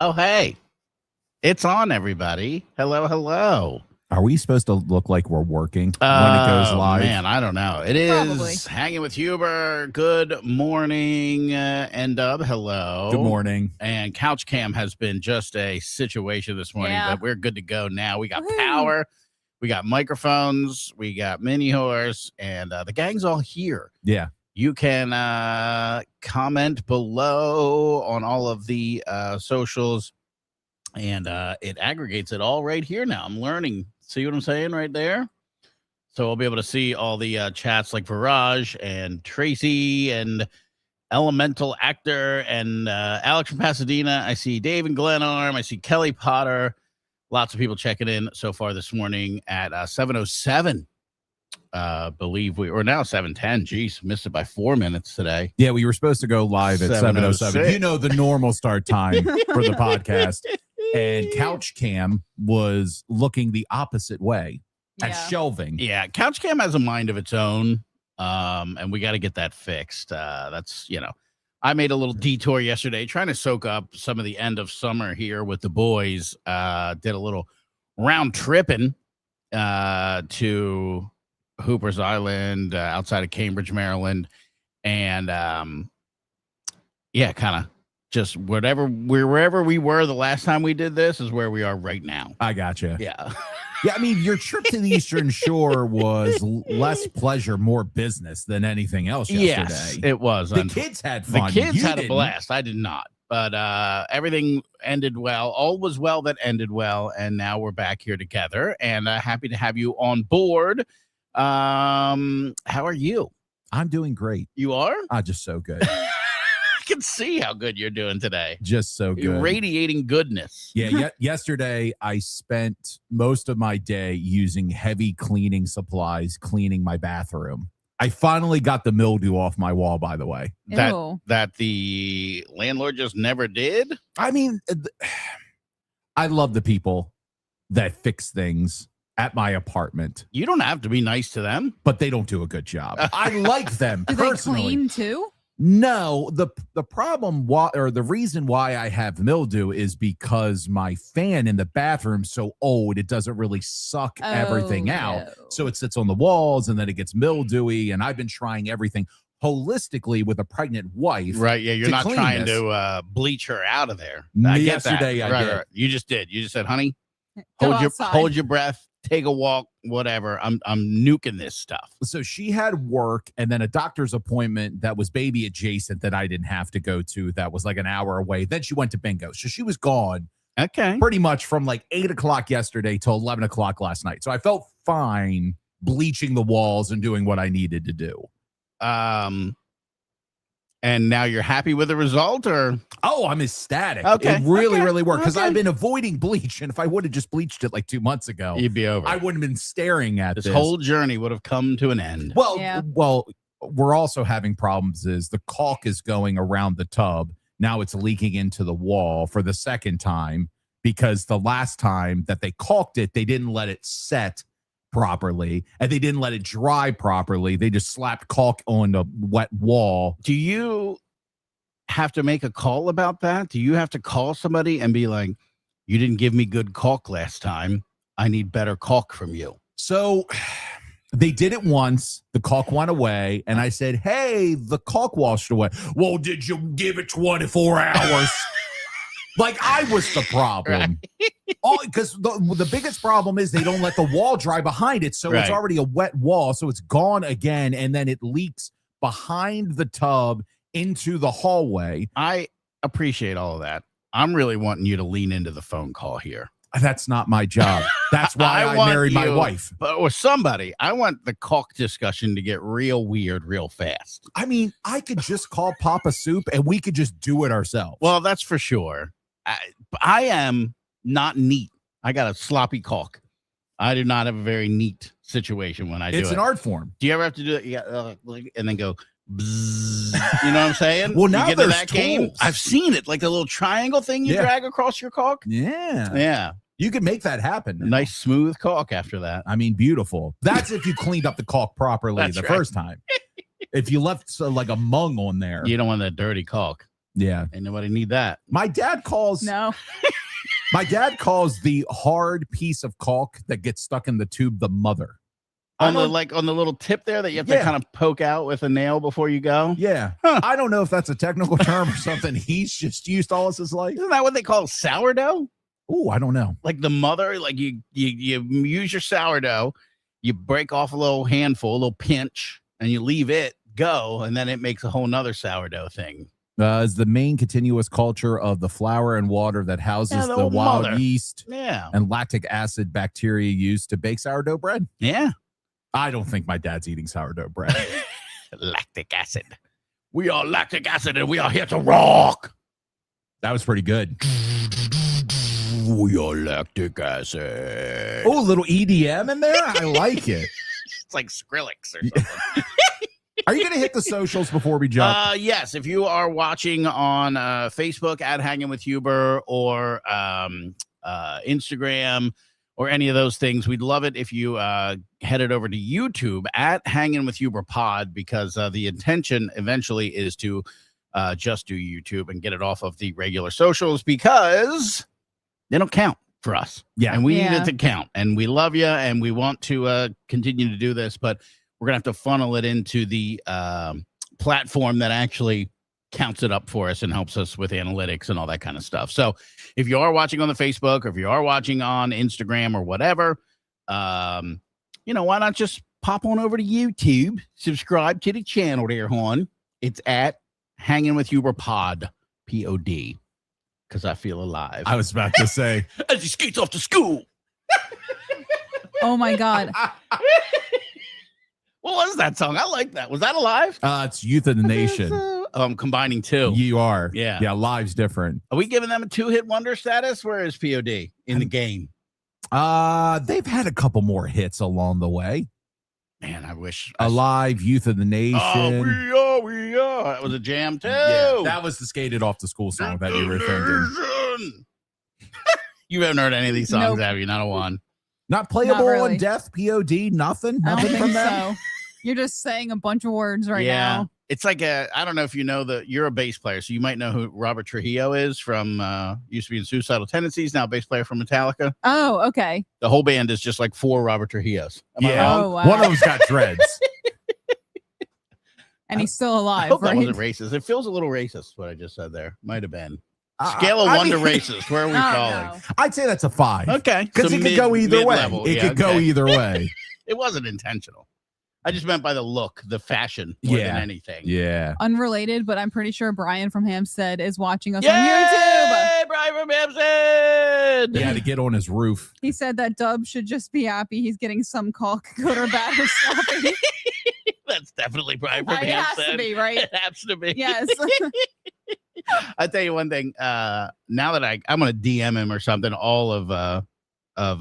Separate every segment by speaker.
Speaker 1: Oh, hey, it's on, everybody. Hello, hello.
Speaker 2: Are we supposed to look like we're working when it goes live?
Speaker 1: Man, I don't know. It is
Speaker 3: Probably.
Speaker 1: Hanging with Huber. Good morning, N-Dub. Hello.
Speaker 2: Good morning.
Speaker 1: And Couch Cam has been just a situation this morning,
Speaker 3: Yeah.
Speaker 1: but we're good to go now. We got
Speaker 3: Woohoo.
Speaker 1: power. We got microphones. We got mini horse. And the gang's all here.
Speaker 2: Yeah.
Speaker 1: You can comment below on all of the socials. And it aggregates it all right here now. I'm learning. See what I'm saying right there? So I'll be able to see all the chats like Viraj and Tracy and Elemental Actor and Alex from Pasadena. I see Dave and Glenarm. I see Kelly Potter. Lots of people checking in so far this morning at 7:07. Believe we're now 7:10. Jeez, missed it by 4 minutes today.
Speaker 2: Yeah, we were supposed to go live at 7:07. You know, the normal start time for the podcast. And Couch Cam was looking the opposite way at shelving.
Speaker 1: Yeah, Couch Cam has a mind of its own, and we got to get that fixed. That's, I made a little detour yesterday trying to soak up some of the end of summer here with the boys. Did a little round tripping to Hooper's Island outside of Cambridge, Maryland. And, kind of. Just wherever we were the last time we did this is where we are right now.
Speaker 2: I gotcha.
Speaker 1: Yeah.
Speaker 2: Yeah, I mean, your trip to the Eastern Shore was less pleasure, more business than anything else yesterday.
Speaker 1: Yes, it was.
Speaker 2: The kids had fun.
Speaker 1: The kids had a blast. I did not. But everything ended well. All was well that ended well. And now we're back here together. And happy to have you on board. How are you?
Speaker 2: I'm doing great.
Speaker 1: You are?
Speaker 2: Just so good.
Speaker 1: Can see how good you're doing today.
Speaker 2: Just so good.
Speaker 1: You're radiating goodness.
Speaker 2: Yeah. Yesterday, I spent most of my day using heavy cleaning supplies, cleaning my bathroom. I finally got the mildew off my wall, by the way.
Speaker 1: That the landlord just never did.
Speaker 2: I mean, I love the people that fix things at my apartment.
Speaker 1: You don't have to be nice to them,
Speaker 2: but they don't do a good job. I like them
Speaker 3: do
Speaker 2: personally.
Speaker 3: They clean too?
Speaker 2: No, the problem or the reason why I have mildew is because my fan in the bathroom's so old, it doesn't really suck everything out. So it sits on the walls and then it gets mildewy. And I've been trying everything holistically with a pregnant wife.
Speaker 1: Right. Yeah. You're not trying to bleach her out of there.
Speaker 2: Yesterday I did.
Speaker 1: Right. You just did. You just said, honey, hold your breath. Take a walk, whatever. I'm nuking this stuff.
Speaker 2: So she had work and then a doctor's appointment that was baby adjacent that I didn't have to go to. That was like an hour away. Then she went to bingo. So she was gone.
Speaker 1: Okay.
Speaker 2: Pretty much from like 8 o'clock yesterday till 11 o'clock last night. So I felt fine bleaching the walls and doing what I needed to do.
Speaker 1: And now you're happy with the result, or?
Speaker 2: Oh, I'm ecstatic.
Speaker 1: Okay.
Speaker 2: It really worked because I've been avoiding bleach. And if I would have just bleached it like 2 months ago,
Speaker 1: you'd be over.
Speaker 2: I wouldn't have been staring at this.
Speaker 1: This whole journey would have come to an end.
Speaker 2: Well, we're also having problems is the caulk is going around the tub. Now it's leaking into the wall for the second time because the last time that they caulked it, they didn't let it set properly and they didn't let it dry properly. They just slapped caulk on the wet wall.
Speaker 1: Do you have to make a call about that? Do you have to call somebody and be like, you didn't give me good caulk last time, I need better caulk from you?
Speaker 2: So they did it once, the caulk went away, and I said, hey, the caulk washed away. Well, did you give it 24 hours? Like I was the problem. Because the biggest problem is they don't let the wall dry behind it. So It's already a wet wall. So it's gone again. And then it leaks behind the tub into the hallway.
Speaker 1: I appreciate all of that. I'm really wanting you to lean into the phone call here.
Speaker 2: That's not my job. That's why I married my wife.
Speaker 1: Or somebody. I want the caulk discussion to get real weird real fast.
Speaker 2: I mean, I could just call Papa Soup and we could just do it ourselves.
Speaker 1: Well, that's for sure. I am not neat. I got a sloppy caulk. I do not have a very neat situation when I do it.
Speaker 2: It's an art form.
Speaker 1: Do you ever have to do it? Yeah, and then go, bzzz, you know what I'm saying?
Speaker 2: Well, now there's
Speaker 1: that game. I've seen it, like the little triangle thing you drag across your caulk.
Speaker 2: Yeah. You can make that happen.
Speaker 1: Nice smooth caulk after that.
Speaker 2: I mean, beautiful. That's if you cleaned up the caulk properly first time. If you left like a mung on there.
Speaker 1: You don't want that dirty caulk.
Speaker 2: Yeah.
Speaker 1: Ain't nobody need that.
Speaker 2: My dad calls
Speaker 3: No.
Speaker 2: my dad calls the hard piece of caulk that gets stuck in the tube the mother.
Speaker 1: On the little tip there that you have to kind of poke out with a nail before you go.
Speaker 2: Yeah.
Speaker 1: Huh.
Speaker 2: I don't know if that's a technical term or something he's just used all his life.
Speaker 1: Isn't that what they call sourdough?
Speaker 2: Oh, I don't know.
Speaker 1: Like the mother, like you use your sourdough, you break off a little handful, a little pinch, and you leave it go, and then it makes a whole nother sourdough thing.
Speaker 2: Is the main continuous culture of the flour and water that houses the wild yeast and lactic acid bacteria used to bake sourdough bread.
Speaker 1: Yeah.
Speaker 2: I don't think my dad's eating sourdough bread.
Speaker 1: Lactic acid. We are lactic acid and we are here to rock.
Speaker 2: That was pretty good.
Speaker 1: We are lactic acid.
Speaker 2: Oh, a little EDM in there? I like it.
Speaker 1: It's like Skrillex or something.
Speaker 2: Are you going to hit the socials before we jump?
Speaker 1: Yes. If you are watching on Facebook at Hangin with Huber or Instagram or any of those things, we'd love it if you headed over to YouTube at Hangin with Huber Pod, because the intention eventually is to just do YouTube and get it off of the regular socials, because they don't count for us.
Speaker 2: Yeah.
Speaker 1: And we need it to count. And we love you and we want to continue to do this, but we're going to have to funnel it into the platform that actually counts it up for us and helps us with analytics and all that kind of stuff. So if you are watching on the Facebook, or if you are watching on Instagram or whatever, why not just pop on over to YouTube, subscribe to the channel there, hon. It's at Hangin with Huber Pod, P-O-D, because I feel alive.
Speaker 2: I was about to say.
Speaker 1: As he skates off to school.
Speaker 3: Oh, my God.
Speaker 1: What was that song? I like that. Was that alive?
Speaker 2: It's Youth of the Nation.
Speaker 1: I'm combining two.
Speaker 2: You are.
Speaker 1: Yeah.
Speaker 2: Yeah, live's different.
Speaker 1: Are we giving them a 2-hit wonder status? Where is POD in the game?
Speaker 2: They've had a couple more hits along the way.
Speaker 1: Man, I wish.
Speaker 2: Alive, Youth of the Nation.
Speaker 1: Oh, we are. That was a jam, too.
Speaker 2: Yeah, that was the skated off the school song that you were thinking.
Speaker 1: You haven't heard any of these songs, have you? Not a one.
Speaker 2: Not playable
Speaker 3: really.
Speaker 2: on death, POD, nothing?
Speaker 3: I don't
Speaker 2: Nothing
Speaker 3: think
Speaker 2: from them?
Speaker 3: so. You're just saying a bunch of words right now.
Speaker 1: It's like I don't know if you know you're a bass player, so you might know who Robert Trujillo is from, used to be in Suicidal Tendencies, now bass player from Metallica.
Speaker 3: Oh, okay.
Speaker 1: The whole band is just like 4 Robert Trujillos. Am I wrong?
Speaker 3: Oh, wow.
Speaker 2: One of them's got dreads.
Speaker 3: And he's still
Speaker 1: I
Speaker 3: alive,
Speaker 1: hope
Speaker 3: right?
Speaker 1: that wasn't racist. It feels a little racist, what I just said there. Might have been. Scale of 1 to racist. Where are we falling?
Speaker 3: No.
Speaker 2: I'd say that's a 5.
Speaker 1: Okay.
Speaker 2: Because it could go either way. It could go either way.
Speaker 1: It wasn't intentional. I just meant by the look, the fashion, more than anything.
Speaker 2: Yeah.
Speaker 3: Unrelated, but I'm pretty sure Brian from Hampstead is watching us
Speaker 1: Yay!
Speaker 3: on YouTube.
Speaker 1: Brian from Hampstead!
Speaker 2: He had to get on his roof.
Speaker 3: He said that Dub should just be happy he's getting some caulk, good or bad or sloppy.
Speaker 1: That's definitely Brian from
Speaker 3: It has to
Speaker 1: Hampstead.
Speaker 3: be, right?
Speaker 1: It has to be.
Speaker 3: Yes.
Speaker 1: I tell you one thing. Now that I'm going to DM him or something, all of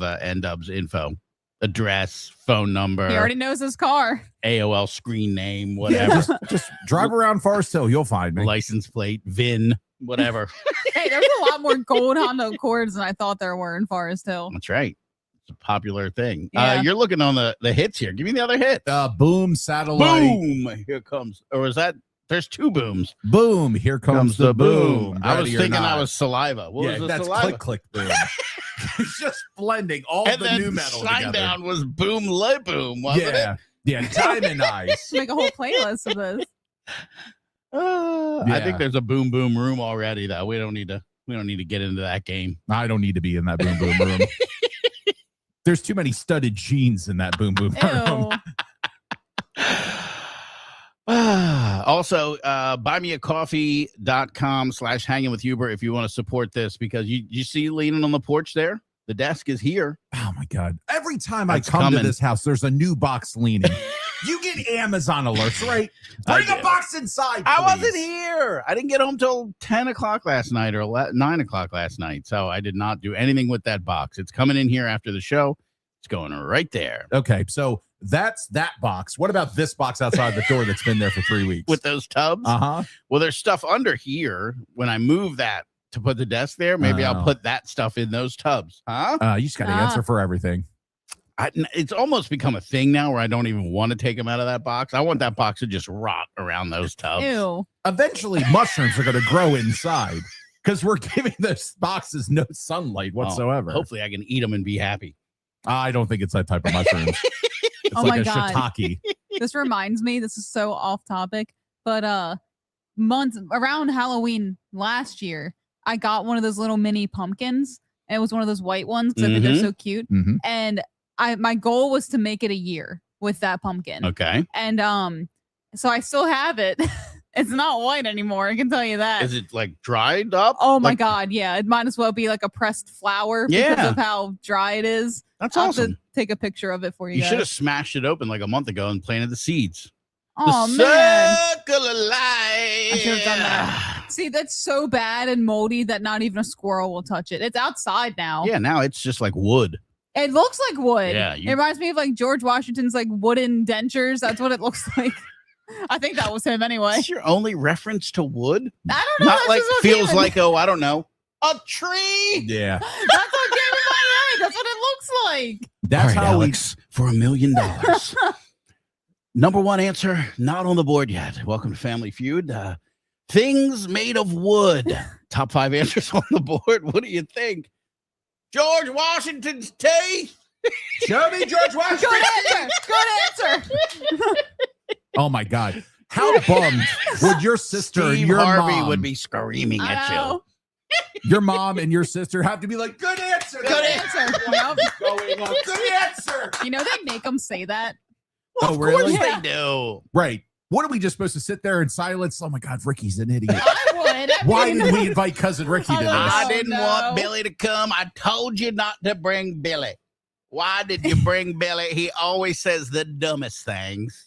Speaker 1: N-Dub's info, address, phone number,
Speaker 3: He already knows his car.
Speaker 1: AOL screen name, whatever,
Speaker 2: Just drive around Forest Hill. You'll find me.
Speaker 1: license plate, VIN, whatever.
Speaker 3: Hey, there's a lot more gold Honda Accords than I thought there were in Forest Hill.
Speaker 1: That's right. It's a popular thing.
Speaker 3: Yeah.
Speaker 1: You're looking on the hits here. Give me the other hit.
Speaker 2: Boom, satellite.
Speaker 1: Boom. Here comes. Or is that? There's 2 booms.
Speaker 2: Boom. Here comes the boom.
Speaker 1: I was
Speaker 2: Ready or
Speaker 1: thinking
Speaker 2: not.
Speaker 1: I was saliva. What was the
Speaker 2: that's
Speaker 1: saliva?
Speaker 2: click, click, boom. It's just blending all
Speaker 1: And
Speaker 2: the
Speaker 1: then
Speaker 2: new metal
Speaker 1: sign
Speaker 2: together.
Speaker 1: down was boom, le boom, wasn't
Speaker 2: Yeah.
Speaker 1: it?
Speaker 2: Yeah. Diamond Eyes.
Speaker 3: Let's make a whole playlist of this.
Speaker 1: I
Speaker 2: Yeah.
Speaker 1: think there's a boom boom room already, though. We don't need to get into that game.
Speaker 2: I don't need to be in that boom, boom room. There's too many studded jeans in that boom, boom room.
Speaker 3: Ew.
Speaker 1: Also, buymeacoffee.com/hanging with Huber if you want to support this, because you see leaning on the porch there, the desk is here.
Speaker 2: Oh my God. Every time
Speaker 1: It's
Speaker 2: I come
Speaker 1: coming.
Speaker 2: to this house, there's a new box leaning. You get Amazon alerts, right? Bring
Speaker 1: I
Speaker 2: a
Speaker 1: do.
Speaker 2: box inside.
Speaker 1: I
Speaker 2: please.
Speaker 1: wasn't here. I didn't get home till 10 o'clock last night or 9 o'clock last night. So I did not do anything with that box. It's coming in here after the show. It's going right there
Speaker 2: Okay, so that's that box. What about this box outside the door that's been there for 3 weeks?
Speaker 1: with those tubs.
Speaker 2: Uh-huh.
Speaker 1: Well, there's stuff under here. When I move that to put the desk there, maybe I'll
Speaker 2: Oh.
Speaker 1: put that stuff in those tubs. Huh?
Speaker 2: You just got to
Speaker 3: Ah.
Speaker 2: answer for everything.
Speaker 1: It's almost become a thing now where I don't even want to take them out of that box. I want that box to just rot around those tubs.
Speaker 3: Ew.
Speaker 2: Eventually, mushrooms are going to grow inside because we're giving those boxes no sunlight whatsoever.
Speaker 1: Hopefully, I can eat them and be happy.
Speaker 2: I don't think it's that type of mushrooms. It's
Speaker 3: Oh
Speaker 2: like
Speaker 3: my
Speaker 2: a
Speaker 3: God.
Speaker 2: shiitake.
Speaker 3: This reminds me, this is so off topic, but months around Halloween last year, I got one of those little mini pumpkins. And it was one of those white ones because I think they're so cute.
Speaker 2: Mhm.
Speaker 3: And my goal was to make it a year with that pumpkin.
Speaker 1: Okay.
Speaker 3: And so I still have it. It's not white anymore, I can tell you that.
Speaker 1: Is it like dried up?
Speaker 3: Oh my
Speaker 1: Like,
Speaker 3: God, yeah. It might as well be like a pressed flower because
Speaker 1: Yeah.
Speaker 3: of how dry it is.
Speaker 1: That's
Speaker 3: I'll have to
Speaker 1: awesome.
Speaker 3: take a picture of it for you.
Speaker 1: You
Speaker 3: guys.
Speaker 1: should have smashed it open like a month ago and planted the seeds.
Speaker 3: Oh
Speaker 1: the
Speaker 3: man.
Speaker 1: circle of life.
Speaker 3: I should have done that. See, that's so bad and moldy that not even a squirrel will touch it. It's outside now.
Speaker 1: Yeah, now it's just like wood.
Speaker 3: It looks like wood.
Speaker 1: Yeah,
Speaker 3: It reminds me of like George Washington's like wooden dentures. That's what it looks like. I think that was him anyway.
Speaker 1: That's your only reference to wood?
Speaker 3: I don't know.
Speaker 1: Not
Speaker 3: that's
Speaker 1: like
Speaker 3: just what
Speaker 1: feels
Speaker 3: came in-
Speaker 1: like, oh, I don't know, a tree.
Speaker 2: Yeah.
Speaker 3: That's what came in my head. That's what it looks like.
Speaker 2: That's
Speaker 1: All right,
Speaker 2: how
Speaker 1: Alex, for $1 million. Number one answer, not on the board yet. Welcome to Family Feud. Things made of wood. Top 5 answers on the board. What do you think? George Washington's teeth.
Speaker 2: Show me George Washington.
Speaker 3: Good answer. Good answer.
Speaker 2: Oh my God. How bummed would your sister and
Speaker 1: Steve
Speaker 2: your
Speaker 1: Harvey
Speaker 2: mom
Speaker 1: would be screaming
Speaker 3: I
Speaker 1: at
Speaker 3: know.
Speaker 1: you.
Speaker 2: your mom and your sister have to be like, good answer.
Speaker 3: Good answer. Yep.
Speaker 2: Going on. Good answer.
Speaker 3: You know they make them say that.
Speaker 2: Oh,
Speaker 1: Of
Speaker 2: really?
Speaker 1: course
Speaker 3: Yeah.
Speaker 1: they do.
Speaker 2: Right. What are we just supposed to sit there in silence? Oh my God, Ricky's an idiot.
Speaker 3: I would. I
Speaker 2: Why
Speaker 3: mean-
Speaker 2: did we invite cousin Ricky to this?
Speaker 1: I
Speaker 3: Oh,
Speaker 1: didn't
Speaker 3: no.
Speaker 1: want Billy to come. I told you not to bring Billy. Why did you bring Billy? He always says the dumbest things.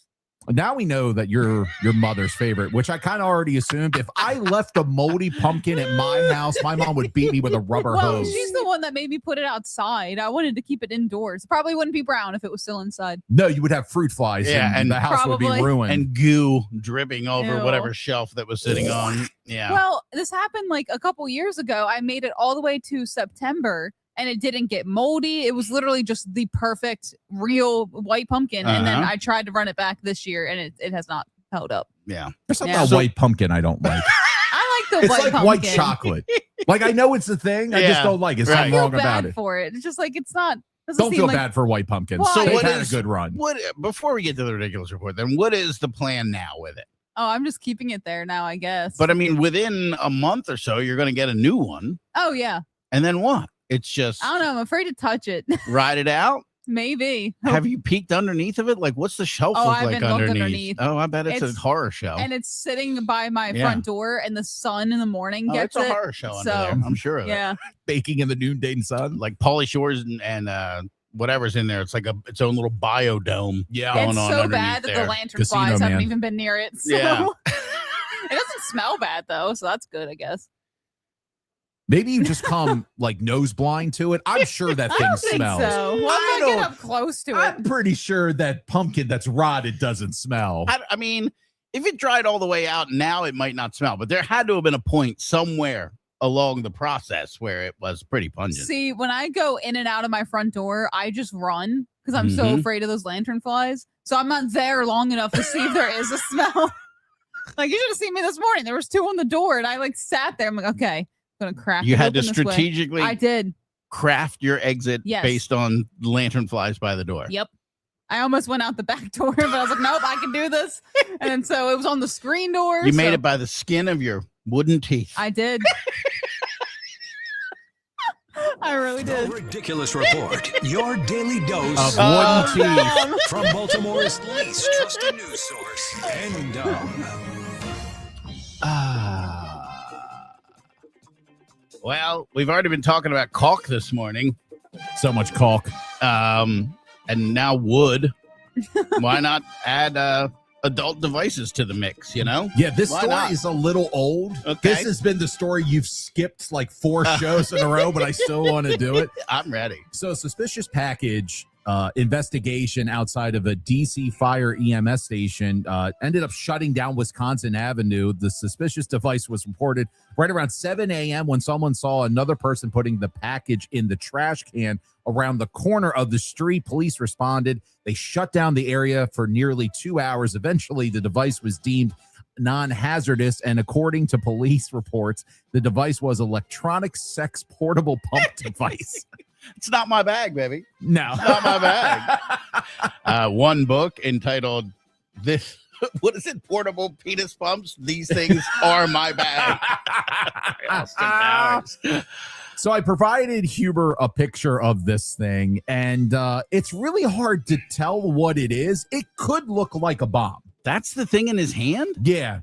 Speaker 2: Now we know that you're your mother's favorite, which I kind of already assumed. If I left a moldy pumpkin at my house, my mom would beat me with a rubber
Speaker 3: Well,
Speaker 2: hose.
Speaker 3: she's the one that made me put it outside. I wanted to keep it indoors. Probably wouldn't be brown if it was still inside.
Speaker 2: No, you would have fruit flies,
Speaker 1: Yeah,
Speaker 2: and
Speaker 1: and
Speaker 2: the house would be
Speaker 3: Probably.
Speaker 2: ruined.
Speaker 1: And goo dripping over
Speaker 3: Ew.
Speaker 1: whatever shelf that was sitting on. Yeah.
Speaker 3: Well, this happened like a couple years ago. I made it all the way to September and it didn't get moldy. It was literally just the perfect real white pumpkin. And then
Speaker 1: Uh-huh.
Speaker 3: I tried to run it back this year and it has not held up.
Speaker 1: Yeah.
Speaker 2: There's something
Speaker 3: Yeah.
Speaker 2: about
Speaker 1: So-
Speaker 2: white pumpkin I don't like.
Speaker 3: I like the
Speaker 2: It's
Speaker 3: white
Speaker 2: like
Speaker 3: pumpkin.
Speaker 2: white chocolate. Like I know it's a thing. I just
Speaker 1: Yeah,
Speaker 2: don't like it.
Speaker 1: right.
Speaker 3: I
Speaker 2: Something
Speaker 3: feel
Speaker 2: wrong
Speaker 3: bad
Speaker 2: about it.
Speaker 3: for it. It's just like it's not. Doesn't
Speaker 2: Don't
Speaker 3: seem
Speaker 2: feel
Speaker 3: like,
Speaker 2: bad for white pumpkins.
Speaker 3: Why?
Speaker 2: They've
Speaker 1: What
Speaker 2: had
Speaker 1: is-
Speaker 2: a good run.
Speaker 1: What before we get to the ridiculous report, then what is the plan now with it?
Speaker 3: Oh, I'm just keeping it there now, I guess.
Speaker 1: But I mean, within a month or so, you're going to get a new one.
Speaker 3: oh yeah,
Speaker 1: And then what? It's just
Speaker 3: I don't know. I'm afraid to touch it.
Speaker 1: ride it out.
Speaker 3: Maybe.
Speaker 1: Have you peeked underneath of it? Like, what's the shelf
Speaker 3: Oh,
Speaker 1: look
Speaker 3: I
Speaker 1: like
Speaker 3: haven't looked
Speaker 1: underneath?
Speaker 3: underneath.
Speaker 1: Oh, I bet it's a
Speaker 3: It's-
Speaker 1: horror show.
Speaker 3: And it's sitting by my
Speaker 1: Yeah.
Speaker 3: front door, and the sun in the morning
Speaker 1: Oh,
Speaker 3: gets
Speaker 1: it's a
Speaker 3: it.
Speaker 1: horror show under
Speaker 3: so,
Speaker 1: there. I'm sure of it.
Speaker 3: Yeah.
Speaker 2: Baking in the noonday sun.
Speaker 1: Like Pauly Shores and whatever's in there. It's like its own little biodome.
Speaker 2: Yeah.
Speaker 1: going
Speaker 3: It's
Speaker 1: on
Speaker 3: so
Speaker 1: underneath
Speaker 3: bad that
Speaker 1: there.
Speaker 3: the lantern
Speaker 2: Casino
Speaker 3: flies haven't
Speaker 2: man.
Speaker 3: even been near it. So
Speaker 1: Yeah.
Speaker 3: it doesn't smell bad though, so that's good, I guess.
Speaker 2: Maybe you just come like nose blind to it. I'm sure that
Speaker 3: I
Speaker 2: thing
Speaker 3: don't think
Speaker 2: smells.
Speaker 3: so. Well,
Speaker 2: I
Speaker 3: I'm gonna
Speaker 2: don't-
Speaker 3: get up close to it.
Speaker 2: I'm pretty sure that pumpkin that's rotted doesn't smell.
Speaker 1: I mean, if it dried all the way out, now it might not smell, but there had to have been a point somewhere along the process where it was pretty pungent.
Speaker 3: See, when I go in and out of my front door, I just run because I'm so
Speaker 1: Mhm.
Speaker 3: afraid of those lantern flies. So I'm not there long enough to see if there is a smell. Like you should have seen me this morning. There was 2 on the door, and I like sat there. I'm like, okay, I'm gonna crack.
Speaker 1: You
Speaker 3: it
Speaker 1: had to
Speaker 3: open this way.
Speaker 1: strategically
Speaker 3: I did.
Speaker 1: craft your exit
Speaker 3: Yes.
Speaker 1: based on lantern flies by the door.
Speaker 3: Yep. I almost went out the back door, but I was like, nope, I can do this. And so it was on the screen door.
Speaker 1: You made
Speaker 3: so
Speaker 1: it by the skin of your wooden teeth.
Speaker 3: I did. I really
Speaker 4: The
Speaker 3: did.
Speaker 4: Ridiculous Report, your daily dose
Speaker 2: Of wooden teeth.
Speaker 3: man.
Speaker 4: from Baltimore's least trusted news source, and
Speaker 1: Well, we've already been talking about caulk this morning,
Speaker 2: So much caulk.
Speaker 1: and now wood. Why not add adult devices to the mix? You know,
Speaker 2: Yeah, this
Speaker 1: Why
Speaker 2: story
Speaker 1: not?
Speaker 2: is a little old.
Speaker 1: Okay.
Speaker 2: This has been the story you've skipped like 4 shows in a row, but I still want to do it.
Speaker 1: I'm ready.
Speaker 2: So, a suspicious package investigation outside of a DC Fire EMS station ended up shutting down Wisconsin Avenue. The suspicious device was reported right around 7 a.m. when someone saw another person putting the package in the trash can around the corner of the street. Police responded. They shut down the area for nearly 2 hours. Eventually, the device was deemed non-hazardous, and according to police reports, the device was electronic sex portable pump device.
Speaker 1: It's not my bag, baby.
Speaker 2: No,
Speaker 1: It's not my bag. One book entitled "This." What is it? Portable penis pumps. These things are my bag. Austin Powers.
Speaker 2: So I provided Huber a picture of this thing, and it's really hard to tell what it is. It could look like a bomb.
Speaker 1: That's the thing in his hand?
Speaker 2: Yeah.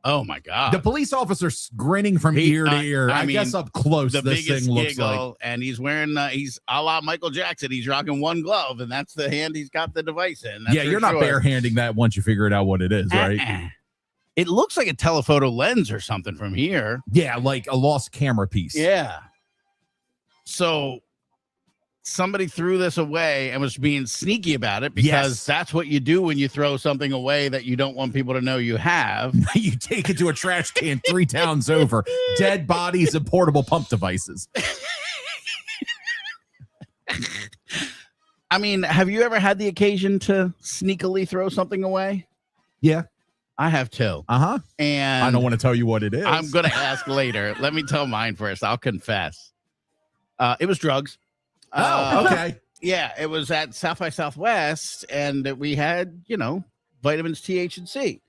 Speaker 1: Oh, my God.
Speaker 2: The police officer's grinning from ear to ear. I guess up close,
Speaker 1: the
Speaker 2: this
Speaker 1: biggest
Speaker 2: thing looks
Speaker 1: giggle,
Speaker 2: like.
Speaker 1: and he's wearing, he's a la Michael Jackson. He's rocking one glove, and that's the hand he's got the device in. That's
Speaker 2: Yeah, you're not barehanding that once you figure it out what it is, right?
Speaker 1: It looks like a telephoto lens or something from here.
Speaker 2: Yeah, like a lost camera piece.
Speaker 1: Yeah. So somebody threw this away and was being sneaky about it because that's what you do when you throw something away that you don't want people to know you have.
Speaker 2: You take it to a trash can 3 towns over. Dead bodies and portable pump devices.
Speaker 1: I mean, have you ever had the occasion to sneakily throw something away?
Speaker 2: Yeah.
Speaker 1: I have too.
Speaker 2: Uh-huh.
Speaker 1: And
Speaker 2: I don't want to tell you what it is.
Speaker 1: I'm going to ask later. Let me tell mine first. I'll confess. It was drugs.
Speaker 2: Okay.
Speaker 1: Yeah, it was at South by Southwest, and we had, vitamins T, H, and C.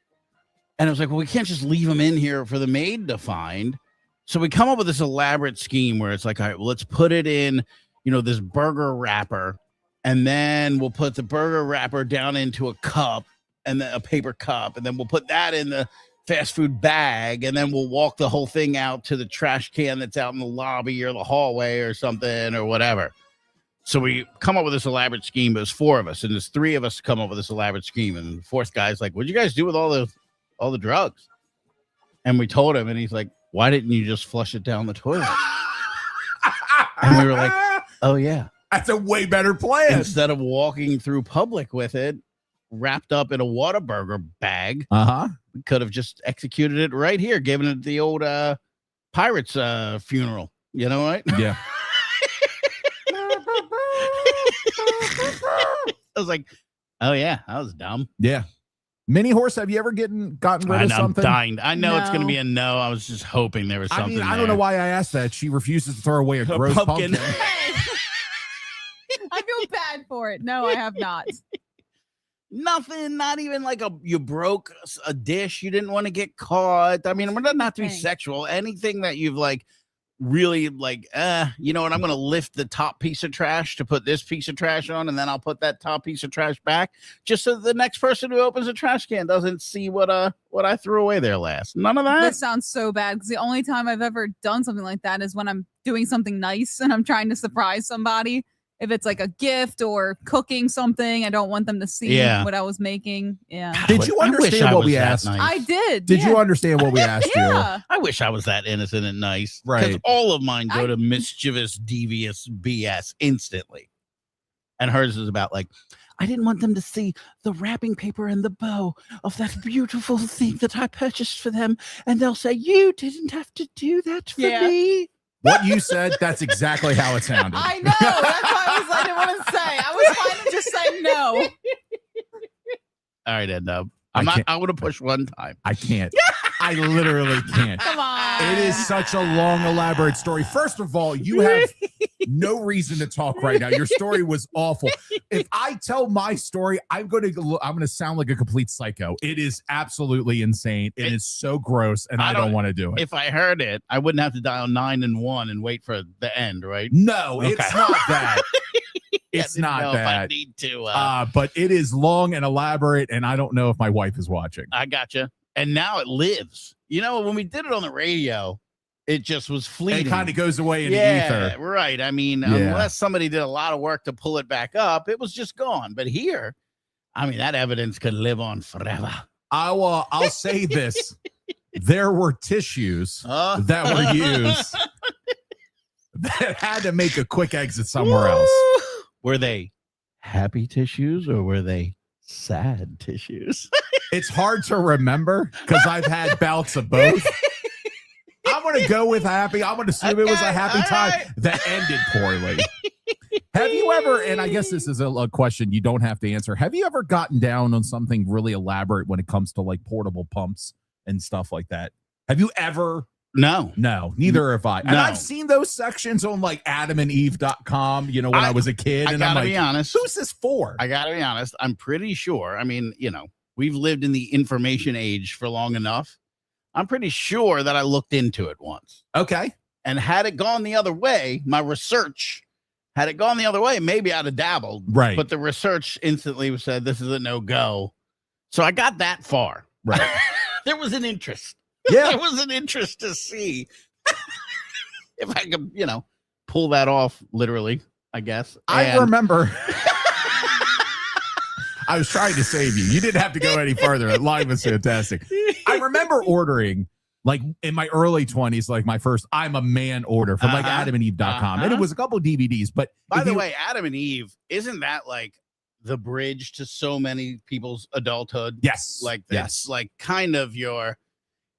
Speaker 1: And I was like, well, we can't just leave them in here for the maid to find. So we come up with this elaborate scheme where it's like, all right, well, let's put it in, this burger wrapper, and then we'll put the burger wrapper down into a cup, and then a paper cup, and then we'll put that in the fast food bag, and then we'll walk the whole thing out to the trash can that's out in the lobby or the hallway or something or whatever. So we come up with this elaborate scheme. There's 4 of us, and there's 3 of us come up with this elaborate scheme. And the 4th guy's like, "What'd you guys do with all the drugs?" And we told him, and he's like, "Why didn't you just flush it down the toilet?" And we were like, "Oh yeah,
Speaker 2: that's a way better plan."
Speaker 1: Instead of walking through public with it wrapped up in a Whataburger bag, we could have just executed it right here, given it the old Pirates funeral. You know what?
Speaker 2: Yeah.
Speaker 1: I was like, oh yeah, that was dumb.
Speaker 2: Yeah. Mini Horse, have you ever gotten rid of something?
Speaker 1: I'm dying. I know it's going to be a no. I was just hoping there was something.
Speaker 2: I don't know why I asked that. She refuses to throw away a gross pumpkin.
Speaker 3: I feel bad for it. No, I have not.
Speaker 1: Nothing. Not even like you broke a dish. You didn't want to get caught. I mean, it doesn't have to be sexual. Anything that you've really I'm going to lift the top piece of trash to put this piece of trash on, and then I'll put that top piece of trash back just so the next person who opens a trash can doesn't see what I threw away there last. None of that.
Speaker 3: This sounds so bad because the only time I've ever done something like that is when I'm doing something nice and I'm trying to surprise somebody. If it's like a gift or cooking something, I don't want them to see what I was making. Yeah.
Speaker 2: Did you understand what we asked?
Speaker 1: Nice.
Speaker 3: I did.
Speaker 2: Did you understand what we asked you?
Speaker 1: I wish I was that innocent and nice.
Speaker 2: Right.
Speaker 1: Because all of mine go to mischievous, devious BS instantly. And hers is about I didn't want them to see the wrapping paper and the bow of that beautiful thing that I purchased for them. And they'll say, you didn't have to do that for me.
Speaker 2: What you said, that's exactly how it sounded.
Speaker 3: I know. That's why I didn't want to say. I was fine to just say no.
Speaker 1: All right, Ed. I would have pushed one time.
Speaker 2: I can't. I literally can't.
Speaker 3: Come on.
Speaker 2: It is such a long, elaborate story. First of all, you have no reason to talk right now. Your story was awful. If I tell my story, I'm going to sound like a complete psycho. It is absolutely insane. It is so gross, and I don't want to do it.
Speaker 1: If I heard it, I wouldn't have to dial 911 and wait for the end, right?
Speaker 2: No, it's not that. It's not
Speaker 1: that.
Speaker 2: that.
Speaker 1: If I need to.
Speaker 2: But it is long and elaborate, and I don't know if my wife is watching.
Speaker 1: I gotcha. And now it lives. When we did it on the radio, it just was fleeting.
Speaker 2: It kind of goes away in the ether.
Speaker 1: Right. I mean, unless somebody did a lot of work to pull it back up, it was just gone. But here, that evidence could live on forever.
Speaker 2: I'll say this. There were tissues that were used that had to make a quick exit somewhere else.
Speaker 1: Were they happy tissues or were they sad tissues?
Speaker 2: It's hard to remember because I've had bouts of both. I'm going to go with happy. I'm going to assume it was a happy time that ended poorly. Have you ever, and I guess this is a question you don't have to answer, have you ever gotten down on something really elaborate when it comes to like portable pumps and stuff like that? Have you ever?
Speaker 1: No.
Speaker 2: No, neither have I. And
Speaker 1: No.
Speaker 2: I've seen those sections on like adamandeve.com, when I was a kid. And I'm
Speaker 1: gotta
Speaker 2: like,
Speaker 1: be honest.
Speaker 2: who's this for?
Speaker 1: I gotta be honest. I'm pretty sure. I mean, we've lived in the information age for long enough. I'm pretty sure that I looked into it once.
Speaker 2: Okay.
Speaker 1: And had it gone the other way, my research, had it gone the other way, maybe I'd have dabbled.
Speaker 2: Right.
Speaker 1: But the research instantly said this is a no-go. So I got that far.
Speaker 2: Right.
Speaker 1: There was an interest.
Speaker 2: Yeah.
Speaker 1: There was an interest to see if I could, pull that off, literally, I guess.
Speaker 2: I remember. I was trying to save you. You didn't have to go any further. That line was fantastic. I remember ordering, like in my early 20s, like my first I'm a Man order from like adamandeve.com. And it was a couple DVDs. But
Speaker 1: by the way, Adam and Eve, isn't that like the bridge to so many people's adulthood?
Speaker 2: Yes.
Speaker 1: Like
Speaker 2: yes.
Speaker 1: Like kind of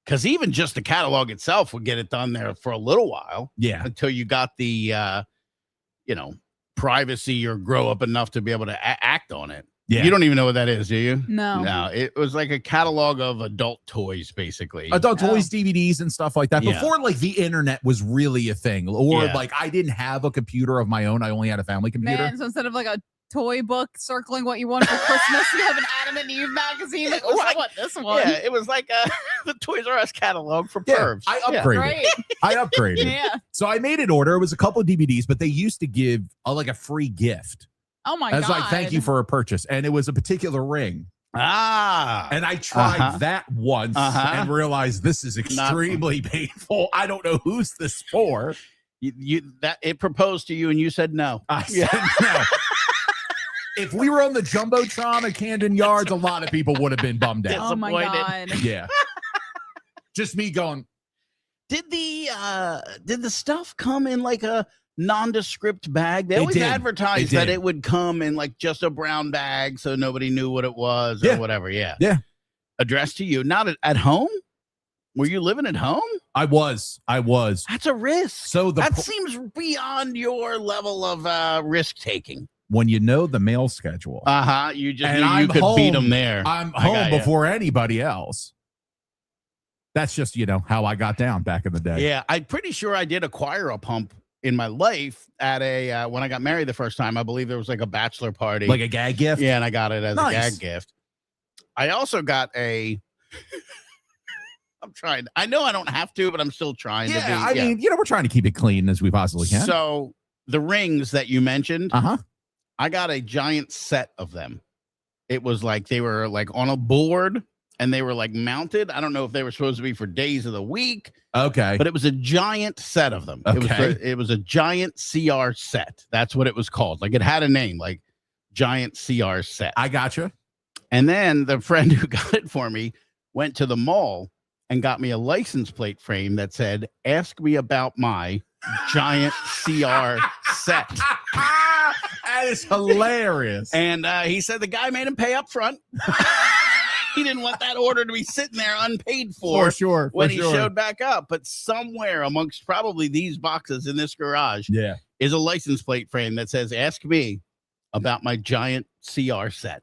Speaker 1: because even just the catalog itself would get it done there for a little while.
Speaker 2: Yeah.
Speaker 1: Until you got the, privacy or grow up enough to be able to act on it.
Speaker 2: Yeah.
Speaker 1: You don't even know what that is, do you?
Speaker 3: No.
Speaker 1: No, it was like a catalog of adult toys, basically.
Speaker 2: Adult toys, DVDs, and stuff like that.
Speaker 1: Yeah.
Speaker 2: Before, like, the internet was really a thing. Or,
Speaker 1: Yeah.
Speaker 2: like, I didn't have a computer of my own. I only had a family computer.
Speaker 3: Man, so instead of like a toy book circling what you want for Christmas, you have an Adam and Eve magazine. Like, I want this one.
Speaker 1: Yeah, it was like the Toys R Us catalog for
Speaker 2: Yeah,
Speaker 1: pervs.
Speaker 2: I upgraded.
Speaker 3: Right.
Speaker 2: I upgraded.
Speaker 3: Yeah.
Speaker 2: So I made an order. It was a couple of DVDs, but they used to give a free gift.
Speaker 3: Oh my
Speaker 2: As
Speaker 3: god.
Speaker 2: like, thank you for a purchase. And it was a particular ring.
Speaker 1: And
Speaker 2: I tried that once and realized this is extremely painful. I don't know who's this for.
Speaker 1: that it proposed to you and you said no.
Speaker 2: I said no. If we were on the Jumbotron at Camden Yards, a lot of people would have been bummed out.
Speaker 3: Oh my god.
Speaker 2: Yeah. Just me going.
Speaker 1: Did the stuff come in like a nondescript bag? They always advertised that it would come in like just a brown bag so nobody knew what it was or whatever. Yeah.
Speaker 2: Yeah.
Speaker 1: Addressed to you. Not at home? Were you living at home?
Speaker 2: I was.
Speaker 1: That's a risk.
Speaker 2: So
Speaker 1: that seems beyond your level of risk taking.
Speaker 2: When you know the mail schedule.
Speaker 1: You just knew you could beat them there.
Speaker 2: I'm home before anybody else. That's just, how I got down back in the day.
Speaker 1: Yeah, I'm pretty sure I did acquire a pump in my life at when I got married the first time. I believe there was like a bachelor party.
Speaker 2: Like a gag gift?
Speaker 1: Yeah, and I got it as
Speaker 2: Nice.
Speaker 1: a gag gift. I also got I'm trying. I know I don't have to, but I'm still trying to be.
Speaker 2: I mean, we're trying to keep it clean as we possibly can.
Speaker 1: So the rings that you mentioned, I got a giant set of them. It was like they were like on a board and they were like mounted. I don't know if they were supposed to be for days of the week.
Speaker 2: Okay.
Speaker 1: But it was a giant set of them.
Speaker 2: Okay.
Speaker 1: It was a giant CR set. That's what it was called. Like it had a name, like giant CR set.
Speaker 2: I gotcha.
Speaker 1: And then the friend who got it for me went to the mall and got me a license plate frame that said, "Ask me about my giant CR set."
Speaker 2: That is hilarious.
Speaker 1: And he said the guy made him pay up front. He didn't want that order to be sitting there unpaid for
Speaker 2: sure.
Speaker 1: when he showed back up. But somewhere amongst probably these boxes in this garage is a license plate frame that says, "Ask me about my giant CR set."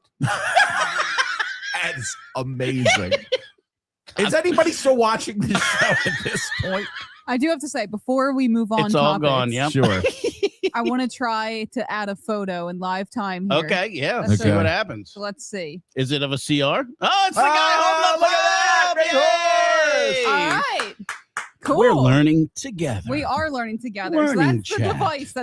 Speaker 2: That's amazing. Is anybody still watching this show at this point?
Speaker 3: I do have to say, before we move on,
Speaker 1: It's all gone. Yep.
Speaker 2: Sure.
Speaker 3: I want to try to add a photo in live time here.
Speaker 1: Okay, yeah.
Speaker 3: Let's
Speaker 1: See what happens.
Speaker 3: So let's see.
Speaker 1: Is it of a CR? Oh, it's the guy holding
Speaker 2: look
Speaker 1: up.
Speaker 2: at that, big
Speaker 3: All right. Cool.
Speaker 1: We're learning together.
Speaker 3: We are learning together.
Speaker 1: Learning
Speaker 3: so that's
Speaker 1: chat.
Speaker 3: the device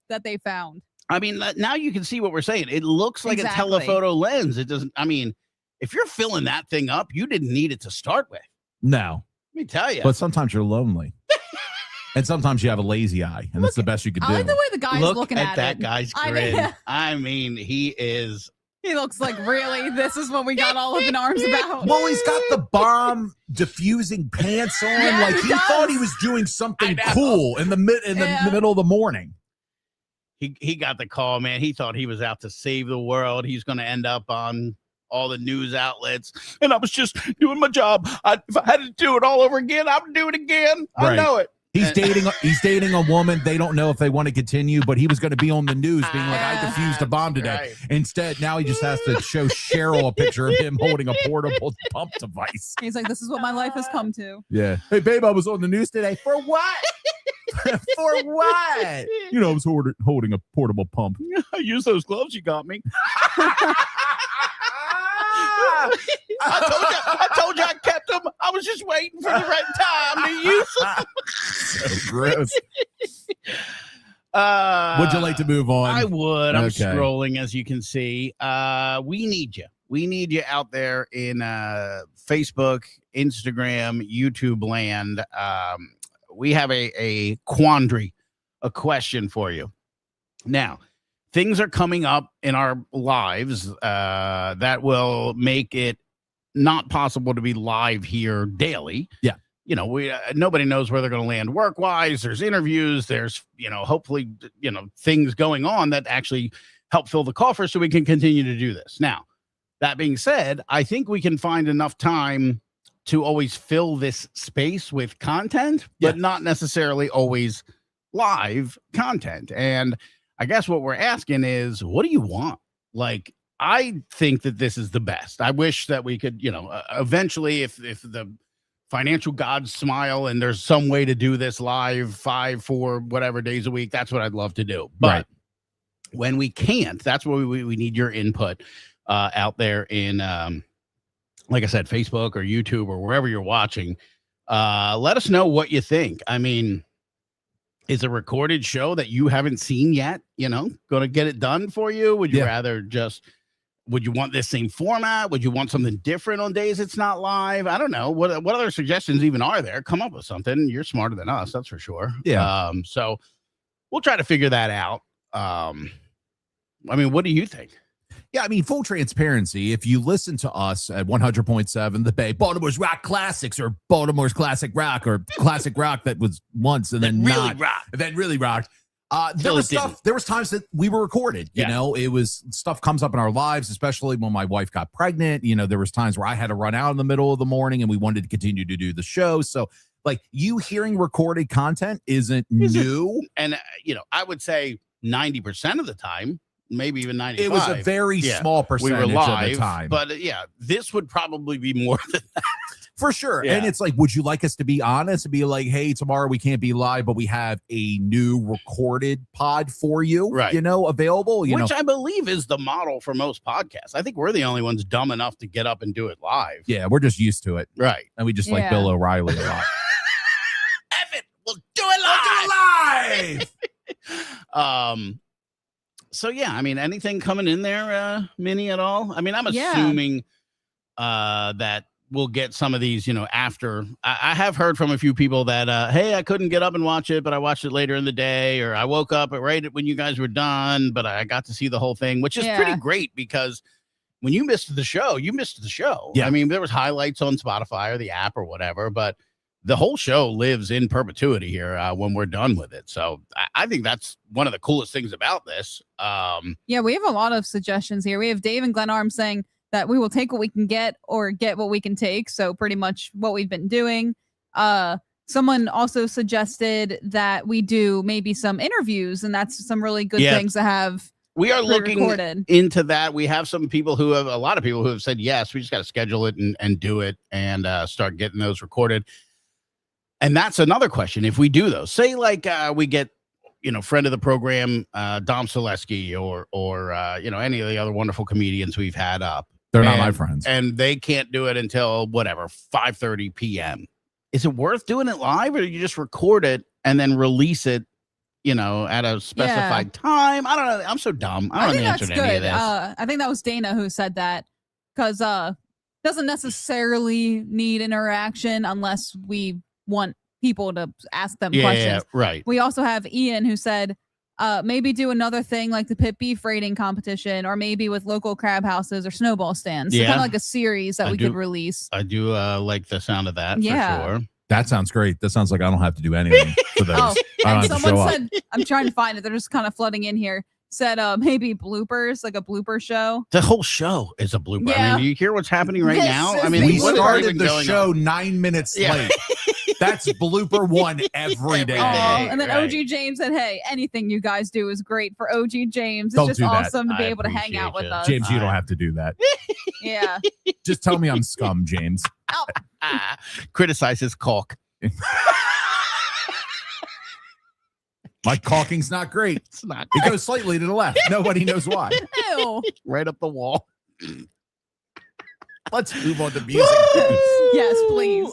Speaker 3: that they found.
Speaker 1: I mean, now you can see what we're saying. It looks like
Speaker 3: Exactly.
Speaker 1: a telephoto lens. It doesn't. I mean, if you're filling that thing up, you didn't need it to start with.
Speaker 2: No.
Speaker 1: Let me tell you.
Speaker 2: But sometimes you're lonely. And sometimes you have a lazy eye, and that's the best you could do.
Speaker 3: I like the way the guy's
Speaker 1: Look
Speaker 3: looking
Speaker 1: at
Speaker 3: at
Speaker 1: that
Speaker 3: it.
Speaker 1: guy's
Speaker 3: I
Speaker 1: grin.
Speaker 3: mean-
Speaker 1: I mean, he is.
Speaker 3: He looks like, really? This is what we got all up in arms about?
Speaker 2: Well, he's got the bomb diffusing pants on.
Speaker 3: Yeah,
Speaker 2: like
Speaker 3: he
Speaker 2: he thought
Speaker 3: does.
Speaker 2: he was doing something
Speaker 1: I know.
Speaker 2: cool in the middle of the morning.
Speaker 1: he got the call, man. He thought he was out to save the world. He's going to end up on all the news outlets, and I was just doing my job. If I had to do it all over again, I would do it again. I
Speaker 2: Right.
Speaker 1: know it.
Speaker 2: He's dating a woman. They don't know if they want to continue, but he was going to be on the news being like, I defused a bomb today.
Speaker 1: Right.
Speaker 2: Instead, now he just has to show Cheryl a picture of him holding a portable pump device.
Speaker 3: He's like, this is what my life has come to.
Speaker 2: Yeah. Hey, babe, I was on the news today. For what? For what? You know, I was holding a portable pump.
Speaker 1: I use those gloves you got me. I told you I kept them. I was just waiting for the right time to use them.
Speaker 2: So gross. Would you like to move on?
Speaker 1: I would. I'm
Speaker 2: Okay.
Speaker 1: scrolling, as you can see. We need you. We need you out there in Facebook, Instagram, YouTube land. We have a quandary, a question for you. Now, things are coming up in our lives that will make it not possible to be live here daily.
Speaker 2: Yeah.
Speaker 1: You know, we nobody knows where they're going to land work-wise. There's interviews. There's, hopefully, things going on that actually help fill the coffer so we can continue to do this. Now, that being said, I think we can find enough time to always fill this space with content, but not necessarily always live content. And I guess what we're asking is, what do you want? Like, I think that this is the best. I wish that we could, eventually, if the financial gods smile and there's some way to do this live 5, 4, whatever days a week, that's what I'd love to do. But when we can't, that's where we need your input out there in, like I said, Facebook or YouTube or wherever you're watching. Let us know what you think. I mean, is a recorded show that you haven't seen yet, going to get it done for you? Would you rather would you want this same format? Would you want something different on days it's not live? I don't know. What other suggestions even are there? Come up with something. You're smarter than us, that's for sure.
Speaker 2: Yeah.
Speaker 1: So we'll try to figure that out. I mean, what do you think?
Speaker 2: Yeah, I mean, full transparency. If you listen to us at 100.7, the Bay, Baltimore's Rock Classics, or Baltimore's Classic Rock, or Classic Rock that was once and then really rocked. There was times that we were recorded. You know, it was stuff comes up in our lives, especially when my wife got pregnant. There was times where I had to run out in the middle of the morning, and we wanted to continue to do the show. So, like, you hearing recorded content isn't new,
Speaker 1: and I would say 90% of the time. Maybe even 95.
Speaker 2: It was a very small percentage
Speaker 1: we were live,
Speaker 2: of the time.
Speaker 1: But this would probably be more than that.
Speaker 2: For sure.
Speaker 1: Yeah.
Speaker 2: And it's like, would you like us to be honest and be like, hey, tomorrow we can't be live, but we have a new recorded pod for you, available?
Speaker 1: Which I believe is the model for most podcasts. I think we're the only ones dumb enough to get up and do it live.
Speaker 2: Yeah, we're just used to it.
Speaker 1: Right.
Speaker 2: And we just like Bill O'Reilly a lot.
Speaker 1: F it, we'll do it live. So I mean, anything coming in there, Minnie, at all? I mean, I'm assuming that we'll get some of these, after. I have heard from a few people that, hey, I couldn't get up and watch it, but I watched it later in the day, or I woke up right when you guys were done, but I got to see the whole thing, which is pretty great, because when you missed the show, you missed the show. Yeah. I mean, there was highlights on Spotify or the app or whatever, but the whole show lives in perpetuity here when we're done with it. So I think that's one of the coolest things about this.
Speaker 3: We have a lot of suggestions here. We have Dave and Glenarm saying that we will take what we can get or get what we can take. So pretty much what we've been doing. Someone also suggested that we do maybe some interviews, and that's some really good things to have.
Speaker 1: We are looking into that. We have a lot of people who have said yes. We just got to schedule it and do it and start getting those recorded. And that's another question. If we do those, say like we get, friend of the program, Dom Selesky or any of the other wonderful comedians we've had up.
Speaker 2: They're not my friends.
Speaker 1: And they can't do it until 5:30 p.m. Is it worth doing it live, or do you just record it and then release it, at a specified time? I don't know. I'm so dumb. I don't know the answer to any of this.
Speaker 3: I think that was Dana who said that, because doesn't necessarily need interaction unless we want people to ask them questions.
Speaker 1: Right.
Speaker 3: We also have Ian who said maybe do another thing like the pit beef rating competition, or maybe with local crab houses or snowball stands. So kind of like a series that we could release.
Speaker 1: I do like the sound of that for sure.
Speaker 2: That sounds great. That sounds like I don't have to do anything for those.
Speaker 3: Oh,
Speaker 2: I don't
Speaker 3: and
Speaker 2: have to show
Speaker 3: someone
Speaker 2: up.
Speaker 3: said, I'm trying to find it. They're just kind of flooding in here. Said maybe bloopers, like a blooper show.
Speaker 1: The whole show is a blooper. I
Speaker 3: Yeah.
Speaker 1: mean, do you hear what's happening right
Speaker 3: This
Speaker 1: now?
Speaker 3: is
Speaker 1: I mean,
Speaker 3: the
Speaker 2: We
Speaker 1: what is
Speaker 2: started
Speaker 1: even
Speaker 2: the
Speaker 1: going
Speaker 2: show
Speaker 1: on?
Speaker 2: 9 minutes
Speaker 1: Yeah.
Speaker 2: late. That's blooper one every day.
Speaker 1: Every
Speaker 3: Aw,
Speaker 1: day.
Speaker 3: and then
Speaker 1: right.
Speaker 3: OG James said, "Hey, anything you guys do is great for OG James. It's
Speaker 2: Don't
Speaker 3: just
Speaker 2: do that.
Speaker 3: awesome to be
Speaker 1: I
Speaker 3: able to hang out
Speaker 1: appreciate
Speaker 3: with
Speaker 1: you.
Speaker 3: us."
Speaker 2: James, you don't have to do that.
Speaker 3: Yeah.
Speaker 2: Just tell me I'm scum, James.
Speaker 1: Criticize his caulk.
Speaker 2: My caulking's not great.
Speaker 1: It's not
Speaker 2: It goes slightly to the left. Nobody knows why.
Speaker 3: Ew.
Speaker 1: right up the wall.
Speaker 2: Let's move on to music.
Speaker 3: Yes, please.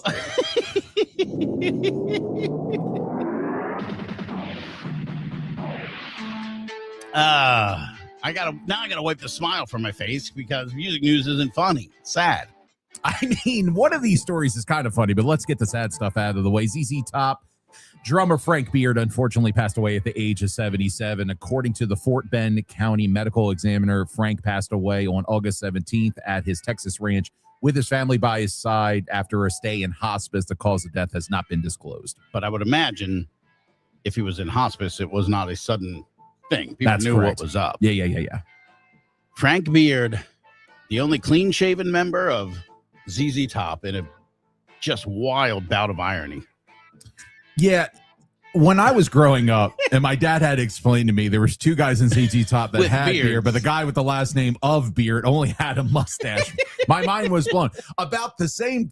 Speaker 1: I gotta wipe the smile from my face because music news isn't funny. It's sad.
Speaker 2: I mean, one of these stories is kind of funny, but let's get the sad stuff out of the way. ZZ Top drummer Frank Beard unfortunately passed away at the age of 77. According to the Fort Bend County Medical Examiner, Frank passed away on August 17th at his Texas ranch with his family by his side after a stay in hospice. The cause of death has not been disclosed.
Speaker 1: But I would imagine if he was in hospice, it was not a sudden thing. People
Speaker 2: That's
Speaker 1: knew
Speaker 2: correct.
Speaker 1: what was up.
Speaker 2: Yeah.
Speaker 1: Frank Beard, the only clean-shaven member of ZZ Top in a just wild bout of irony.
Speaker 2: Yeah. When I was growing up, and my dad had explained to me, there was two guys in ZZ Top that
Speaker 1: With
Speaker 2: had
Speaker 1: beards.
Speaker 2: beard, but the guy with the last name of Beard only had a mustache. My mind was blown. About the same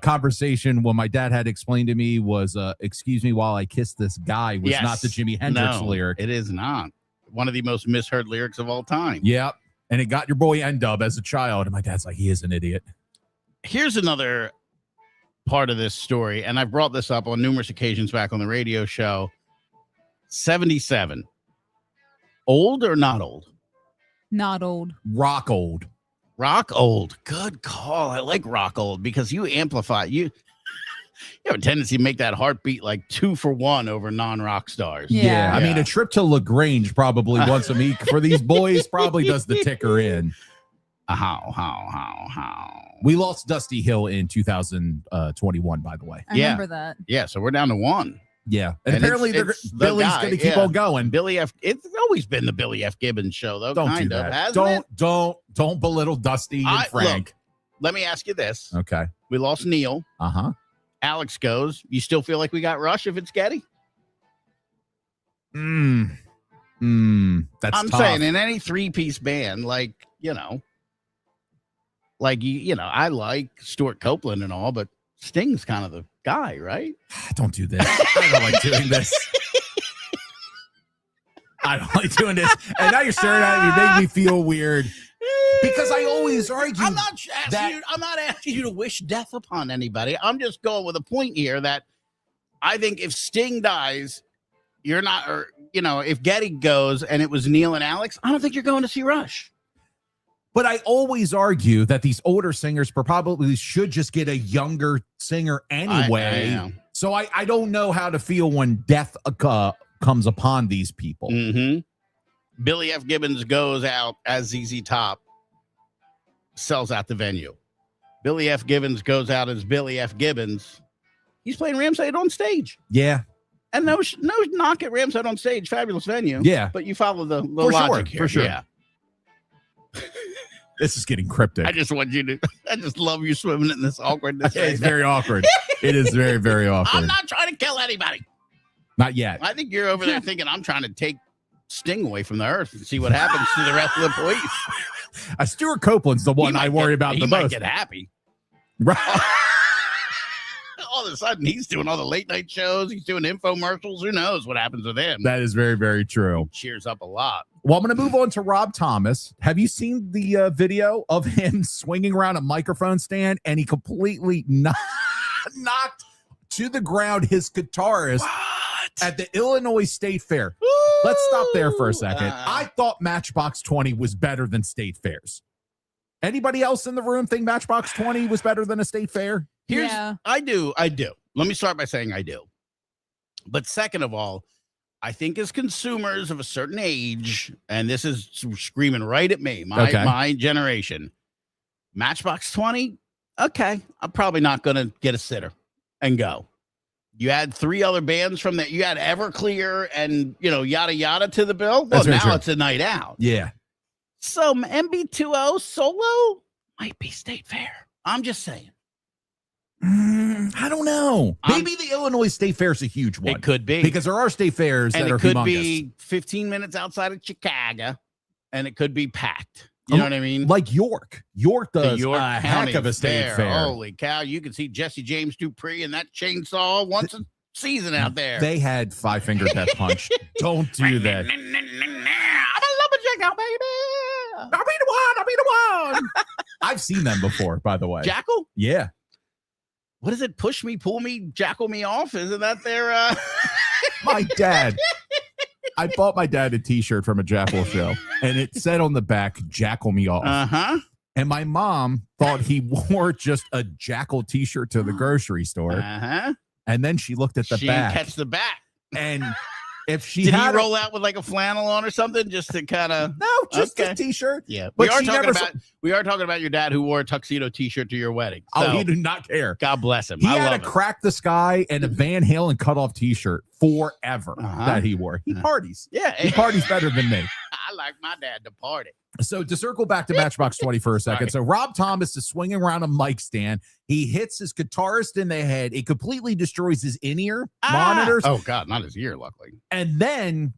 Speaker 2: conversation when my dad had explained to me was, excuse me while I kiss this guy was
Speaker 1: Yes.
Speaker 2: not the Jimi Hendrix
Speaker 1: No,
Speaker 2: lyric.
Speaker 1: It is not. One of the most misheard lyrics of all time.
Speaker 2: Yep. And it got your boy N-Dub as a child. And my dad's like, he is an idiot.
Speaker 1: Here's another part of this story, and I've brought this up on numerous occasions back on the radio show. 77. Old or not old?
Speaker 3: Not old.
Speaker 2: Rock old.
Speaker 1: Rock old. Good call. I like rock old because you amplify. You have a tendency to make that heartbeat like 2 for 1 over non-rock stars.
Speaker 3: Yeah.
Speaker 2: I mean, a trip to LaGrange probably once a week for these boys probably does the ticker in.
Speaker 1: How?
Speaker 2: We lost Dusty Hill in 2021, by the way.
Speaker 3: I
Speaker 1: Yeah.
Speaker 3: remember that.
Speaker 1: Yeah, so we're down to 1.
Speaker 2: Yeah. And
Speaker 1: And
Speaker 2: apparently
Speaker 1: it's the
Speaker 2: Billy's
Speaker 1: guy,
Speaker 2: going to keep
Speaker 1: yeah.
Speaker 2: on going.
Speaker 1: Billy F. It's always been the Billy F. Gibbons show, though.
Speaker 2: Don't
Speaker 1: kind
Speaker 2: do
Speaker 1: of.
Speaker 2: that.
Speaker 1: Hasn't it?
Speaker 2: Don't belittle Dusty and Frank.
Speaker 1: Let me ask you this.
Speaker 2: Okay.
Speaker 1: We lost Neil.
Speaker 2: Uh-huh.
Speaker 1: Alex goes. You still feel like we got Rush if it's Getty?
Speaker 2: That's
Speaker 1: I'm
Speaker 2: tough.
Speaker 1: saying in any 3-piece band, like, I like Stuart Copeland and all, but Sting's kind of the guy, right?
Speaker 2: Don't do this. I don't like doing this. I don't like doing this. And now you're staring at me. You make me feel weird. Because I always argue
Speaker 1: I'm not asking you to wish death upon anybody. I'm just going with a point here that I think if Sting dies, you're not, or if Getty goes and it was Neil and Alex, I don't think you're going to see Rush.
Speaker 2: But I always argue that these older singers probably should just get a younger singer anyway.
Speaker 1: I know.
Speaker 2: So I don't know how to feel when death comes upon these people.
Speaker 1: Mm-hmm. Billy F. Gibbons goes out as ZZ Top, sells out the venue. Billy F. Gibbons goes out as Billy F. Gibbons. He's playing Ramside on stage.
Speaker 2: Yeah.
Speaker 1: And no knock at Ramside on stage. Fabulous venue.
Speaker 2: Yeah.
Speaker 1: But you follow the
Speaker 2: For
Speaker 1: logic
Speaker 2: sure,
Speaker 1: here.
Speaker 2: for sure.
Speaker 1: Yeah.
Speaker 2: This is getting cryptic.
Speaker 1: I just love you swimming in this awkwardness.
Speaker 2: It's very awkward. It is very, very awkward.
Speaker 1: I'm not trying to kill anybody.
Speaker 2: Not yet.
Speaker 1: I think you're over there thinking I'm trying to take Sting away from the earth and see what happens to the rest of the police.
Speaker 2: Stuart Copeland's the one
Speaker 1: He
Speaker 2: I
Speaker 1: might
Speaker 2: worry
Speaker 1: get-
Speaker 2: about
Speaker 1: he
Speaker 2: the
Speaker 1: might
Speaker 2: most.
Speaker 1: get happy.
Speaker 2: Right.
Speaker 1: All of a sudden, he's doing all the late night shows. He's doing infomercials. Who knows what happens with him?
Speaker 2: That is very, very true.
Speaker 1: Cheers up a lot.
Speaker 2: Well, I'm going to move on to Rob Thomas. Have you seen the video of him swinging around a microphone stand and he completely knocked to the ground his guitarist at the Illinois State Fair? Let's stop there for a second. I thought Matchbox 20 was better than State Fairs. Anybody else in the room think Matchbox 20 was better than a State Fair?
Speaker 1: I do. Let me start by saying I do. But second of all, I think as consumers of a certain age, and this is screaming right at me, my generation, Matchbox 20, okay, I'm probably not going to get a sitter and go. You add 3 other bands from that. You had Everclear and, yada, yada to the bill. Well,
Speaker 2: That's very
Speaker 1: now
Speaker 2: true.
Speaker 1: it's a night out.
Speaker 2: Yeah.
Speaker 1: So MB2O solo might be State Fair. I'm just saying.
Speaker 2: I don't know. Maybe the Illinois State Fair is a huge one.
Speaker 1: It could be.
Speaker 2: Because there are state fairs
Speaker 1: and
Speaker 2: that
Speaker 1: it
Speaker 2: are
Speaker 1: could
Speaker 2: humongous.
Speaker 1: be 15 minutes outside of Chicago, and it could be packed. You know what I mean?
Speaker 2: Like York. York
Speaker 1: The
Speaker 2: does
Speaker 1: York
Speaker 2: a heck
Speaker 1: County
Speaker 2: of a state fair.
Speaker 1: Holy cow. You can see Jesse James Dupree and that chainsaw once a season out there.
Speaker 2: They had 5-finger death punch. Don't do that.
Speaker 1: I'm a lumberjack now, baby.
Speaker 2: I'll be the one. I've seen them before, by the way.
Speaker 1: Jackal?
Speaker 2: Yeah.
Speaker 1: What is it? Push me, pull me, jackal me off? Isn't that their
Speaker 2: My dad. I bought my dad a t-shirt from a Jackal show, and it said on the back, Jackal me off.
Speaker 1: Uh-huh.
Speaker 2: And my mom thought he wore just a Jackal t-shirt to the grocery store.
Speaker 1: Uh-huh.
Speaker 2: And then she looked at the
Speaker 1: She
Speaker 2: back.
Speaker 1: didn't catch the back.
Speaker 2: And if she
Speaker 1: Did he
Speaker 2: had
Speaker 1: roll out with like a flannel on or something just to kind of
Speaker 2: no, just
Speaker 1: Okay.
Speaker 2: a t-shirt.
Speaker 1: Yeah.
Speaker 2: But
Speaker 1: we are
Speaker 2: she
Speaker 1: talking
Speaker 2: never
Speaker 1: about we are talking about your dad who wore a tuxedo t-shirt to your wedding.
Speaker 2: Oh,
Speaker 1: So,
Speaker 2: he did not care.
Speaker 1: God bless him.
Speaker 2: He
Speaker 1: I
Speaker 2: had a
Speaker 1: love it.
Speaker 2: crack the sky and a Van Halen cut off t-shirt forever
Speaker 1: Uh-huh.
Speaker 2: that he wore. He parties.
Speaker 1: Yeah.
Speaker 2: He parties better than me.
Speaker 1: I like my dad to party.
Speaker 2: So to circle back to Matchbox 20 for a second. So Rob Thomas is swinging around a mic stand. He hits his guitarist in the head. It completely destroys his in-ear monitors.
Speaker 1: Oh God, not his ear, luckily.
Speaker 2: And then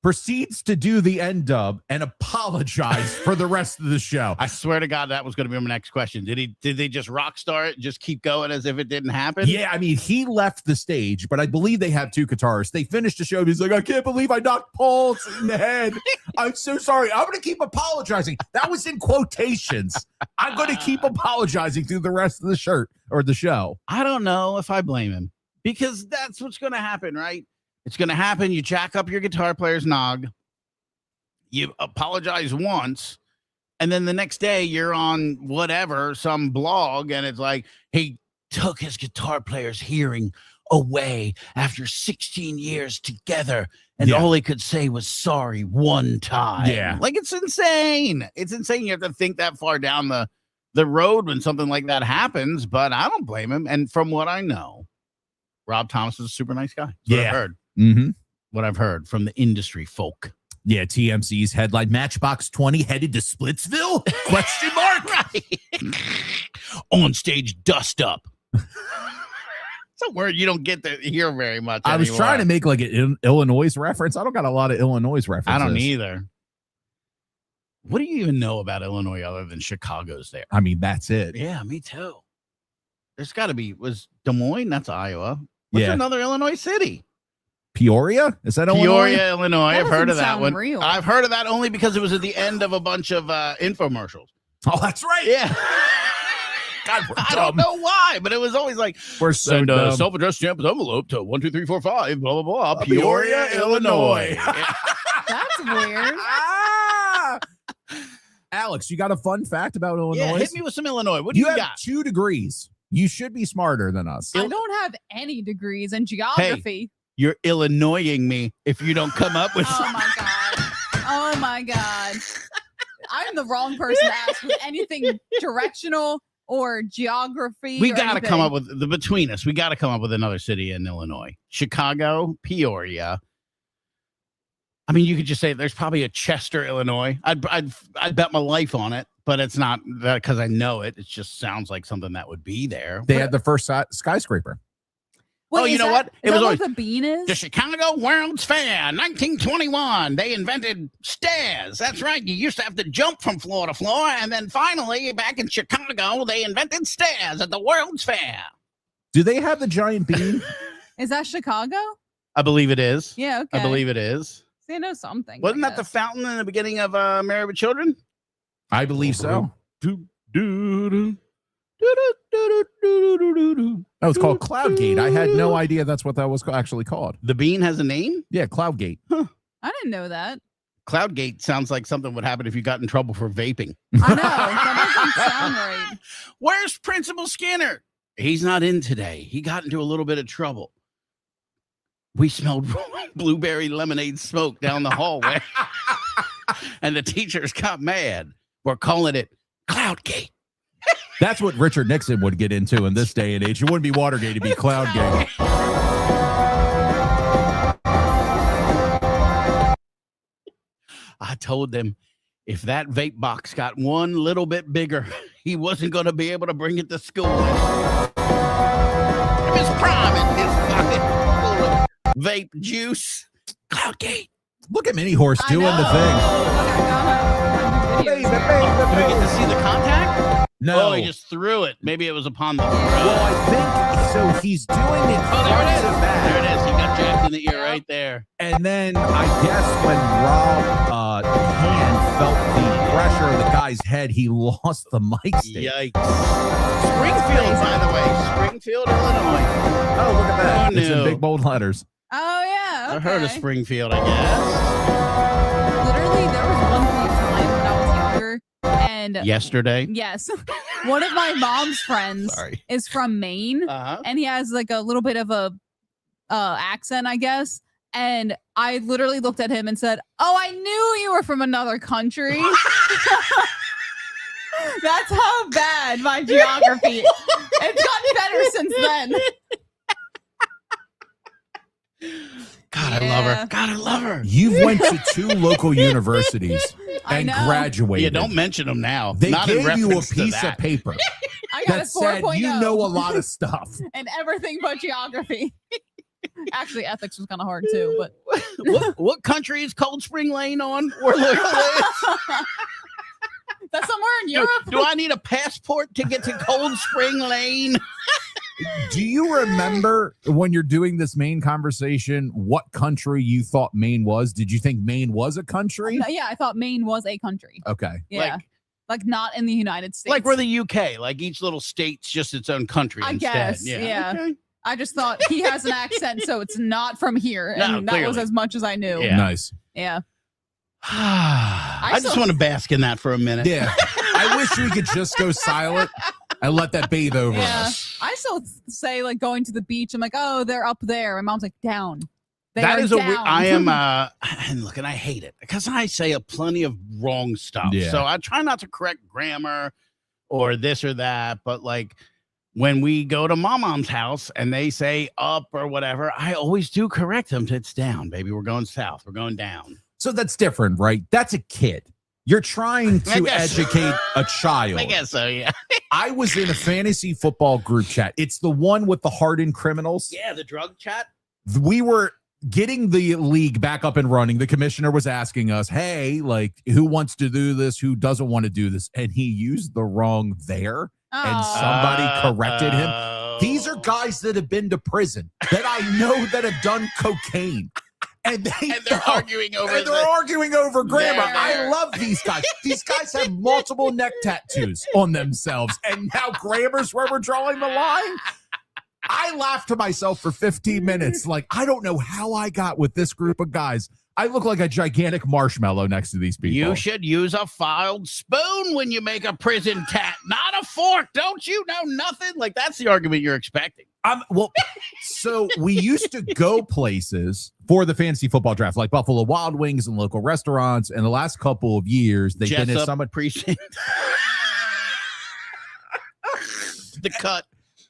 Speaker 2: proceeds to do the end dub and apologize for the rest of the show.
Speaker 1: I swear to God, that was going to be my next question. Did they just rock star it, just keep going as if it didn't happen?
Speaker 2: Yeah, I mean, he left the stage, but I believe they have 2 guitarists. They finished the show. He's like, I can't believe I knocked Paul in the head. I'm so sorry. I'm going to keep apologizing. That was in quotations. I'm going to keep apologizing through the rest of the shirt or the show.
Speaker 1: I don't know if I blame him because that's what's going to happen, right? It's going to happen. You jack up your guitar player's nog. You apologize once. And then the next day you're on whatever, some blog. And it's like, he took his guitar player's hearing away after 16 years together. And
Speaker 2: Yeah.
Speaker 1: all he could say was sorry one time.
Speaker 2: Yeah.
Speaker 1: Like, it's insane. It's insane. You have to think that far down the road when something like that happens. But I don't blame him. And from what I know, Rob Thomas is a super nice guy. That's what
Speaker 2: Yeah.
Speaker 1: I've heard.
Speaker 2: Mm-hmm.
Speaker 1: What I've heard from the industry folk.
Speaker 2: Yeah, TMC's headline, Matchbox 20 headed to Splitsville? Question mark.
Speaker 1: Right. On stage dust up. It's a word you don't get to hear very much.
Speaker 2: I was
Speaker 1: anymore.
Speaker 2: trying to make like an Illinois reference. I don't got a lot of Illinois references.
Speaker 1: I don't either. What do you even know about Illinois other than Chicago's there?
Speaker 2: I mean, that's it.
Speaker 1: Yeah, me too. There's got to be. Was Des Moines? That's Iowa. What's
Speaker 2: Yeah.
Speaker 1: another Illinois city?
Speaker 2: Peoria? Is that Illinois?
Speaker 1: Peoria, Illinois.
Speaker 3: That
Speaker 1: I've heard of
Speaker 3: doesn't
Speaker 1: that
Speaker 3: sound
Speaker 1: one.
Speaker 3: real.
Speaker 1: I've heard of that only because it was at the end of a bunch of infomercials.
Speaker 2: Oh, that's right.
Speaker 1: Yeah.
Speaker 2: God, we're
Speaker 1: I don't
Speaker 2: dumb.
Speaker 1: know why, but it was always like,
Speaker 2: We're so
Speaker 1: send a
Speaker 2: dumb.
Speaker 1: self-addressed stamped envelope to 12345, blah, blah, blah,
Speaker 2: Peoria,
Speaker 1: Peoria, Illinois.
Speaker 2: Illinois.
Speaker 3: That's weird.
Speaker 2: Ah! Alex, you got a fun fact about Illinois?
Speaker 1: Yeah, hit me with some Illinois. What do
Speaker 2: You
Speaker 1: you
Speaker 2: have
Speaker 1: got?
Speaker 2: 2 degrees. You should be smarter than us.
Speaker 3: I don't have any degrees in geography.
Speaker 1: You're Illinoising me if you don't come up with
Speaker 3: Oh my god. Oh my god. I'm the wrong person to ask with anything directional or geography.
Speaker 1: We
Speaker 3: or
Speaker 1: got to
Speaker 3: anything.
Speaker 1: come up with the between us. We got to come up with another city in Illinois. Chicago, Peoria. I mean, you could just say there's probably a Chester, Illinois. I'd bet my life on it, but it's not that because I know it. It just sounds like something that would be there.
Speaker 2: They had the first skyscraper.
Speaker 3: Wait,
Speaker 1: Oh, you
Speaker 3: is
Speaker 1: know
Speaker 3: that-
Speaker 1: what?
Speaker 3: Is
Speaker 1: It
Speaker 3: that
Speaker 1: was
Speaker 3: what
Speaker 1: always-
Speaker 3: the bean is?
Speaker 1: The Chicago World's Fair, 1921. They invented stairs. That's right. You used to have to jump from floor to floor. And then finally, back in Chicago, they invented stairs at the World's Fair.
Speaker 2: Do they have the giant bean?
Speaker 3: Is that Chicago?
Speaker 1: I believe it is.
Speaker 3: Yeah, okay.
Speaker 1: I believe it is.
Speaker 3: See, I know something.
Speaker 1: Wasn't
Speaker 3: I
Speaker 1: that the
Speaker 3: guess.
Speaker 1: fountain in the beginning of Married with Children?
Speaker 2: I believe so. That was called Cloudgate. I had no idea that's what that was actually called.
Speaker 1: The bean has a name?
Speaker 2: Yeah, Cloudgate.
Speaker 3: I didn't know that.
Speaker 1: Cloudgate sounds like something would happen if you got in trouble for vaping.
Speaker 3: I know. That doesn't sound right.
Speaker 1: Where's Principal Skinner? He's not in today. He got into a little bit of trouble. We smelled blueberry lemonade smoke down the hallway. And the teachers got mad. We're calling it Cloudgate.
Speaker 2: That's what Richard Nixon would get into in this day and age. It wouldn't be Watergate, it'd be Cloudgate.
Speaker 1: told them if that vape box got one little bit bigger, he wasn't going to be able to bring it to school. His prime in his pocket full of vape juice. Cloudgate.
Speaker 2: Look at Mini Horse
Speaker 3: I
Speaker 2: doing the
Speaker 3: know.
Speaker 2: thing.
Speaker 3: Videos.
Speaker 1: Did we get to see the contact?
Speaker 2: No.
Speaker 1: Oh, he just threw it. Maybe it was upon the
Speaker 2: Well,
Speaker 1: road.
Speaker 2: I think so. He's doing it
Speaker 1: Oh, there
Speaker 2: front
Speaker 1: it is.
Speaker 2: to back.
Speaker 1: There it is. He got jacked in the ear
Speaker 3: Yeah.
Speaker 1: right there.
Speaker 2: And then I guess when Rob Hand felt the pressure of the guy's head, he lost the mic stand.
Speaker 1: Yikes. Springfield, by the way. Springfield, Illinois.
Speaker 2: Oh, look at that.
Speaker 1: Who
Speaker 2: It's in
Speaker 1: knew?
Speaker 2: big bold letters.
Speaker 3: Oh yeah. Okay.
Speaker 1: I heard of Springfield, I guess.
Speaker 3: Literally, there was one point in time when I was younger, and
Speaker 1: Yesterday.
Speaker 3: yes, one of my mom's friends
Speaker 1: Sorry.
Speaker 3: is from Maine,
Speaker 1: Uh-huh.
Speaker 3: and he has like a little bit of a accent, I guess. And I literally looked at him and said, "Oh, I knew you were from another country." That's how bad my geography. It's gotten better since then.
Speaker 1: God, I love her.
Speaker 3: Yeah.
Speaker 1: God, I love her.
Speaker 2: You've went to 2 local universities
Speaker 3: I
Speaker 2: and
Speaker 3: know.
Speaker 2: graduated.
Speaker 1: Yeah, don't mention them now.
Speaker 2: They
Speaker 1: Not in
Speaker 2: gave you a
Speaker 1: reference to
Speaker 2: piece of
Speaker 1: that.
Speaker 2: paper
Speaker 3: I got
Speaker 2: that
Speaker 3: a
Speaker 2: said
Speaker 3: 4.0
Speaker 2: you know a lot of stuff.
Speaker 3: and everything but geography. Actually, ethics was kind of hard too, but
Speaker 1: what country is Cold Spring Lane on? Where Loyola is?
Speaker 3: that's somewhere in
Speaker 1: Do,
Speaker 3: Europe.
Speaker 1: do I need a passport to get to Cold Spring Lane?
Speaker 2: Do you remember when you're doing this Maine conversation, what country you thought Maine was? Did you think Maine was a country?
Speaker 3: Yeah, I thought Maine was a country.
Speaker 2: Okay.
Speaker 3: Yeah, like not in the United States.
Speaker 1: Like we're the UK. Like each little state's just its own country.
Speaker 3: I
Speaker 1: instead.
Speaker 3: guess, yeah.
Speaker 1: Okay.
Speaker 3: I just thought he has an accent, so it's not from here,
Speaker 1: No,
Speaker 3: and that was
Speaker 1: clearly.
Speaker 3: as much as I knew.
Speaker 1: Yeah.
Speaker 2: Nice.
Speaker 3: Yeah.
Speaker 1: I just
Speaker 3: saw-
Speaker 1: want to bask in that for a minute.
Speaker 2: Yeah. I wish we could just go silent and let that bathe over
Speaker 3: Yeah.
Speaker 2: us.
Speaker 3: I still say like going to the beach. I'm like, oh, they're up there. My mom's like, down. They
Speaker 1: That
Speaker 3: are
Speaker 1: is a
Speaker 3: down.
Speaker 1: I am and look, and I hate it because I say a plenty of wrong stuff.
Speaker 2: Yeah.
Speaker 1: So I try not to correct grammar or this or that, but like when we go to mom's house and they say up or whatever, I always do correct them to it's down, baby. We're going south. We're going down.
Speaker 2: So that's different, right? That's a kid. You're trying
Speaker 1: I
Speaker 2: to
Speaker 1: guess.
Speaker 2: educate a child.
Speaker 1: I guess so, yeah.
Speaker 2: I was in a fantasy football group chat. It's the one with the hardened criminals.
Speaker 1: Yeah, the drug chat.
Speaker 2: We were getting the league back up and running. The commissioner was asking us, hey, like, who wants to do this? Who doesn't want to do this? And he used the wrong there. And
Speaker 3: Oh.
Speaker 2: somebody corrected him.
Speaker 1: Oh.
Speaker 2: These are guys that have been to prison that I know that have done cocaine. And
Speaker 1: and they're arguing over
Speaker 2: and they're arguing over grammar.
Speaker 1: Yeah.
Speaker 2: I love these guys. These guys have multiple neck tattoos on themselves. And now grammar's where we're drawing the line. I laughed to myself for 15 minutes. Like, I don't know how I got with this group of guys. I look like a gigantic marshmallow next to these people.
Speaker 1: You should use a filed spoon when you make a prison tat, not a fork. Don't you know nothing? Like, that's the argument you're expecting.
Speaker 2: Well, so we used to go places for the fantasy football draft, like Buffalo Wild Wings and local restaurants. And the last couple of years, they've been at
Speaker 1: Jessup
Speaker 2: somebody,
Speaker 1: precinct. The cut.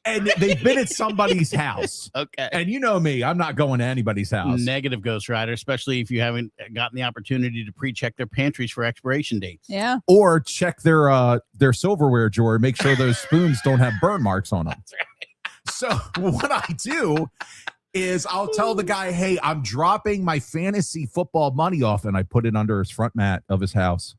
Speaker 2: and they've been at somebody's house.
Speaker 1: Okay.
Speaker 2: And you know me, I'm not going to anybody's house.
Speaker 1: Negative Ghost Rider, especially if you haven't gotten the opportunity to pre-check their pantries for expiration dates.
Speaker 3: Yeah.
Speaker 2: Or check their silverware drawer, make sure those spoons don't have burn marks on them.
Speaker 1: That's right.
Speaker 2: So what I do is I'll tell the guy, hey, I'm dropping my fantasy football money off, and I put it under his front mat of his house.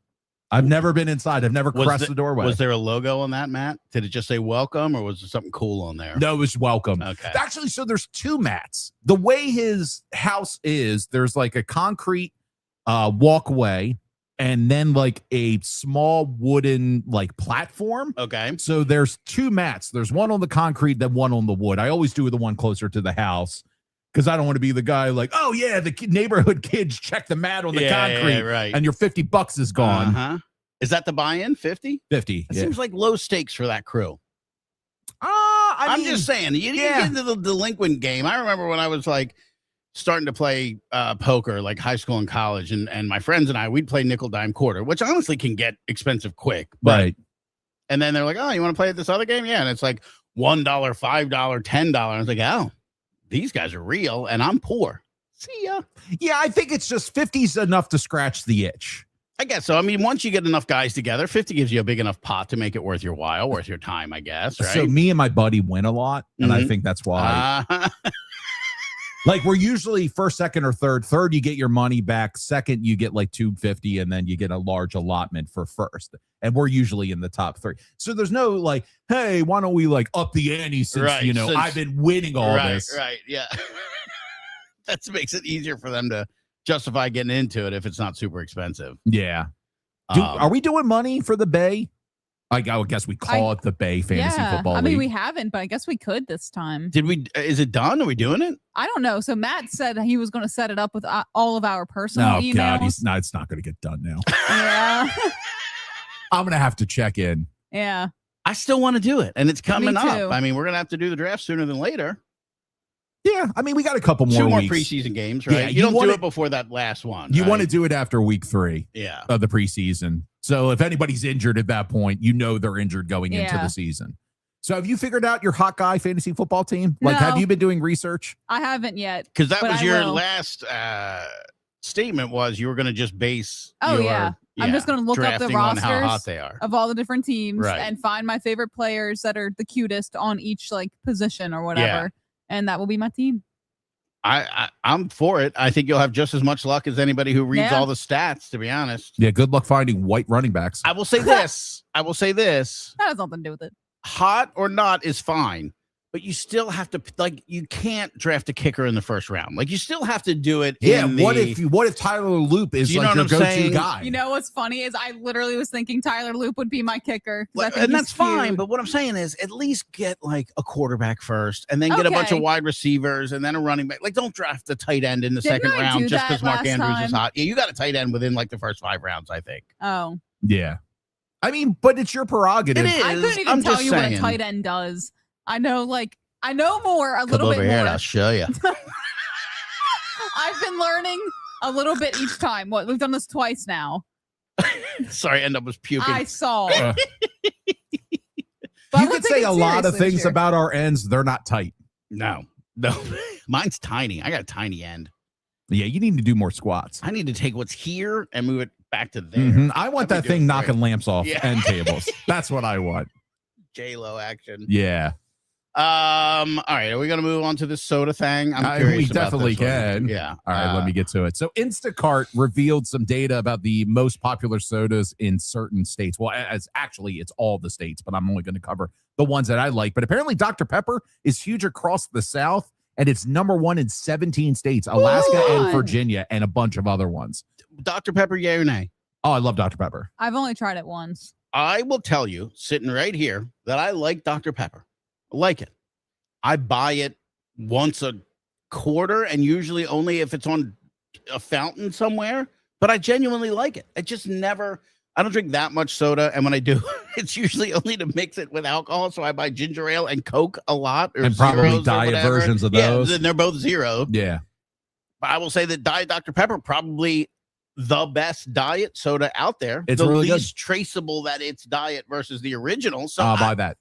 Speaker 2: I've never been inside. I've never crossed the doorway.
Speaker 1: Was there a logo on that, Matt? Did it just say welcome, or was there something cool on there?
Speaker 2: No, it was welcome.
Speaker 1: Okay.
Speaker 2: Actually, so there's 2 mats. The way his house is, there's like a concrete walkway and then like a small wooden like platform.
Speaker 1: Okay.
Speaker 2: So there's 2 mats. There's one on the concrete, then one on the wood. I always do the one closer to the house because I don't want to be the guy like, oh yeah, the neighborhood kids check the mat on the concrete,
Speaker 1: Yeah, right.
Speaker 2: and your $50 is gone.
Speaker 1: Uh-huh. Is that the buy-in? 50?
Speaker 2: 50.
Speaker 1: That
Speaker 2: Yeah.
Speaker 1: seems like low stakes for that crew.
Speaker 2: I'm
Speaker 1: I'm just saying, you
Speaker 2: yeah.
Speaker 1: get into the delinquent game. I remember when I was like starting to play poker, like high school and college, and my friends and I, we'd play nickel, dime, quarter, which honestly can get expensive quick. But,
Speaker 2: right.
Speaker 1: And then they're like, oh, you want to play at this other game? Yeah. And it's like $1, $5, $10. I was like, oh, these guys are real and I'm poor. See ya.
Speaker 2: Yeah, I think it's just 50's enough to scratch the itch.
Speaker 1: I guess so. I mean, once you get enough guys together, 50 gives you a big enough pot to make it worth your while, worth your time, I guess, right?
Speaker 2: So me and my buddy win a lot, and I
Speaker 1: Mhm.
Speaker 2: think that's why.
Speaker 1: Uh,
Speaker 2: Like we're usually first, second, or third. Third, you get your money back. Second, you get like $250, and then you get a large allotment for first. And we're usually in the top 3. So there's no like, hey, why don't we like up the ante since
Speaker 1: Right, since-
Speaker 2: I've been winning all
Speaker 1: right,
Speaker 2: this.
Speaker 1: right, yeah. That makes it easier for them to justify getting into it if it's not super expensive.
Speaker 2: Yeah. Are we doing money for the Bay? I guess we call it the Bay Fantasy Football
Speaker 3: I mean,
Speaker 2: League.
Speaker 3: we haven't, but I guess we could this time.
Speaker 1: Did we? Is it done? Are we doing it?
Speaker 3: I don't know. So Matt said he was going to set it up with all of our personal
Speaker 2: Oh
Speaker 3: emails.
Speaker 2: God, it's not going to get done now.
Speaker 3: Yeah.
Speaker 2: I'm going to have to check in.
Speaker 3: Yeah.
Speaker 1: I still want to do it, and it's coming
Speaker 3: Me
Speaker 1: up.
Speaker 3: too.
Speaker 1: I mean, we're gonna have to do the draft sooner than later.
Speaker 2: Yeah, I mean, we got a couple more
Speaker 1: 2 more
Speaker 2: weeks.
Speaker 1: preseason games, right?
Speaker 2: Yeah,
Speaker 1: you
Speaker 2: you
Speaker 1: don't
Speaker 2: wanna-
Speaker 1: do it before that last one.
Speaker 2: You
Speaker 1: right?
Speaker 2: want to do it after week 3
Speaker 1: Yeah.
Speaker 2: of the preseason. So if anybody's injured at that point, they're injured going into
Speaker 3: Yeah.
Speaker 2: the season. So have you figured out your hot guy fantasy football team? Like, have
Speaker 3: No.
Speaker 2: you been doing research?
Speaker 3: I haven't yet.
Speaker 1: Because that
Speaker 3: But
Speaker 1: was
Speaker 3: I
Speaker 1: your
Speaker 3: will.
Speaker 1: last statement was you were going to just base.
Speaker 3: Oh,
Speaker 1: your,
Speaker 3: yeah. I'm just going to look up the
Speaker 1: drafting on how hot
Speaker 3: rosters
Speaker 1: they are.
Speaker 3: of all the different teams
Speaker 1: Right.
Speaker 3: and find my favorite players that are the cutest on each like position or whatever. And that will be my team.
Speaker 1: I'm for it. I think you'll have just as much luck as anybody who reads
Speaker 3: Yeah.
Speaker 1: all the stats, to be honest.
Speaker 2: Yeah, good luck finding white running backs.
Speaker 1: I will say this.
Speaker 3: That has nothing to do with it.
Speaker 1: Hot or not is fine, but you still have to, like, you can't draft a kicker in the first round. Like, you still have to do it.
Speaker 2: Yeah,
Speaker 1: in
Speaker 2: what
Speaker 1: the-
Speaker 2: if Tyler Loop is
Speaker 1: Do you
Speaker 2: like
Speaker 1: know
Speaker 2: your
Speaker 1: what I'm
Speaker 2: go-to
Speaker 1: saying?
Speaker 2: guy?
Speaker 3: You know what's funny is I literally was thinking Tyler Loop would be my kicker. 'cause I think
Speaker 1: and
Speaker 3: he's
Speaker 1: that's fine.
Speaker 3: cute.
Speaker 1: But what I'm saying is, at least get like a quarterback first, and then get a bunch of
Speaker 3: Okay.
Speaker 1: wide receivers, and then a running back. Like, don't draft a tight end in the
Speaker 3: Didn't
Speaker 1: second
Speaker 3: I
Speaker 1: round
Speaker 3: do
Speaker 1: just
Speaker 3: that
Speaker 1: because Mark
Speaker 3: last
Speaker 1: Andrews is
Speaker 3: time?
Speaker 1: hot. Yeah, you got a tight end within like the first 5 rounds, I think.
Speaker 3: Oh.
Speaker 2: Yeah. I mean, but it's your prerogative.
Speaker 1: It is.
Speaker 3: I couldn't even
Speaker 1: I'm
Speaker 3: tell
Speaker 1: just
Speaker 3: you what a
Speaker 1: saying.
Speaker 3: tight end does. I know more, a
Speaker 1: Come
Speaker 3: little
Speaker 1: over
Speaker 3: bit
Speaker 1: here
Speaker 3: more.
Speaker 1: and I'll show you.
Speaker 3: I've been learning a little bit each time. What we've done this twice now.
Speaker 1: Sorry, end up was puking.
Speaker 3: I saw.
Speaker 2: Uh,
Speaker 3: But
Speaker 2: you
Speaker 3: we're
Speaker 2: could say
Speaker 3: taking
Speaker 2: a lot of
Speaker 3: seriously
Speaker 2: things
Speaker 3: this year.
Speaker 2: about our ends. They're not tight.
Speaker 1: No. Mine's tiny. I got a tiny end.
Speaker 2: Yeah, you need to do more squats.
Speaker 1: I need to take what's here and move it back to there.
Speaker 2: Mhm. I want
Speaker 1: I'd
Speaker 2: that
Speaker 1: be
Speaker 2: thing
Speaker 1: doing
Speaker 2: knocking
Speaker 1: great.
Speaker 2: lamps off
Speaker 1: Yeah.
Speaker 2: end tables. That's what I want.
Speaker 1: J-Lo action.
Speaker 2: Yeah.
Speaker 1: All right. Are we gonna move on to this soda thing? I'm curious.
Speaker 2: We
Speaker 1: about
Speaker 2: definitely
Speaker 1: this one.
Speaker 2: can.
Speaker 1: Yeah.
Speaker 2: All right, let me get to it. So Instacart revealed some data about the most popular sodas in certain states. Well, as actually it's all the states, but I'm only going to cover the ones that I like. But apparently Dr. Pepper is huge across the South, and it's #1 in 17 states, Alaska and
Speaker 3: What?
Speaker 2: Virginia, and a bunch of other ones.
Speaker 1: Dr. Pepper, yay or nay?
Speaker 2: Oh, I love Dr. Pepper.
Speaker 3: I've only tried it once.
Speaker 1: I will tell you, sitting right here, that I like Dr. Pepper. I like it. I buy it once a quarter, and usually only if it's on a fountain somewhere. But I genuinely like it. I just never. I don't drink that much soda, and when I do, it's usually only to mix it with alcohol. So I buy ginger ale and Coke a lot, or
Speaker 2: And probably
Speaker 1: zeros or
Speaker 2: diet
Speaker 1: whatever.
Speaker 2: versions of
Speaker 1: Yeah,
Speaker 2: those.
Speaker 1: and they're both zero.
Speaker 2: Yeah.
Speaker 1: But I will say that Diet Dr. Pepper probably the best diet soda out there.
Speaker 2: It's
Speaker 1: the
Speaker 2: really good.
Speaker 1: least traceable that it's diet versus the original. So
Speaker 2: I'll buy that.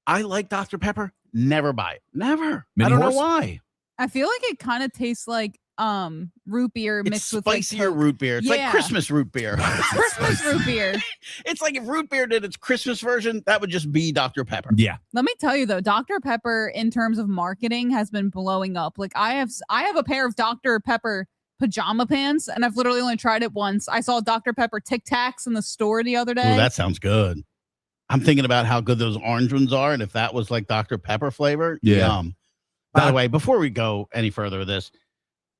Speaker 1: I like Dr. Pepper. Never buy it. Never.
Speaker 2: Mini
Speaker 1: I don't
Speaker 2: horse?
Speaker 1: know why.
Speaker 3: I feel like it kind of tastes like root beer
Speaker 1: It's
Speaker 3: mixed with like
Speaker 1: spicier
Speaker 3: Coke.
Speaker 1: root beer. It's like
Speaker 3: Yeah.
Speaker 1: Christmas root beer.
Speaker 3: Christmas root beer.
Speaker 1: It's like if root beer did its Christmas version, that would just be Dr. Pepper.
Speaker 2: Yeah.
Speaker 3: Let me tell you though, Dr. Pepper in terms of marketing has been blowing up. Like I have a pair of Dr. Pepper pajama pants, and I've literally only tried it once. I saw Dr. Pepper Tic Tacs in the store the other day.
Speaker 1: Ooh, that sounds good. I'm thinking about how good those orange ones are, and if that was like Dr. Pepper flavor,
Speaker 2: Yeah.
Speaker 1: yum. By the way, before we go any further with this,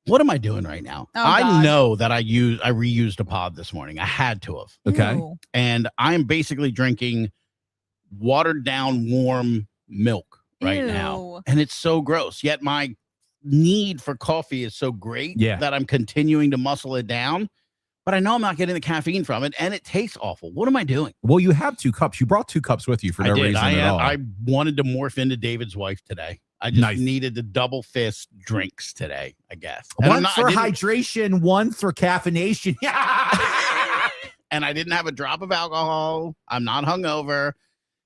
Speaker 1: what am I doing right now?
Speaker 3: Oh,
Speaker 1: I
Speaker 3: God.
Speaker 1: know that I reused a pod this morning. I had to have.
Speaker 2: Okay.
Speaker 3: Ew.
Speaker 1: And I'm basically drinking watered down warm milk right now.
Speaker 3: Ew.
Speaker 1: And it's so gross. Yet my need for coffee is so great
Speaker 2: Yeah.
Speaker 1: that I'm continuing to muscle it down. But I know I'm not getting the caffeine from it, and it tastes awful. What am I doing?
Speaker 2: Well, you have 2 cups. You brought 2 cups with you for no reason at all.
Speaker 1: I wanted to morph into David's wife today. I just
Speaker 2: Nice.
Speaker 1: needed to double fist drinks today, I guess. And I'm
Speaker 2: One
Speaker 1: not-
Speaker 2: for
Speaker 1: I didn't-
Speaker 2: hydration, one for caffeination.
Speaker 1: and I didn't have a drop of alcohol. I'm not hungover.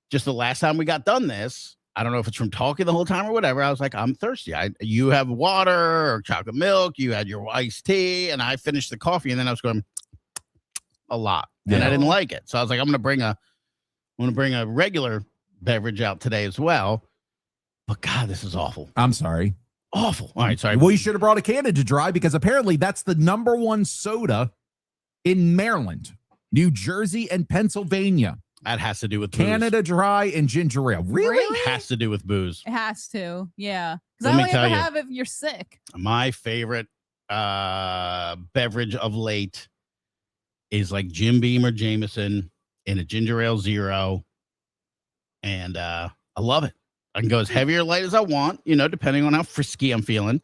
Speaker 1: Just the last time we got done this, I don't know if it's from talking the whole time or whatever. I was like, I'm thirsty. You have water or chocolate milk. You had your iced tea, and I finished the coffee, and then I was going, a lot, and
Speaker 2: Yeah.
Speaker 1: I didn't like it. So I was like, I'm gonna bring a regular beverage out today as well. But God, this is awful.
Speaker 2: I'm sorry.
Speaker 1: Awful. All right, sorry.
Speaker 2: Well, you should have brought a Canada Dry because apparently that's the #1 soda in Maryland, New Jersey, and Pennsylvania.
Speaker 1: That has to do with booze.
Speaker 2: Canada Dry and ginger ale. Really?
Speaker 1: Has to do with booze.
Speaker 3: It has to. Yeah. Because
Speaker 1: Let
Speaker 3: I
Speaker 1: me
Speaker 3: only
Speaker 1: tell
Speaker 3: ever
Speaker 1: you.
Speaker 3: have if you're sick.
Speaker 1: My favorite beverage of late is like Jim Beam or Jameson in a ginger ale zero. And I love it. I can go as heavy or light as I want, depending on how frisky I'm feeling.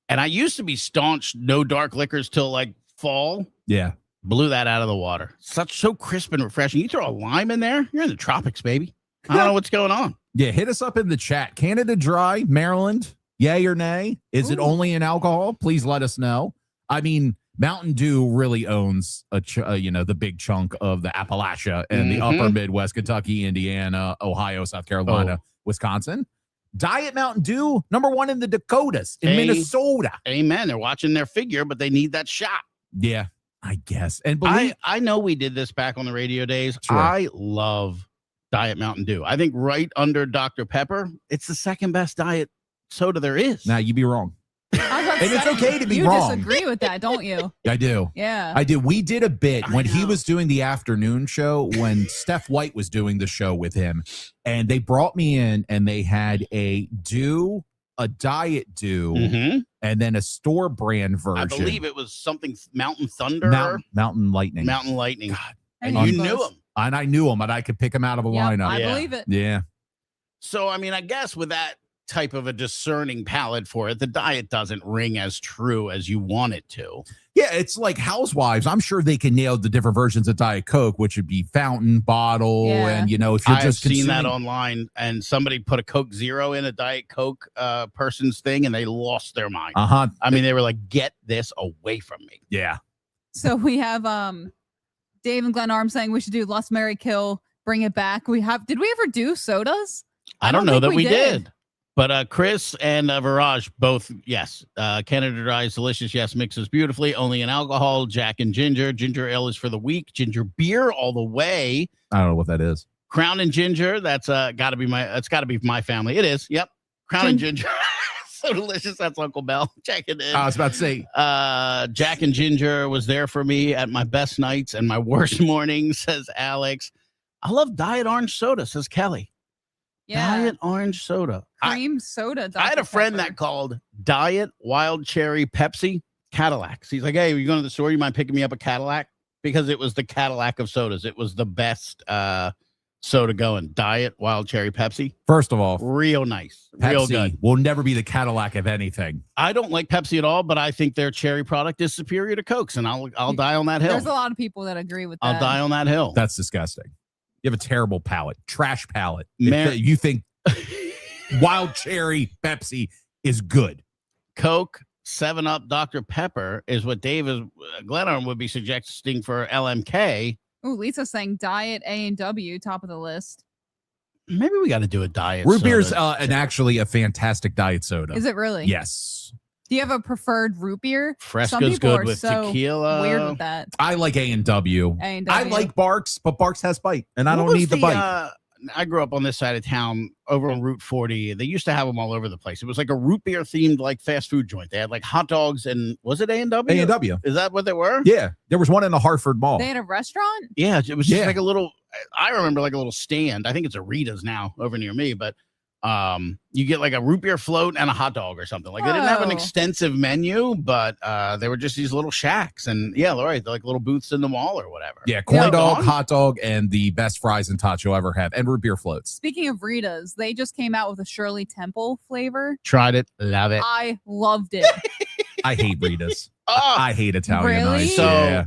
Speaker 1: And I used to be staunch, no dark liquors till like fall.
Speaker 2: Yeah.
Speaker 1: Blew that out of the water. So crisp and refreshing. You throw a lime in there, you're in the tropics, baby. I don't know what's going on.
Speaker 2: Yeah, hit us up in the chat. Canada Dry, Maryland, yay or nay? Is it only in alcohol? Please let us know. I mean, Mountain Dew really owns the big chunk of the Appalachia and the upper Midwest, Kentucky, Indiana, Ohio, South Carolina, Wisconsin. Diet Mountain Dew, #1 in the Dakotas, in Minnesota.
Speaker 1: Amen. They're watching their figure, but they need that shot.
Speaker 2: Yeah, I guess. And
Speaker 1: I know we did this back on the radio days.
Speaker 2: Sure.
Speaker 1: I love Diet Mountain Dew. I think right under Dr. Pepper, it's the second best diet soda there is.
Speaker 2: Now you'd be wrong.
Speaker 3: I was about to
Speaker 2: And it's
Speaker 3: say,
Speaker 2: okay to be
Speaker 3: you
Speaker 2: wrong.
Speaker 3: disagree with that, don't you?
Speaker 2: I do.
Speaker 3: Yeah.
Speaker 2: I did. We did a bit
Speaker 1: I
Speaker 2: when he
Speaker 1: know.
Speaker 2: was doing the afternoon show when Steph White was doing the show with him. And they brought me in and they had a diet dew, and then a store brand version.
Speaker 1: I believe it was something Mountain Thunder.
Speaker 2: Mountain Lightning.
Speaker 1: Mountain Lightning.
Speaker 2: God.
Speaker 1: And
Speaker 3: I
Speaker 1: you
Speaker 3: knew
Speaker 1: knew
Speaker 3: those.
Speaker 1: him.
Speaker 2: And I knew him, and I could pick him out of a
Speaker 3: Yep,
Speaker 2: lineup.
Speaker 3: I
Speaker 1: Yeah.
Speaker 3: believe it.
Speaker 2: Yeah.
Speaker 1: So, I mean, I guess with that type of a discerning palate for it, the diet doesn't ring as true as you want it to.
Speaker 2: Yeah, it's like Housewives. I'm sure they can nail the different versions of Diet Coke, which would be fountain, bottle,
Speaker 3: Yeah.
Speaker 2: and if you're
Speaker 1: I've
Speaker 2: just
Speaker 1: seen that
Speaker 2: consuming-
Speaker 1: online, and somebody put a Coke Zero in a Diet Coke person's thing, and they lost their mind.
Speaker 2: Uh-huh.
Speaker 1: I mean, they were like, "Get this away from me!"
Speaker 2: Yeah.
Speaker 3: So we have Dave and Glenn Arm saying we should do Lust, Marry, Kill, bring it back. Did we ever do sodas?
Speaker 1: I don't know
Speaker 3: think
Speaker 1: that
Speaker 3: we
Speaker 1: we
Speaker 3: did.
Speaker 1: did. But Chris and Viraj both, yes. Canada Dry is delicious. Yes, mixes beautifully. Only in alcohol. Jack and ginger. Ginger ale is for the weak. Ginger beer all the way.
Speaker 2: I don't know what that is.
Speaker 1: Crown and ginger. That's got to be my family. It is. Yep. Crown and ginger. So delicious. That's Uncle Bell. Check it in.
Speaker 2: I was about to say,
Speaker 1: Jack and ginger was there for me at my best nights and my worst mornings, says Alex. I love Diet Orange Soda, says Kelly.
Speaker 3: Yeah.
Speaker 1: Diet Orange Soda.
Speaker 3: Cream soda.
Speaker 1: I had a friend that called Diet Wild Cherry Pepsi Cadillacs. He's like, "Hey, are you going to the store? You mind picking me up a Cadillac?" Because it was the Cadillac of sodas. It was the best soda going. Diet Wild Cherry Pepsi.
Speaker 2: first of all,
Speaker 1: Real nice. Real
Speaker 2: Pepsi
Speaker 1: good.
Speaker 2: will never be the Cadillac of anything.
Speaker 1: I don't like Pepsi at all, but I think their cherry product is superior to Coke's, and I'll die on that hill.
Speaker 3: There's a lot of people that agree with that.
Speaker 1: I'll die on that hill.
Speaker 2: That's disgusting. You have a terrible palate, trash palate.
Speaker 1: Mar-
Speaker 2: If you think Wild Cherry Pepsi is good.
Speaker 1: Coke, 7-Up, Dr. Pepper is what Glenarm would be suggesting for LMK.
Speaker 3: Ooh, Lisa's saying Diet A&W, top of the list.
Speaker 1: Maybe we got to do a diet.
Speaker 2: Root beer's
Speaker 1: soda.
Speaker 2: actually a fantastic diet soda.
Speaker 3: Is it really?
Speaker 2: Yes.
Speaker 3: Do you have a preferred root beer? Some
Speaker 1: Fresco's
Speaker 3: people
Speaker 1: good
Speaker 3: are
Speaker 1: with
Speaker 3: so
Speaker 1: tequila.
Speaker 3: weird with that.
Speaker 2: I like A&W.
Speaker 3: A&W.
Speaker 2: I like Barks, but Barks has bite, and I
Speaker 1: What
Speaker 2: don't
Speaker 1: was
Speaker 2: need the bite.
Speaker 1: I grew up on this side of town over on Route 40. They used to have them all over the place. It was like a root beer themed like fast food joint. They had like hot dogs and was it A&W?
Speaker 2: A&W.
Speaker 1: Is that what they were?
Speaker 2: Yeah, there was one in the Hartford Mall.
Speaker 3: They had a restaurant?
Speaker 1: Yeah, it was just
Speaker 2: Yeah.
Speaker 1: like a little. I remember like a little stand. I think it's a Rita's now over near me, but you get like a root beer float and a hot dog or something. Like they didn't have an
Speaker 3: Whoa.
Speaker 1: extensive menu, but they were just these little shacks and yeah, right, like little booths in the mall or whatever.
Speaker 2: Yeah, corn
Speaker 3: Yeah.
Speaker 2: dog,
Speaker 1: Gone?
Speaker 2: hot dog, and the best fries and tots you'll ever have, and root beer floats.
Speaker 3: Speaking of Rita's, they just came out with a Shirley Temple flavor.
Speaker 1: Tried it, love it.
Speaker 3: I loved it.
Speaker 2: I hate Rita's.
Speaker 1: Oh,
Speaker 2: I hate Italian
Speaker 3: Really?
Speaker 2: ice.
Speaker 1: So-
Speaker 2: Yeah.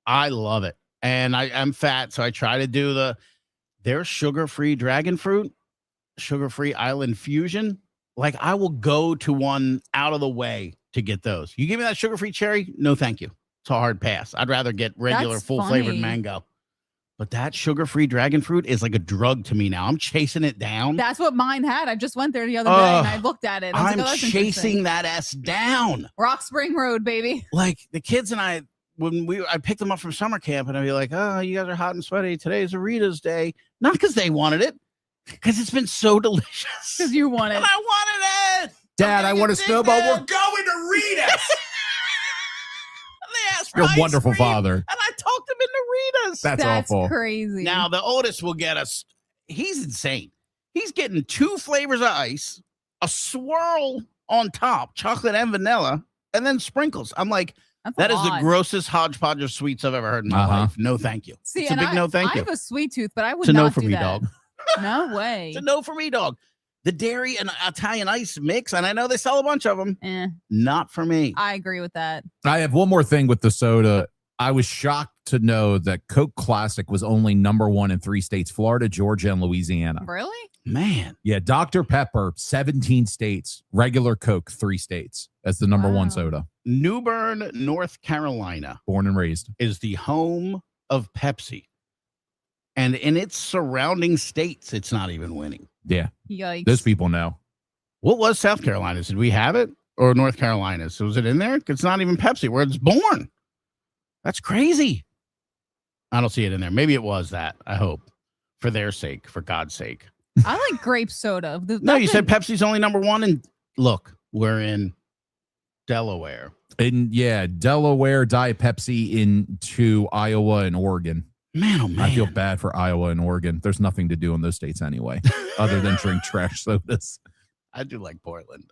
Speaker 1: I love it. And I'm fat, so I try to do their sugar-free dragon fruit, sugar-free island fusion. Like I will go to one out of the way to get those. You give me that sugar-free cherry? No, thank you. It's a hard pass. I'd rather get regular
Speaker 3: That's
Speaker 1: full-flavored
Speaker 3: funny.
Speaker 1: mango. But that sugar-free dragon fruit is like a drug to me now. I'm chasing it down.
Speaker 3: That's what mine had. I just went there the other day and I looked at it. I was
Speaker 1: I'm
Speaker 3: like, oh, that's
Speaker 1: chasing
Speaker 3: interesting.
Speaker 1: that S down.
Speaker 3: Rock Spring Road, baby.
Speaker 1: Like the kids and I I picked them up from summer camp, and I'd be like, "Oh, you guys are hot and sweaty. Today's a Rita's day." Not because they wanted it, because it's been so delicious.
Speaker 3: Because you want it.
Speaker 1: And I wanted it.
Speaker 2: Dad, I want a snowball. We're
Speaker 1: We're
Speaker 2: going to Rita's.
Speaker 1: They asked for
Speaker 2: You're a
Speaker 1: ice
Speaker 2: wonderful
Speaker 1: cream,
Speaker 2: father.
Speaker 1: and I talked them into Rita's.
Speaker 2: That's awful.
Speaker 3: Crazy.
Speaker 1: Now the oldest will get us. He's insane. He's getting 2 flavors of ice, a swirl on top, chocolate and vanilla, and then sprinkles. I'm like, that is the grossest hodgepodge of sweets I've ever heard in my life. No, thank you.
Speaker 3: See,
Speaker 1: it's a big no, thank
Speaker 3: I
Speaker 1: you.
Speaker 3: have a sweet tooth, but I would
Speaker 1: It's a
Speaker 3: not
Speaker 1: no for
Speaker 3: do
Speaker 1: me,
Speaker 3: that.
Speaker 1: dog.
Speaker 3: No way.
Speaker 1: It's a no for me, dog. The dairy and Italian ice mix, and I know they sell a bunch of them. Not for me.
Speaker 3: I agree with that.
Speaker 2: I have one more thing with the soda. I was shocked to know that Coke Classic was only #1 in 3 states, Florida, Georgia, and Louisiana.
Speaker 3: Really?
Speaker 1: Man.
Speaker 2: Yeah, Dr. Pepper, 17 states. Regular Coke, 3 states. That's the #1 soda.
Speaker 1: New Bern, North Carolina.
Speaker 2: Born and raised.
Speaker 1: Is the home of Pepsi. And in its surrounding states, it's not even winning.
Speaker 2: Yeah.
Speaker 3: Yikes.
Speaker 2: Those people know.
Speaker 1: What was South Carolina's? Did we have it? Or North Carolina's? So was it in there? It's not even Pepsi where it's born. That's crazy. I don't see it in there. Maybe it was that. I hope. For their sake. For God's sake.
Speaker 3: I like grape soda.
Speaker 1: No, you said Pepsi's only #1. And look, we're in Delaware.
Speaker 2: And yeah, Delaware, Diet Pepsi into Iowa and Oregon.
Speaker 1: Man, oh man.
Speaker 2: I feel bad for Iowa and Oregon. There's nothing to do in those states anyway, other than drink trash sodas.
Speaker 1: I do like Portland.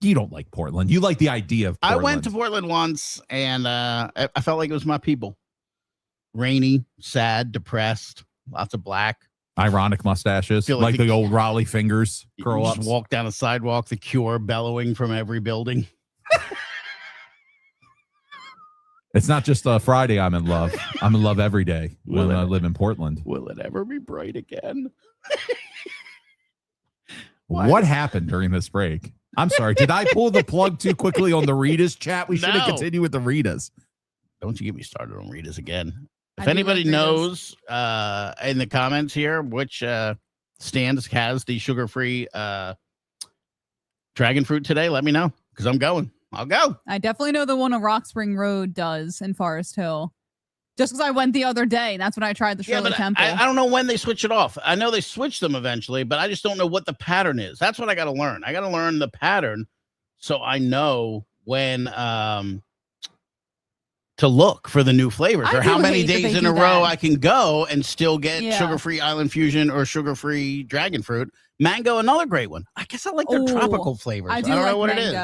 Speaker 2: You don't like Portland. You like the idea of Portland.
Speaker 1: I went to Portland once, and I felt like it was my people. Rainy, sad, depressed, lots of black.
Speaker 2: Ironic mustaches, like the old Raleigh fingers curl up.
Speaker 1: Just walk down a sidewalk, the Cure bellowing from every building.
Speaker 2: It's not just Friday I'm in love. I'm in love every day when I live in Portland.
Speaker 1: Will it ever be bright again?
Speaker 2: What happened during this break? I'm sorry. Did I pull the plug too quickly on the Rita's chat? We should have continued with the Rita's.
Speaker 1: Don't you get me started on Rita's again. If
Speaker 3: I
Speaker 1: anybody
Speaker 3: like
Speaker 1: knows in the comments here which stands has the sugar-free dragon fruit today, let me know because I'm going. I'll go.
Speaker 3: I definitely know the one on Rock Spring Road does in Forest Hill. Just because I went the other day, and that's when I tried the Shirley Temple.
Speaker 1: I don't know when they switch it off. I know they switch them eventually, but I just don't know what the pattern is. That's what I got to learn. I got to learn the pattern so I know when to look for the new flavors or how many days in a row I can go and still get sugar-free Island Fusion or sugar-free dragon fruit. Mango, another great one. I guess I like their tropical flavors. I don't know what it is.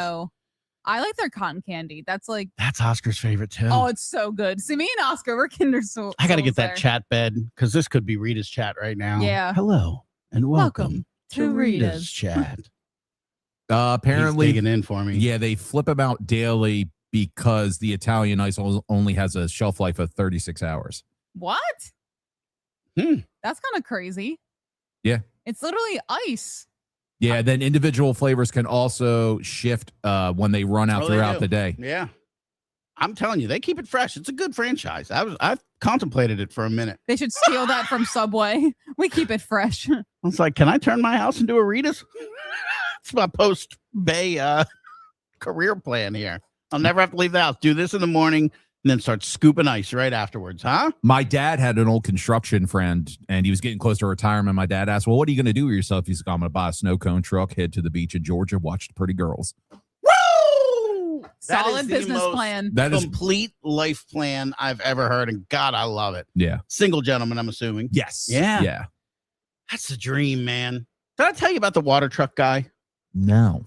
Speaker 3: I like their cotton candy. That's
Speaker 1: Oscar's favorite too.
Speaker 3: Oh, it's so good. See, me and Oscar, we're kinder souls.
Speaker 1: I got to get that chat bed because this could be Rita's chat right now.
Speaker 3: Yeah.
Speaker 1: Hello and welcome to Rita's chat.
Speaker 2: Apparently,
Speaker 1: he's digging in for me.
Speaker 2: Yeah, they flip them out daily because the Italian ice only has a shelf life of 36 hours.
Speaker 3: What? That's kind of crazy.
Speaker 2: Yeah.
Speaker 3: It's literally ice.
Speaker 2: Yeah, then individual flavors can also shift when they run out throughout the day.
Speaker 1: Yeah. I'm telling you, they keep it fresh. It's a good franchise. I've contemplated it for a minute.
Speaker 3: They should steal that from Subway. We keep it fresh.
Speaker 1: I was like, can I turn my house into a Rita's? It's my post-Bay career plan here. I'll never have to leave the house. Do this in the morning and then start scooping ice right afterwards, huh?
Speaker 2: My dad had an old construction friend, and he was getting close to retirement. My dad asked, well, what are you going to do with yourself? He's like, I'm going to buy a snow cone truck, head to the beach in Georgia, watch the pretty girls.
Speaker 1: Woo!
Speaker 3: Solid business plan.
Speaker 1: That is complete life plan I've ever heard, and God, I love it.
Speaker 2: Yeah.
Speaker 1: Single gentleman, I'm assuming.
Speaker 2: Yes.
Speaker 1: Yeah.
Speaker 2: Yeah.
Speaker 1: That's the dream, man. Did I tell you about the water truck guy?
Speaker 2: No.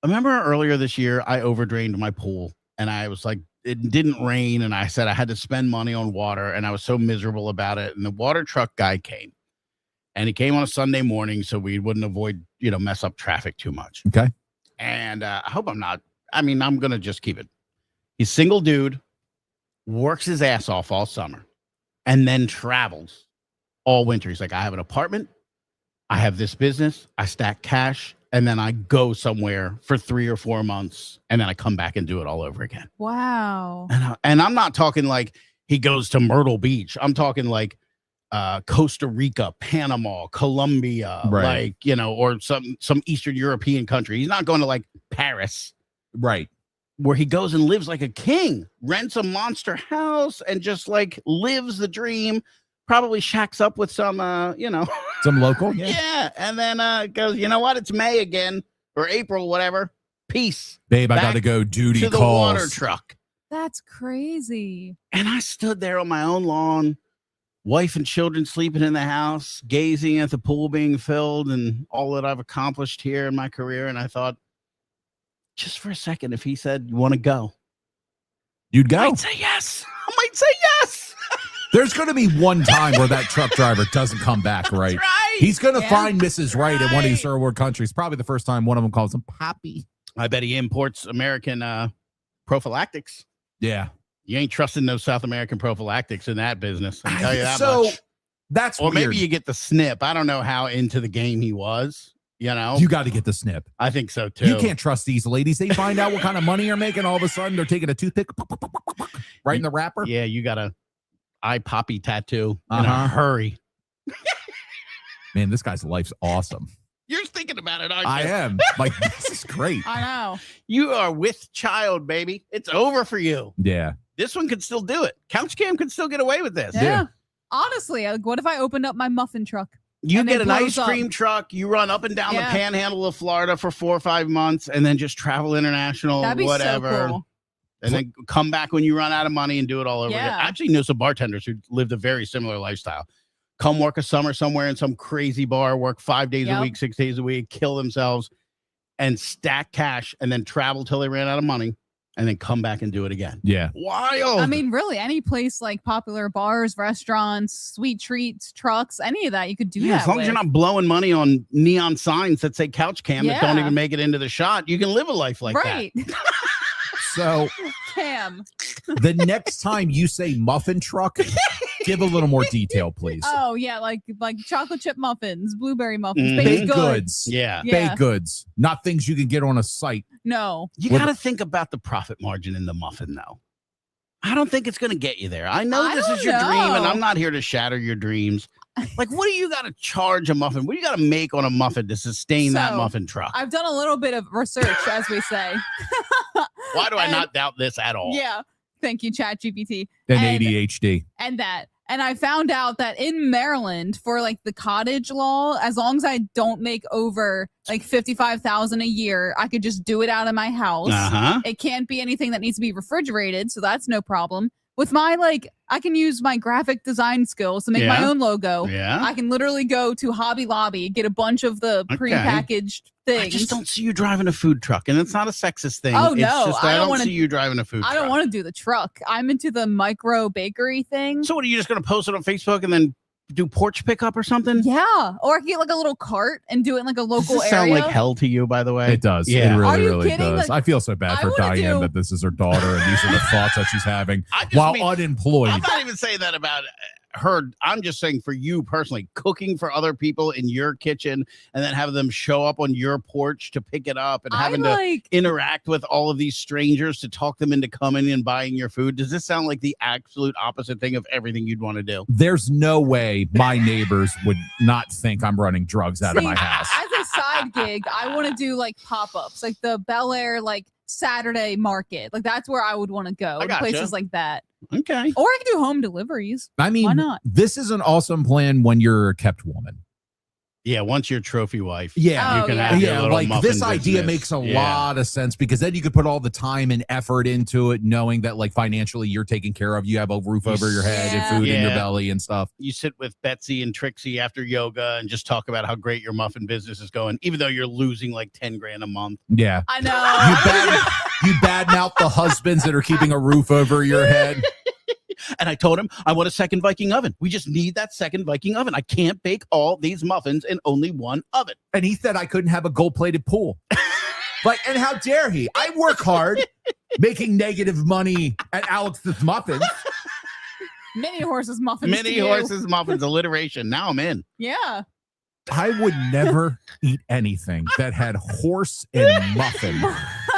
Speaker 1: Remember earlier this year, I overdrained my pool, and I was like, it didn't rain, and I said I had to spend money on water, and I was so miserable about it. And the water truck guy came, and he came on a Sunday morning so we wouldn't mess up traffic too much.
Speaker 2: Okay.
Speaker 1: And I hope I'm not. I mean, I'm going to just keep it. He's a single dude, works his ass off all summer, and then travels all winter. He's like, I have an apartment. I have this business. I stack cash. And then I go somewhere for 3 or 4 months, and then I come back and do it all over again.
Speaker 3: Wow.
Speaker 1: And I'm not talking like he goes to Myrtle Beach. I'm talking like Costa Rica, Panama, Colombia,
Speaker 2: right.
Speaker 1: or some Eastern European country. He's not going to like Paris.
Speaker 2: Right.
Speaker 1: where he goes and lives like a king, rents a monster house, and just like lives the dream. Probably shacks up with some,
Speaker 2: Some local.
Speaker 1: yeah. And then goes, you know what? It's May again or April, whatever. Peace.
Speaker 2: Babe, I
Speaker 1: Back
Speaker 2: got to go duty
Speaker 1: to the
Speaker 2: calls.
Speaker 1: water truck.
Speaker 3: That's crazy.
Speaker 1: And I stood there on my own lawn, wife and children sleeping in the house, gazing at the pool being filled and all that I've accomplished here in my career. And I thought, just for a second, if he said, you want to go?
Speaker 2: You'd go.
Speaker 1: I'd say yes. I might say yes.
Speaker 2: There's going to be one time where that truck driver doesn't come back, right?
Speaker 1: That's right.
Speaker 2: He's going to
Speaker 3: Yeah.
Speaker 2: find Mrs. Right in one of these
Speaker 1: Right.
Speaker 2: third world countries. Probably the first time one of them calls him Poppy.
Speaker 1: I bet he imports American prophylactics.
Speaker 2: Yeah.
Speaker 1: You ain't trusting no South American prophylactics in that business. I tell you that
Speaker 2: So
Speaker 1: much.
Speaker 2: that's
Speaker 1: Or
Speaker 2: weird.
Speaker 1: maybe you get the snip. I don't know how into the game he was. You know,
Speaker 2: You got to get the snip.
Speaker 1: I think so too.
Speaker 2: You can't trust these ladies. They find out what kind of money you're making. All of a sudden, they're taking a toothpick right in the wrapper.
Speaker 1: Yeah, you got a eye poppy tattoo in
Speaker 2: Uh-huh.
Speaker 1: a hurry.
Speaker 2: Man, this guy's life's awesome.
Speaker 1: You're thinking about it, aren't you?
Speaker 2: I am. Like, this is great.
Speaker 3: I know.
Speaker 1: You are with child, baby. It's over for you.
Speaker 2: Yeah.
Speaker 1: This one could still do it. Couch Cam could still get away with this.
Speaker 3: Yeah. Honestly, like, what if I opened up my muffin truck?
Speaker 1: You
Speaker 3: And
Speaker 1: get
Speaker 3: it
Speaker 1: an
Speaker 3: blows
Speaker 1: ice cream truck, you run up and down
Speaker 3: Yeah.
Speaker 1: the panhandle of Florida for 4 or 5 months, and then just travel international,
Speaker 3: That'd be
Speaker 1: whatever.
Speaker 3: so cool.
Speaker 1: And then come back when you run out of money and do it all over again.
Speaker 3: Yeah.
Speaker 1: I actually know some bartenders who lived a very similar lifestyle. Come work a summer somewhere in some crazy bar, work 5 days a
Speaker 3: Yep.
Speaker 1: week, 6 days a week, kill themselves, and stack cash, and then travel till they ran out of money, and then come back and do it again.
Speaker 2: Yeah.
Speaker 1: Wild.
Speaker 3: I mean, really, any place like popular bars, restaurants, sweet treats, trucks, any of that, you could do
Speaker 1: yeah,
Speaker 3: that.
Speaker 1: as long as you're
Speaker 3: with.
Speaker 1: not blowing money on neon signs that say couch cam that don't
Speaker 3: Yeah.
Speaker 1: even make it into the shot, you can live a life like
Speaker 3: right.
Speaker 2: So
Speaker 3: Cam.
Speaker 2: the next time you say muffin truck, give a little more detail, please.
Speaker 3: Oh yeah, like chocolate chip muffins, blueberry muffins,
Speaker 1: Mhm.
Speaker 3: baked
Speaker 2: Baked
Speaker 3: goods.
Speaker 2: goods.
Speaker 1: Yeah.
Speaker 3: Yeah.
Speaker 2: Baked goods. Not things you can get on a site.
Speaker 3: No.
Speaker 1: You
Speaker 2: What-
Speaker 1: got to think about the profit margin in the muffin, though. I don't think it's going to get you there. I know
Speaker 3: I
Speaker 1: this
Speaker 3: don't
Speaker 1: is your dream, and
Speaker 3: know.
Speaker 1: I'm not here to shatter your dreams. Like, what do you got to charge a muffin? What do you got to make on a muffin to sustain that
Speaker 3: So,
Speaker 1: muffin truck?
Speaker 3: I've done a little bit of research, as we say.
Speaker 1: Why do I
Speaker 3: and-
Speaker 1: not doubt this at all?
Speaker 3: Yeah. Thank you, Chat GPT.
Speaker 2: And
Speaker 3: And-
Speaker 2: ADHD.
Speaker 3: And that. And I found out that in Maryland, for like the cottage law, as long as I don't make over like $55,000 a year, I could just do it out of my house.
Speaker 1: Uh-huh.
Speaker 3: It can't be anything that needs to be refrigerated, so that's no problem. With my I can use my graphic design skills to make my
Speaker 1: Yeah.
Speaker 3: own logo.
Speaker 1: Yeah.
Speaker 3: I can literally go to Hobby Lobby, get a bunch of the
Speaker 1: Okay.
Speaker 3: prepackaged things.
Speaker 1: I just don't see you driving a food truck, and it's not a sexist thing.
Speaker 3: Oh,
Speaker 1: It's
Speaker 3: no,
Speaker 1: just
Speaker 3: I
Speaker 1: I
Speaker 3: don't
Speaker 1: don't
Speaker 3: wanna-
Speaker 1: see you driving a food truck.
Speaker 3: I don't want to do the truck. I'm into the micro bakery thing.
Speaker 1: So what, are you just going to post it on Facebook and then do porch pickup or something?
Speaker 3: Yeah, or I can get like a little cart and do it in like a
Speaker 1: Does
Speaker 3: local
Speaker 1: this sound
Speaker 3: area.
Speaker 1: like hell to you, by the way?
Speaker 2: It does.
Speaker 1: Yeah.
Speaker 2: It
Speaker 3: Are
Speaker 2: really,
Speaker 3: you
Speaker 2: really
Speaker 3: kidding?
Speaker 2: does.
Speaker 3: Like,
Speaker 2: I feel so bad
Speaker 3: I
Speaker 2: for
Speaker 3: wanna
Speaker 2: Diane
Speaker 3: do-
Speaker 2: that this is her daughter and these are the thoughts that she's having
Speaker 1: I just
Speaker 2: while
Speaker 1: mean-
Speaker 2: unemployed.
Speaker 1: I'm not even saying that about her. I'm just saying for you personally, cooking for other people in your kitchen and then having them show up on your porch to pick it up and
Speaker 3: I
Speaker 1: having to
Speaker 3: like.
Speaker 1: interact with all of these strangers to talk them into coming and buying your food. Does this sound like the absolute opposite thing of everything you'd want to do?
Speaker 2: There's no way my neighbors would not think I'm running drugs out of my
Speaker 3: See,
Speaker 2: house.
Speaker 3: As a side gig, I want to do like pop-ups, like the Bel Air like Saturday market. Like that's where I would want to go.
Speaker 1: I
Speaker 3: to
Speaker 1: gotcha.
Speaker 3: places like that.
Speaker 1: Okay.
Speaker 3: Or I could do home deliveries.
Speaker 2: I mean,
Speaker 3: Why not?
Speaker 2: this is an awesome plan when you're a kept woman.
Speaker 1: Yeah, once you're trophy wife.
Speaker 2: Yeah.
Speaker 3: Oh,
Speaker 1: you can
Speaker 3: yeah.
Speaker 1: have your
Speaker 2: Yeah,
Speaker 1: little
Speaker 2: like
Speaker 1: muffin
Speaker 2: this idea
Speaker 1: business.
Speaker 2: makes a
Speaker 1: Yeah.
Speaker 2: lot of sense because then you could put all the time and effort into it, knowing that like financially you're taken care of. You have a roof over your head
Speaker 3: Yeah.
Speaker 2: and food in your
Speaker 1: Yeah.
Speaker 2: belly and stuff.
Speaker 1: You sit with Betsy and Trixie after yoga and just talk about how great your muffin business is going, even though you're losing like 10 grand a month.
Speaker 2: Yeah.
Speaker 3: I know.
Speaker 2: You badmouth the husbands that are keeping a roof over your head.
Speaker 1: And I told him I want a second Viking oven. We just need that second Viking oven. I can't bake all these muffins in only one oven.
Speaker 2: And he said I couldn't have a gold-plated pool. Like, and how dare he? I work hard making negative money at Alex's Muffins.
Speaker 3: Mini horses muffins.
Speaker 1: Mini
Speaker 3: to you.
Speaker 1: horses, muffins, alliteration. Now I'm in.
Speaker 3: Yeah.
Speaker 2: I would never eat anything that had horse and muffin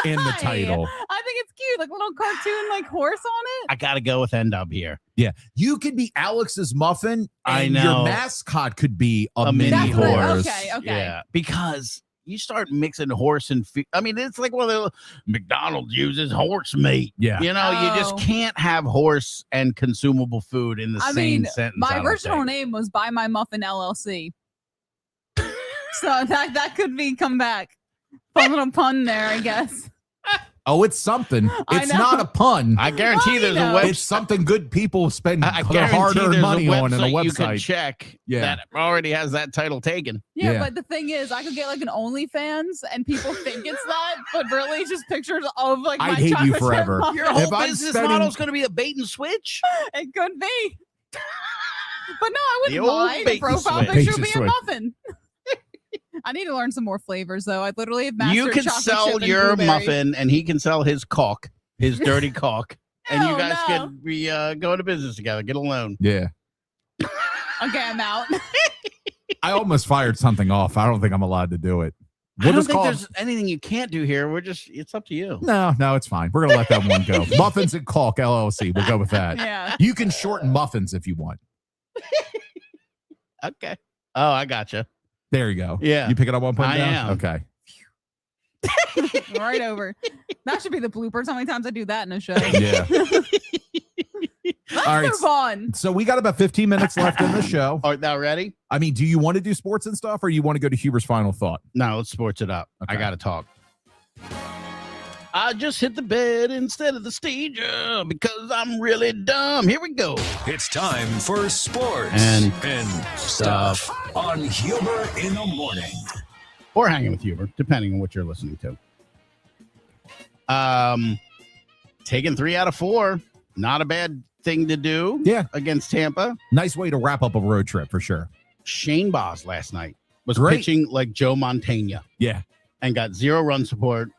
Speaker 2: in the
Speaker 3: Why?
Speaker 2: title.
Speaker 3: I think it's cute, like little cartoon, like horse on it.
Speaker 1: I got to go with N-Dub here.
Speaker 2: Yeah. You could be Alex's Muffin,
Speaker 1: I
Speaker 2: and
Speaker 1: know.
Speaker 2: your mascot could be a
Speaker 1: A
Speaker 2: mini
Speaker 1: mini
Speaker 3: That's what-
Speaker 2: horse.
Speaker 3: okay.
Speaker 1: Yeah, because you start mixing horse and I mean, it's like one of the McDonald's uses horse meat.
Speaker 2: Yeah.
Speaker 1: You know, you just can't have horse and consumable food in the same sentence.
Speaker 3: My original name was Buy My Muffin LLC. So that could be come back. Fun little pun there, I guess.
Speaker 2: Oh, it's something. It's not a pun.
Speaker 1: I guarantee there's a website.
Speaker 2: It's something good people spend
Speaker 1: I
Speaker 2: their hard-earned money on in a
Speaker 1: You can
Speaker 2: website.
Speaker 1: check that already has that title taken.
Speaker 3: Yeah, but the thing is, I could get like an OnlyFans and people think it's that, but really just pictures of like my
Speaker 2: I'd hate you
Speaker 3: chocolate chip
Speaker 2: forever.
Speaker 3: muffin.
Speaker 1: Your whole
Speaker 2: If I'm
Speaker 1: business
Speaker 2: spending-
Speaker 1: model is going to be a bait and switch?
Speaker 3: It could be. But no, I
Speaker 1: The
Speaker 3: wouldn't
Speaker 1: old
Speaker 3: mind.
Speaker 1: bait
Speaker 3: The
Speaker 1: and
Speaker 3: profile
Speaker 1: switch.
Speaker 3: picture
Speaker 2: Bait
Speaker 3: would
Speaker 2: and
Speaker 3: be a
Speaker 2: switch.
Speaker 3: muffin. I need to learn some more flavors, though. I literally have mastered
Speaker 1: You can
Speaker 3: chocolate
Speaker 1: sell
Speaker 3: chip and
Speaker 1: your
Speaker 3: blueberry.
Speaker 1: muffin, and he can sell his caulk, his dirty caulk, and you
Speaker 3: Hell
Speaker 1: guys
Speaker 3: no.
Speaker 1: could be going to business together. Get a loan.
Speaker 2: Yeah.
Speaker 3: Okay, I'm out.
Speaker 2: I almost fired something off. I don't think I'm allowed to do it.
Speaker 1: I
Speaker 2: We'll
Speaker 1: don't
Speaker 2: just
Speaker 1: think
Speaker 2: call
Speaker 1: there's anything you can't do here. It's up to you.
Speaker 2: No, it's fine. We're going to let that one go. Muffins and Caulk LLC. We'll go with that.
Speaker 3: Yeah.
Speaker 2: You can shorten muffins if you want.
Speaker 1: Okay. Oh, I gotcha.
Speaker 2: There you go.
Speaker 1: Yeah.
Speaker 2: You pick it up one point
Speaker 1: I
Speaker 2: down?
Speaker 1: am.
Speaker 2: Okay.
Speaker 3: Right over. That should be the bloopers. How many times I do that in a show?
Speaker 2: Yeah.
Speaker 3: Let's
Speaker 2: All right.
Speaker 3: move on.
Speaker 2: So we got about 15 minutes left in the show.
Speaker 1: Are now ready?
Speaker 2: I mean, do you want to do sports and stuff, or you want to go to Huber's final thought?
Speaker 1: No, let's sports it up. I
Speaker 2: Okay.
Speaker 1: got to talk. I just hit the bed instead of the stage because I'm really dumb. Here we go.
Speaker 4: It's time for sports
Speaker 1: And
Speaker 4: stuff on Humor in the Morning.
Speaker 1: Or hanging with Huber, depending on what you're listening to. Taking 3 out of 4. Not a bad thing to do.
Speaker 2: Yeah.
Speaker 1: Against Tampa.
Speaker 2: Nice way to wrap up a road trip for sure.
Speaker 1: Shane Boz last night was
Speaker 2: Great.
Speaker 1: pitching like Joe Montana
Speaker 2: Yeah.
Speaker 1: and got 0 run support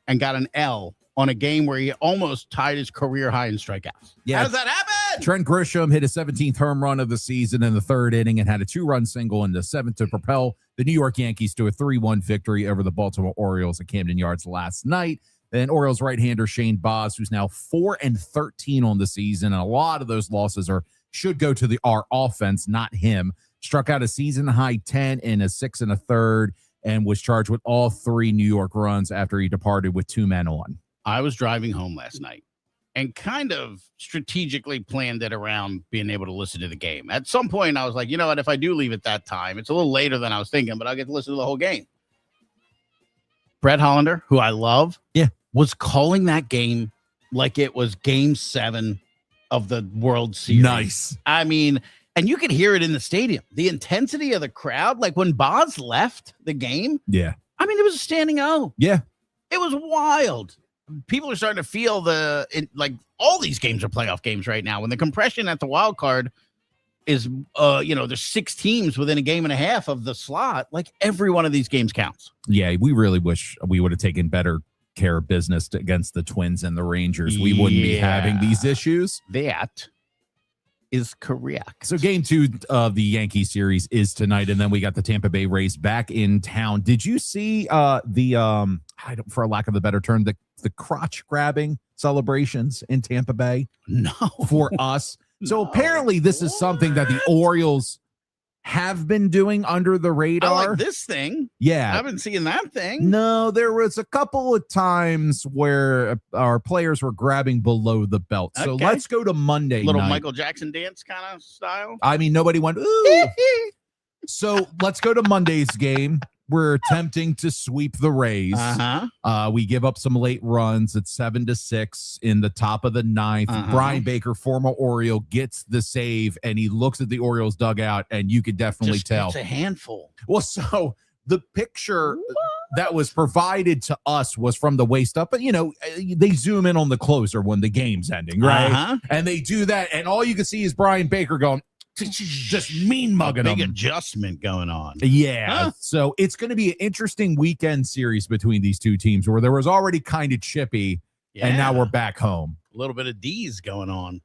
Speaker 1: and got an L on a game where he almost tied his career high in strikeouts.
Speaker 2: Yeah.
Speaker 1: How does that happen?
Speaker 2: Trent Grisham hit his 17th home run of the season in the third inning and had a 2-run single in the seventh to propel the New York Yankees to a 3-1 victory over the Baltimore Orioles at Camden Yards last night. Then Orioles right-hander Shane Boz, who's now 4-13 on the season, and a lot of those losses should go to our offense, not him. Struck out a season-high 10 in a 6 1/3 and was charged with all 3 New York runs after he departed with 2 men on.
Speaker 1: I was driving home last night and kind of strategically planned it around being able to listen to the game. At some point, I was like, you know what? If I do leave at that time, it's a little later than I was thinking, but I'll get to listen to the whole game. Brett Hollander, who I love, was calling that game like it was game 7 of the World Series.
Speaker 2: Nice.
Speaker 1: I mean, and you could hear it in the stadium. The intensity of the crowd, like when Boz left the game,
Speaker 2: Yeah.
Speaker 1: I mean, it was a standing O.
Speaker 2: Yeah.
Speaker 1: It was wild. People are starting to feel like all these games are playoff games right now. When the compression at the wild card is, there's 6 teams within a game and a half of the slot. Like every one of these games counts.
Speaker 2: Yeah, we really wish we would have taken better care of business against the Twins and the Rangers. We wouldn't be having these issues.
Speaker 1: That is correct.
Speaker 2: So game 2 of the Yankee series is tonight, and then we got the Tampa Bay Rays back in town. Did you see for lack of a better term, the crotch grabbing celebrations in Tampa Bay?
Speaker 1: No.
Speaker 2: For us. So
Speaker 1: No.
Speaker 2: apparently this is something that the Orioles have been doing under the
Speaker 1: I
Speaker 2: radar.
Speaker 1: like this thing.
Speaker 2: Yeah.
Speaker 1: I've been seeing that thing.
Speaker 2: No, there was a couple of times where our players were grabbing below the belt. So
Speaker 1: Okay.
Speaker 2: let's go to Monday
Speaker 1: Little
Speaker 2: night.
Speaker 1: Michael Jackson dance kind of style.
Speaker 2: I mean, nobody went, ooh. So let's go to Monday's game. We're attempting to sweep the Rays.
Speaker 1: Uh-huh.
Speaker 2: We give up some late runs at 7-6 in the top of the 9th.
Speaker 1: Uh-huh.
Speaker 2: Brian Baker, former Oriole, gets the save, and he looks at the Orioles dugout, and you could definitely tell.
Speaker 1: It's a handful.
Speaker 2: Well, so the picture that was provided to us was from the waist up, but they zoom in on the closer when the game's ending, right?
Speaker 1: Uh-huh.
Speaker 2: And they do that, and all you can see is Brian Baker going, just mean mugging
Speaker 1: Big
Speaker 2: them.
Speaker 1: adjustment going on.
Speaker 2: Yeah.
Speaker 1: Huh?
Speaker 2: So it's going to be an interesting weekend series between these two teams where there was already kind of chippy, and now
Speaker 1: Yeah.
Speaker 2: we're back home.
Speaker 1: A little bit of D's going on.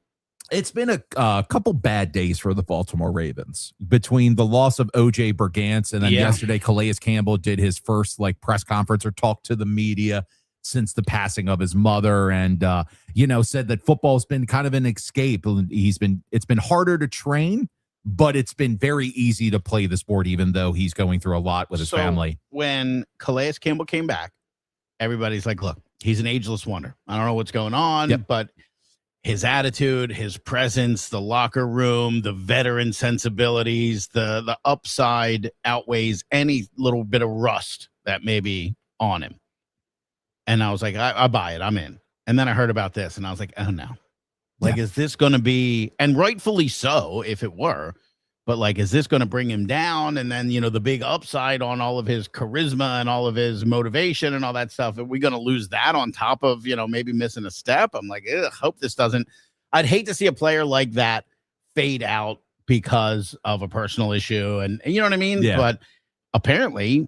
Speaker 2: It's been a couple bad days for the Baltimore Ravens between the loss of O.J. Brigance and then yesterday Calais Campbell did his first press conference or talk to the media since the passing of his mother, and said that football's been kind of an escape. It's been harder to train, but it's been very easy to play the sport, even though he's going through a lot with his family.
Speaker 1: When Calais Campbell came back, everybody's like, look, he's an ageless wonder. I don't know what's going on, but his attitude, his presence, the locker room, the veteran sensibilities, the upside outweighs any little bit of rust that may be on him. And I was like, I buy it. I'm in. And then I heard about this and I was like, oh no. Like, is this going to be, and rightfully so, if it were, but like, is this going to bring him down? And then, the big upside on all of his charisma and all of his motivation and all that stuff. Are we going to lose that on top of, maybe missing a step? I'm like, hope this doesn't. I'd hate to see a player like that fade out because of a personal issue. And you know what I mean?
Speaker 2: Yeah.
Speaker 1: But apparently,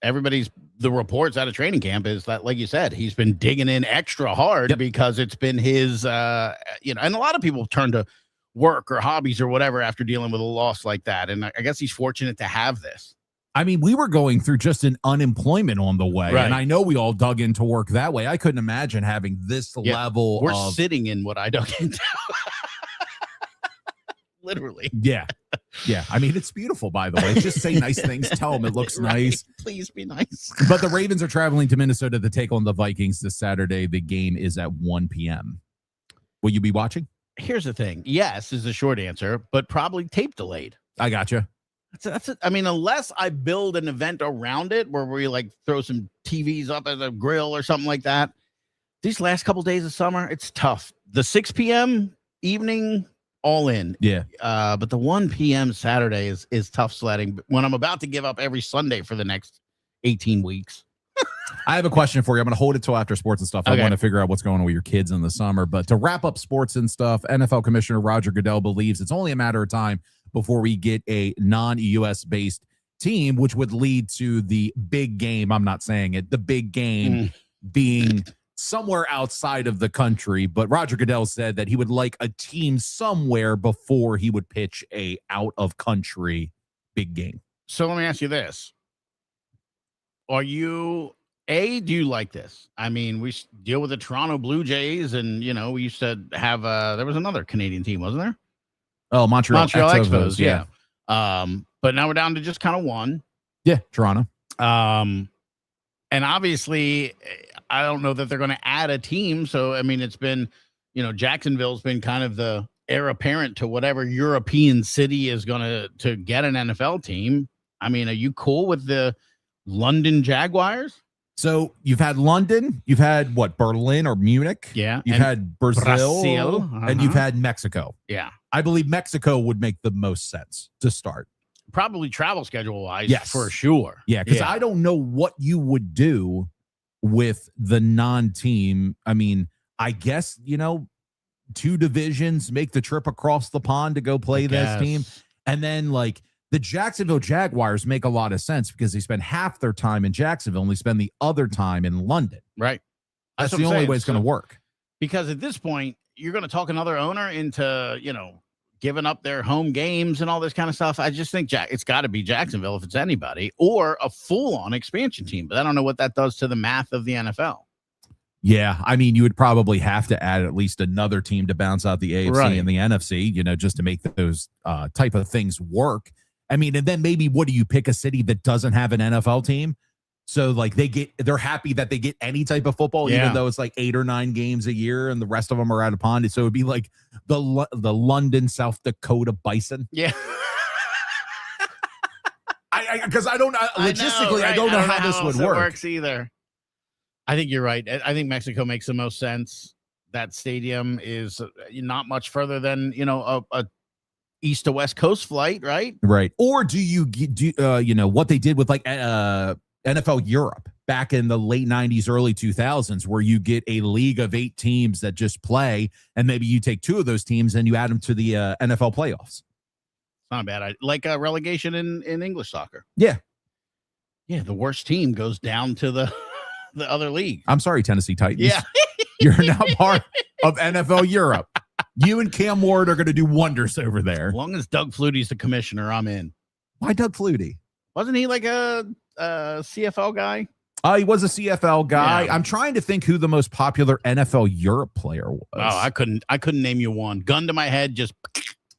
Speaker 1: the reports out of training camp is that, like you said, he's been digging in extra hard because it's been his, and a lot of people turn to work or hobbies or whatever after dealing with a loss like that. And I guess he's fortunate to have this.
Speaker 2: I mean, we were going through just an unemployment on the way,
Speaker 1: right.
Speaker 2: And I know we all dug into work that way. I couldn't imagine having this level.
Speaker 1: We're sitting in what I dug into. Literally.
Speaker 2: Yeah. I mean, it's beautiful, by the way. Just say nice things. Tell them it looks nice.
Speaker 1: Please be nice.
Speaker 2: But the Ravens are traveling to Minnesota to take on the Vikings this Saturday. The game is at 1 p.m. Will you be watching?
Speaker 1: Here's the thing. Yes is the short answer, but probably tape delayed.
Speaker 2: I gotcha.
Speaker 1: That's it. I mean, unless I build an event around it where we like throw some TVs up as a grill or something like that. These last couple days of summer, it's tough. The 6 p.m. evening, all in.
Speaker 2: Yeah.
Speaker 1: But the 1 p.m. Saturday is tough sledding when I'm about to give up every Sunday for the next 18 weeks.
Speaker 2: I have a question for you. I'm going to hold it till after sports and stuff. I want to figure out what's going on with your kids in the summer. But to wrap up sports and stuff, NFL Commissioner Roger Goodell believes it's only a matter of time before we get a non-U.S. based team, which would lead to the big game. I'm not saying it. The big game being somewhere outside of the country. But Roger Goodell said that he would like a team somewhere before he would pitch a out of country big game.
Speaker 1: So let me ask you this. Do you like this? I mean, we deal with the Toronto Blue Jays and, we used to have, there was another Canadian team, wasn't there?
Speaker 2: Oh, Montreal
Speaker 1: Expos. Yeah. But now we're down to just kind of one.
Speaker 2: Yeah. Toronto.
Speaker 1: And obviously I don't know that they're going to add a team. So, I mean, it's been, Jacksonville's been kind of the heir apparent to whatever European city is going to get an NFL team. I mean, are you cool with the London Jaguars?
Speaker 2: So you've had London, you've had Berlin or Munich?
Speaker 1: Yeah.
Speaker 2: You've had Brazil. And you've had Mexico.
Speaker 1: Yeah.
Speaker 2: I believe Mexico would make the most sense to start.
Speaker 1: Probably travel schedule wise,
Speaker 2: yes,
Speaker 1: for sure.
Speaker 2: Yeah, because I don't know what you would do with the non-team. I mean, I guess, 2 divisions, make the trip across the pond to go play this team. And then the Jacksonville Jaguars make a lot of sense because they spend half their time in Jacksonville and they spend the other time in London.
Speaker 1: Right.
Speaker 2: That's the only way it's going to work.
Speaker 1: Because at this point, you're going to talk another owner into, giving up their home games and all this kind of stuff. I just think it's got to be Jacksonville if it's anybody, or a full-on expansion team. But I don't know what that does to the math of the NFL.
Speaker 2: Yeah, I mean, you would probably have to add at least another team to bounce out the AFC and the NFC, just to make those type of things work. I mean, and then maybe what do you pick a city that doesn't have an NFL team? So they're happy that they get any type of football, even though it's 8 or 9 games a year and the rest of them are out of pond. So it'd be like the London, South Dakota Bison.
Speaker 1: Yeah.
Speaker 2: Because I don't logistically, I don't know how this would work.
Speaker 1: Works either. I think you're right. I think Mexico makes the most sense. That stadium is not much further than, a east to west coast flight, right?
Speaker 2: Right. Or do you do what they did with NFL Europe back in the late 90s, early 2000s, where you get a league of 8 teams that just play, and maybe you take 2 of those teams and you add them to the NFL playoffs.
Speaker 1: Not a bad idea. Like relegation in English soccer.
Speaker 2: Yeah.
Speaker 1: Yeah. The worst team goes down to the other league.
Speaker 2: I'm sorry, Tennessee Titans.
Speaker 1: Yeah.
Speaker 2: You're now part of NFL Europe. You and Cam Ward are going to do wonders over there.
Speaker 1: As long as Doug Flutie's the commissioner, I'm in.
Speaker 2: Why Doug Flutie?
Speaker 1: Wasn't he like a CFL guy?
Speaker 2: He was a CFL guy.
Speaker 1: Yeah.
Speaker 2: I'm trying to think who the most popular NFL Europe player was.
Speaker 1: Oh, I couldn't name you one. Gun to my head, just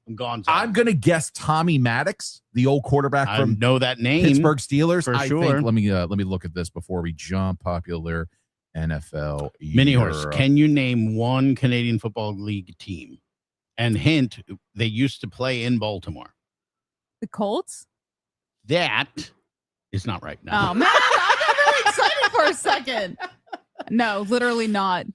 Speaker 1: I'm gone.
Speaker 2: I'm gonna guess Tommy Maddox, the old quarterback
Speaker 1: I
Speaker 2: from
Speaker 1: know that name.
Speaker 2: Pittsburgh Steelers.
Speaker 1: for
Speaker 2: I
Speaker 1: sure.
Speaker 2: think. Let me look at this before we jump. Popular NFL
Speaker 1: Mini
Speaker 2: year.
Speaker 1: Horse, can you name one Canadian Football League team? And hint, they used to play in Baltimore.
Speaker 3: The Colts?
Speaker 1: That is not right now.
Speaker 3: Oh man, I got really excited for a second. No, literally not.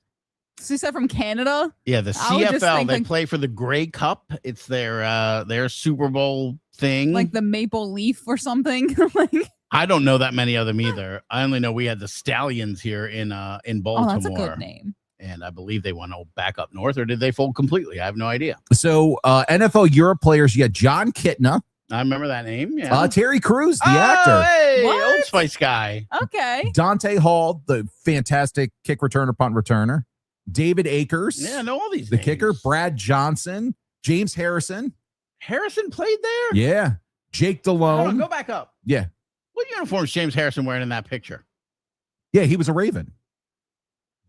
Speaker 3: So you said from Canada?
Speaker 1: Yeah, the
Speaker 3: I would just
Speaker 1: CFL,
Speaker 3: think
Speaker 1: they
Speaker 3: like-
Speaker 1: play for the Grey Cup. It's their Super Bowl thing.
Speaker 3: Like the Maple Leaf or something. Like,
Speaker 1: I don't know that many of them either. I only know we had the Stallions here in Baltimore.
Speaker 3: oh, that's a good name.
Speaker 1: And I believe they went back up north, or did they fold completely? I have no idea.
Speaker 2: So NFL Europe players, you got John Kitna,
Speaker 1: I remember that name. Yeah.
Speaker 2: Terry Crews, the
Speaker 1: Oh,
Speaker 2: actor,
Speaker 1: hey,
Speaker 3: What?
Speaker 1: Old Spice guy.
Speaker 3: Okay.
Speaker 2: Dante Hall, the fantastic kick returner, punt returner, David Akers,
Speaker 1: Yeah, I know all these
Speaker 2: the
Speaker 1: names.
Speaker 2: kicker, Brad Johnson, James Harrison,
Speaker 1: Harrison played there?
Speaker 2: yeah, Jake
Speaker 1: Hold on,
Speaker 2: DeLone,
Speaker 1: go back up.
Speaker 2: yeah,
Speaker 1: What uniform is James Harrison wearing in that picture?
Speaker 2: yeah, he was a Raven.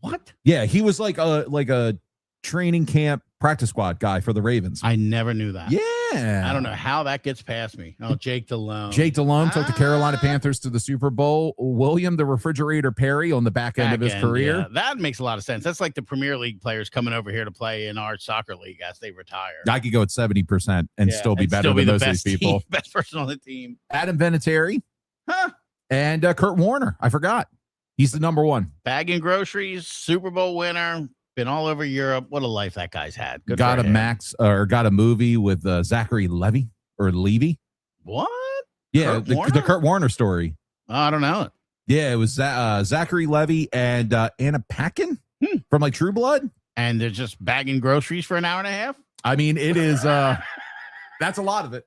Speaker 1: What?
Speaker 2: Yeah, he was like a training camp practice squad guy for the Ravens.
Speaker 1: I never knew that.
Speaker 2: Yeah,
Speaker 1: I don't know how that gets past me. Oh, Jake DeLone.
Speaker 2: Jake DeLone took the Carolina
Speaker 1: Ah.
Speaker 2: Panthers to the Super Bowl. William the Refrigerator Perry on the back end of his
Speaker 1: Back end,
Speaker 2: career.
Speaker 1: yeah. That makes a lot of sense. That's like the Premier League players coming over here to play in our soccer league as they retire.
Speaker 2: I could go at 70% and
Speaker 1: Yeah,
Speaker 2: still be
Speaker 1: and
Speaker 2: better
Speaker 1: still be
Speaker 2: than
Speaker 1: the
Speaker 2: most of these
Speaker 1: best
Speaker 2: people.
Speaker 1: team, best person on the team.
Speaker 2: Adam Vinatieri
Speaker 1: Huh.
Speaker 2: and Kurt Warner. I forgot. He's the number one.
Speaker 1: Bagging groceries, Super Bowl winner, been all over Europe. What a life that guy's had. Good
Speaker 2: got
Speaker 1: for
Speaker 2: a
Speaker 1: him.
Speaker 2: got a movie with Zachary Levy or Levy.
Speaker 1: What?
Speaker 2: Yeah,
Speaker 1: Kurt
Speaker 2: the
Speaker 1: Warner?
Speaker 2: Kurt Warner story.
Speaker 1: Oh, I don't know it.
Speaker 2: Yeah, it was Zachary Levy and Anna Paquin from like True Blood.
Speaker 1: And they're just bagging groceries for an hour and a half.
Speaker 2: I mean, it is. That's a lot of it.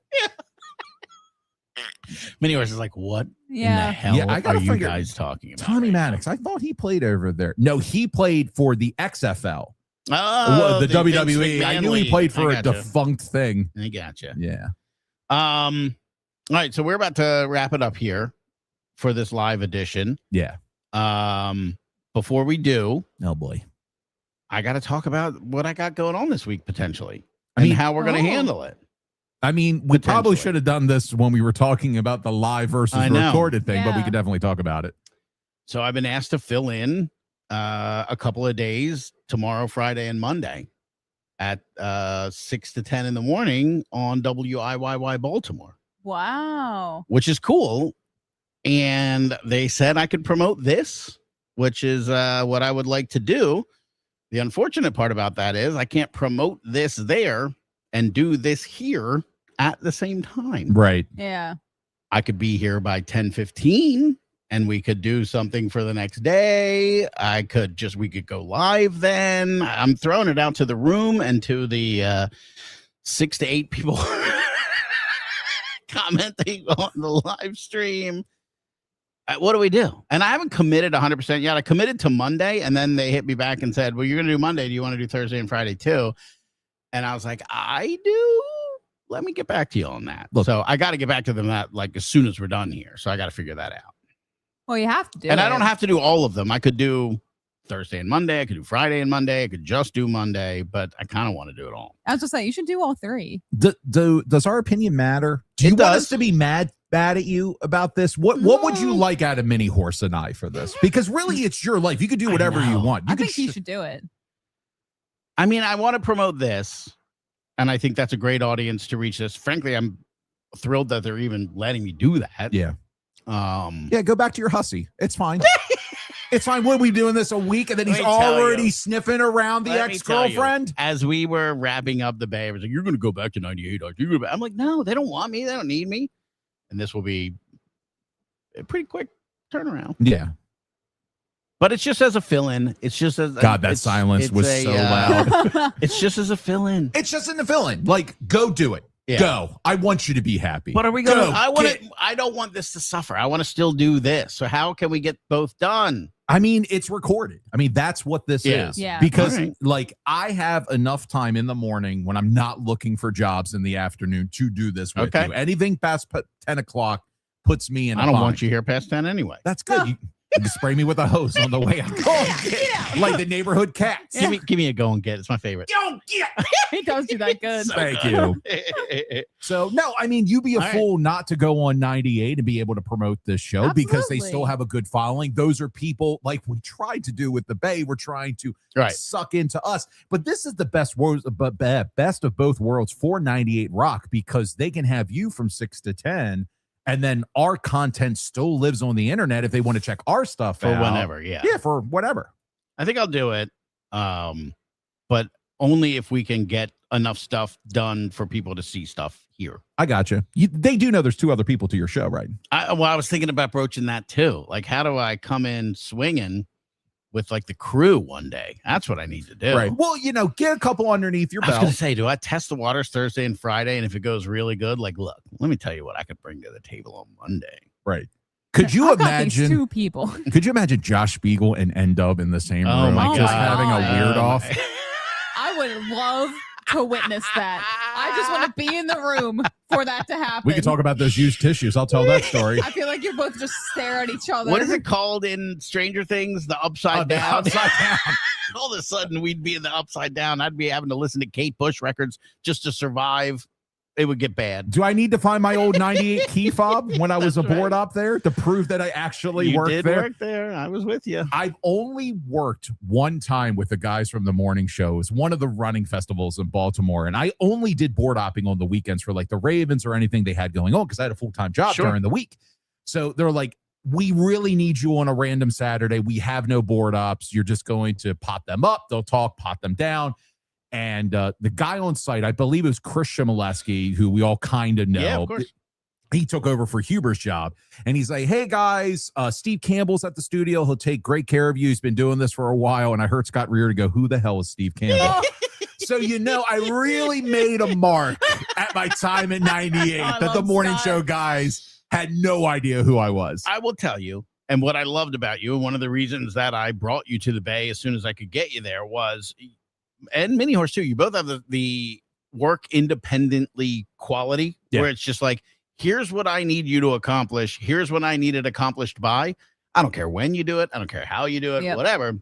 Speaker 1: Mini Horse is like, what in the
Speaker 3: Yeah.
Speaker 1: hell
Speaker 2: Yeah, I
Speaker 1: are
Speaker 2: gotta
Speaker 1: you
Speaker 2: figure-
Speaker 1: guys talking about?
Speaker 2: Tommy
Speaker 1: right
Speaker 2: Maddox. I thought he played over there. No, he played for the XFL,
Speaker 1: now? Oh,
Speaker 2: the
Speaker 1: Vince
Speaker 2: WWE. I
Speaker 1: McMahon
Speaker 2: knew he
Speaker 1: league.
Speaker 2: played for
Speaker 1: I
Speaker 2: a
Speaker 1: gotcha.
Speaker 2: defunct thing.
Speaker 1: I gotcha.
Speaker 2: Yeah.
Speaker 1: All right, so we're about to wrap it up here for this live edition.
Speaker 2: Yeah.
Speaker 1: Before we do,
Speaker 2: Oh boy.
Speaker 1: I got to talk about what I got going on this week potentially,
Speaker 2: I
Speaker 1: and
Speaker 2: mean-
Speaker 1: how we're going to
Speaker 3: Oh.
Speaker 1: handle it.
Speaker 2: I mean, we probably
Speaker 1: Potentially.
Speaker 2: should have done this when we were talking about the live versus
Speaker 1: I know.
Speaker 2: recorded thing, but we
Speaker 3: Yeah.
Speaker 2: could definitely talk about it.
Speaker 1: So I've been asked to fill in a couple of days tomorrow, Friday, and Monday at 6 to 10 in the morning on WIYY Baltimore,
Speaker 3: Wow.
Speaker 1: which is cool. And they said I could promote this, which is what I would like to do. The unfortunate part about that is I can't promote this there and do this here at the same time.
Speaker 2: Right.
Speaker 3: Yeah.
Speaker 1: I could be here by 10:15 and we could do something for the next day. We could go live then. I'm throwing it out to the room and to the 6 to 8 people commenting on the live stream. What do we do? And I haven't committed 100% yet. I committed to Monday, and then they hit me back and said, well, you're going to do Monday. Do you want to do Thursday and Friday too? And I was like, I do. Let me get back to you on that.
Speaker 2: Look.
Speaker 1: So I got to get back to them that like as soon as we're done here. So I got to figure that out.
Speaker 3: Well, you have to do
Speaker 1: And
Speaker 3: it.
Speaker 1: I don't have to do all of them. I could do Thursday and Monday. I could do Friday and Monday. I could just do Monday, but I kind of want to do it all.
Speaker 3: I was just saying, you should do all three.
Speaker 2: Does our opinion matter? Do you
Speaker 1: It
Speaker 2: want
Speaker 1: does.
Speaker 2: us to be mad at you about this? What would you
Speaker 3: No.
Speaker 2: like out of Mini Horse and I for this? Because really, it's your life. You could do
Speaker 1: I
Speaker 2: whatever you
Speaker 1: know.
Speaker 2: want.
Speaker 3: I
Speaker 2: You
Speaker 3: think you should do it.
Speaker 1: I mean, I want to promote this, and I think that's a great audience to reach this. Frankly, I'm thrilled that they're even letting me do that.
Speaker 2: Yeah.
Speaker 1: Um,
Speaker 2: Yeah, go back to your hussy. It's fine. It's fine. What are we doing this a week? And then
Speaker 1: Let
Speaker 2: he's
Speaker 1: me tell
Speaker 2: already
Speaker 1: you.
Speaker 2: sniffing around the
Speaker 1: Let me tell you.
Speaker 2: ex-girlfriend.
Speaker 1: As we were wrapping up the Bay, I was like, you're going to go back to 98. I'm like, no, they don't want me. They don't need me. And this will be a pretty quick turnaround.
Speaker 2: Yeah.
Speaker 1: But it's just as a fill-in. It's just as
Speaker 2: God, that
Speaker 1: it's-
Speaker 2: silence
Speaker 1: it's
Speaker 2: was
Speaker 1: a,
Speaker 2: so loud.
Speaker 1: It's just as a fill-in.
Speaker 2: It's just in the fill-in. Like, go do it.
Speaker 1: Yeah.
Speaker 2: Go. I want you to be happy.
Speaker 1: But are we gonna?
Speaker 2: Go.
Speaker 1: I want
Speaker 2: Get-
Speaker 1: to. I don't want this to suffer. I want to still do this. So how can we get both done?
Speaker 2: I mean, it's recorded. I mean, that's what this
Speaker 1: Yeah.
Speaker 2: is.
Speaker 3: Yeah.
Speaker 2: Because,
Speaker 1: All right.
Speaker 2: like, I have enough time in the morning when I'm not looking for jobs in the afternoon to do this with
Speaker 1: Okay.
Speaker 2: you. Anything past 10 o'clock puts me in
Speaker 1: I
Speaker 2: a
Speaker 1: don't
Speaker 2: bind.
Speaker 1: want you here past 10 anyway.
Speaker 2: That's good.
Speaker 1: Yeah.
Speaker 2: You can spray me with a hose on the way. I'm going like the neighborhood cats.
Speaker 1: Give me a go and get. It's my favorite.
Speaker 2: Go get.
Speaker 3: He does do that good.
Speaker 2: Thank you. So no, I mean, you'd be a
Speaker 1: All
Speaker 2: fool not to go on 98 and be able to promote this show because they still
Speaker 3: Absolutely.
Speaker 2: have a good following. Those are people like we tried to do with the Bay. We're trying to
Speaker 1: Right.
Speaker 2: suck into us, but this is the best best of both worlds for 98 Rock because they can have you from 6 to 10. And then our content still lives on the internet if they want to check our stuff
Speaker 1: For
Speaker 2: out.
Speaker 1: whenever, yeah.
Speaker 2: Yeah, for whatever.
Speaker 1: I think I'll do it. But only if we can get enough stuff done for people to see stuff here.
Speaker 2: I got you. They do know there's 2 other people to your show, right?
Speaker 1: I was thinking about broaching that too. Like, how do I come in swinging with like the crew one day? That's what I need to do.
Speaker 2: Right. Well, get a couple underneath your
Speaker 1: I was going
Speaker 2: belt.
Speaker 1: to say, do I test the waters Thursday and Friday? And if it goes really good, like, look, let me tell you what I could bring to the table on Monday.
Speaker 2: Right. Could you
Speaker 3: I've got these
Speaker 2: imagine?
Speaker 3: 2 people.
Speaker 2: Could you imagine Josh Spiegel and N-Dub in the same
Speaker 1: Oh
Speaker 2: room,
Speaker 1: my
Speaker 2: just
Speaker 3: God.
Speaker 2: having a weird
Speaker 1: Oh
Speaker 2: off?
Speaker 1: my-
Speaker 3: I would love to witness that. I just want to be in the room for that to happen.
Speaker 2: We could talk about those used tissues. I'll tell that story.
Speaker 3: I feel like you both just stare at each other.
Speaker 1: What is it called in Stranger Things? The upside
Speaker 2: The
Speaker 1: down.
Speaker 2: upside down.
Speaker 1: All of a sudden, we'd be in the upside down. I'd be having to listen to Kate Bush records just to survive. It would get bad.
Speaker 2: Do I need to find my old 98 key fob when I was
Speaker 1: That's
Speaker 2: aboard
Speaker 1: right.
Speaker 2: up there to prove that I actually
Speaker 1: You
Speaker 2: worked
Speaker 1: did
Speaker 2: there?
Speaker 1: work there. I was with you.
Speaker 2: I've only worked one time with the guys from the morning show. It was one of the running festivals in Baltimore. And I only did board hopping on the weekends for like the Ravens or anything they had going on because I had a full-time job
Speaker 1: Sure.
Speaker 2: during the week. So they're like, we really need you on a random Saturday. We have no board ops. You're just going to pop them up. They'll talk, pop them down. And the guy on site, I believe it was Chris Shimoleski, who we all kind of know.
Speaker 1: Yeah, of course.
Speaker 2: He took over for Huber's job. And he's like, hey, guys, Steve Campbell's at the studio. He'll take great care of you. He's been doing this for a while. And I heard Scott Rear to go, who the hell is Steve Campbell? So, I really made a mark at my time at 98
Speaker 3: I
Speaker 2: that the
Speaker 3: love
Speaker 2: morning
Speaker 3: Scott.
Speaker 2: show guys had no idea who I was.
Speaker 1: I will tell you, and what I loved about you, and one of the reasons that I brought you to the Bay as soon as I could get you there was, and Mini Horse too, you both have the work independently quality,
Speaker 2: Yeah.
Speaker 1: where it's just like, here's what I need you to accomplish. Here's what I need it accomplished by. I don't care when you do it. I don't care how you do it,
Speaker 3: Yep.
Speaker 1: whatever.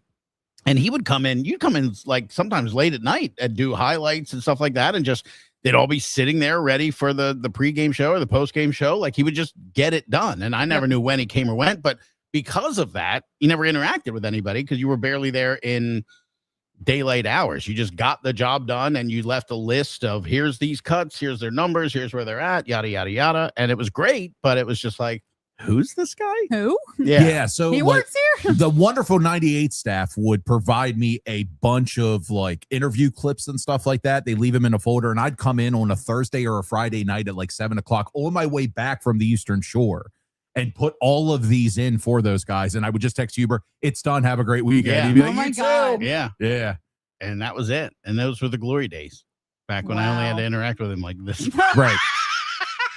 Speaker 1: And he would come in, you'd come in like sometimes late at night and do highlights and stuff like that. And just, they'd all be sitting there ready for the pregame show or the postgame show. Like, he would just get it done. And I never knew when he came or went, but because of that, you never interacted with anybody because you were barely there in daylight hours. You just got the job done and you left a list of here's these cuts, here's their numbers, here's where they're at, yada, yada, yada. And it was great, but it was just like, who's this guy?
Speaker 3: Who?
Speaker 2: Yeah. So
Speaker 3: He
Speaker 2: like,
Speaker 3: works here?
Speaker 2: the wonderful 98 staff would provide me a bunch of like interview clips and stuff like that. They leave them in a folder and I'd come in on a Thursday or a Friday night at like 7:00 on my way back from the Eastern Shore and put all of these in for those guys. And I would just text Huber, it's done. Have a great weekend.
Speaker 1: Yeah.
Speaker 2: He'd be
Speaker 3: Oh
Speaker 2: like,
Speaker 3: my
Speaker 2: "You too."
Speaker 3: God.
Speaker 1: Yeah.
Speaker 2: Yeah.
Speaker 1: And that was it. And those were the glory days back when I only had
Speaker 3: Wow.
Speaker 1: to interact with him like this.
Speaker 2: Right.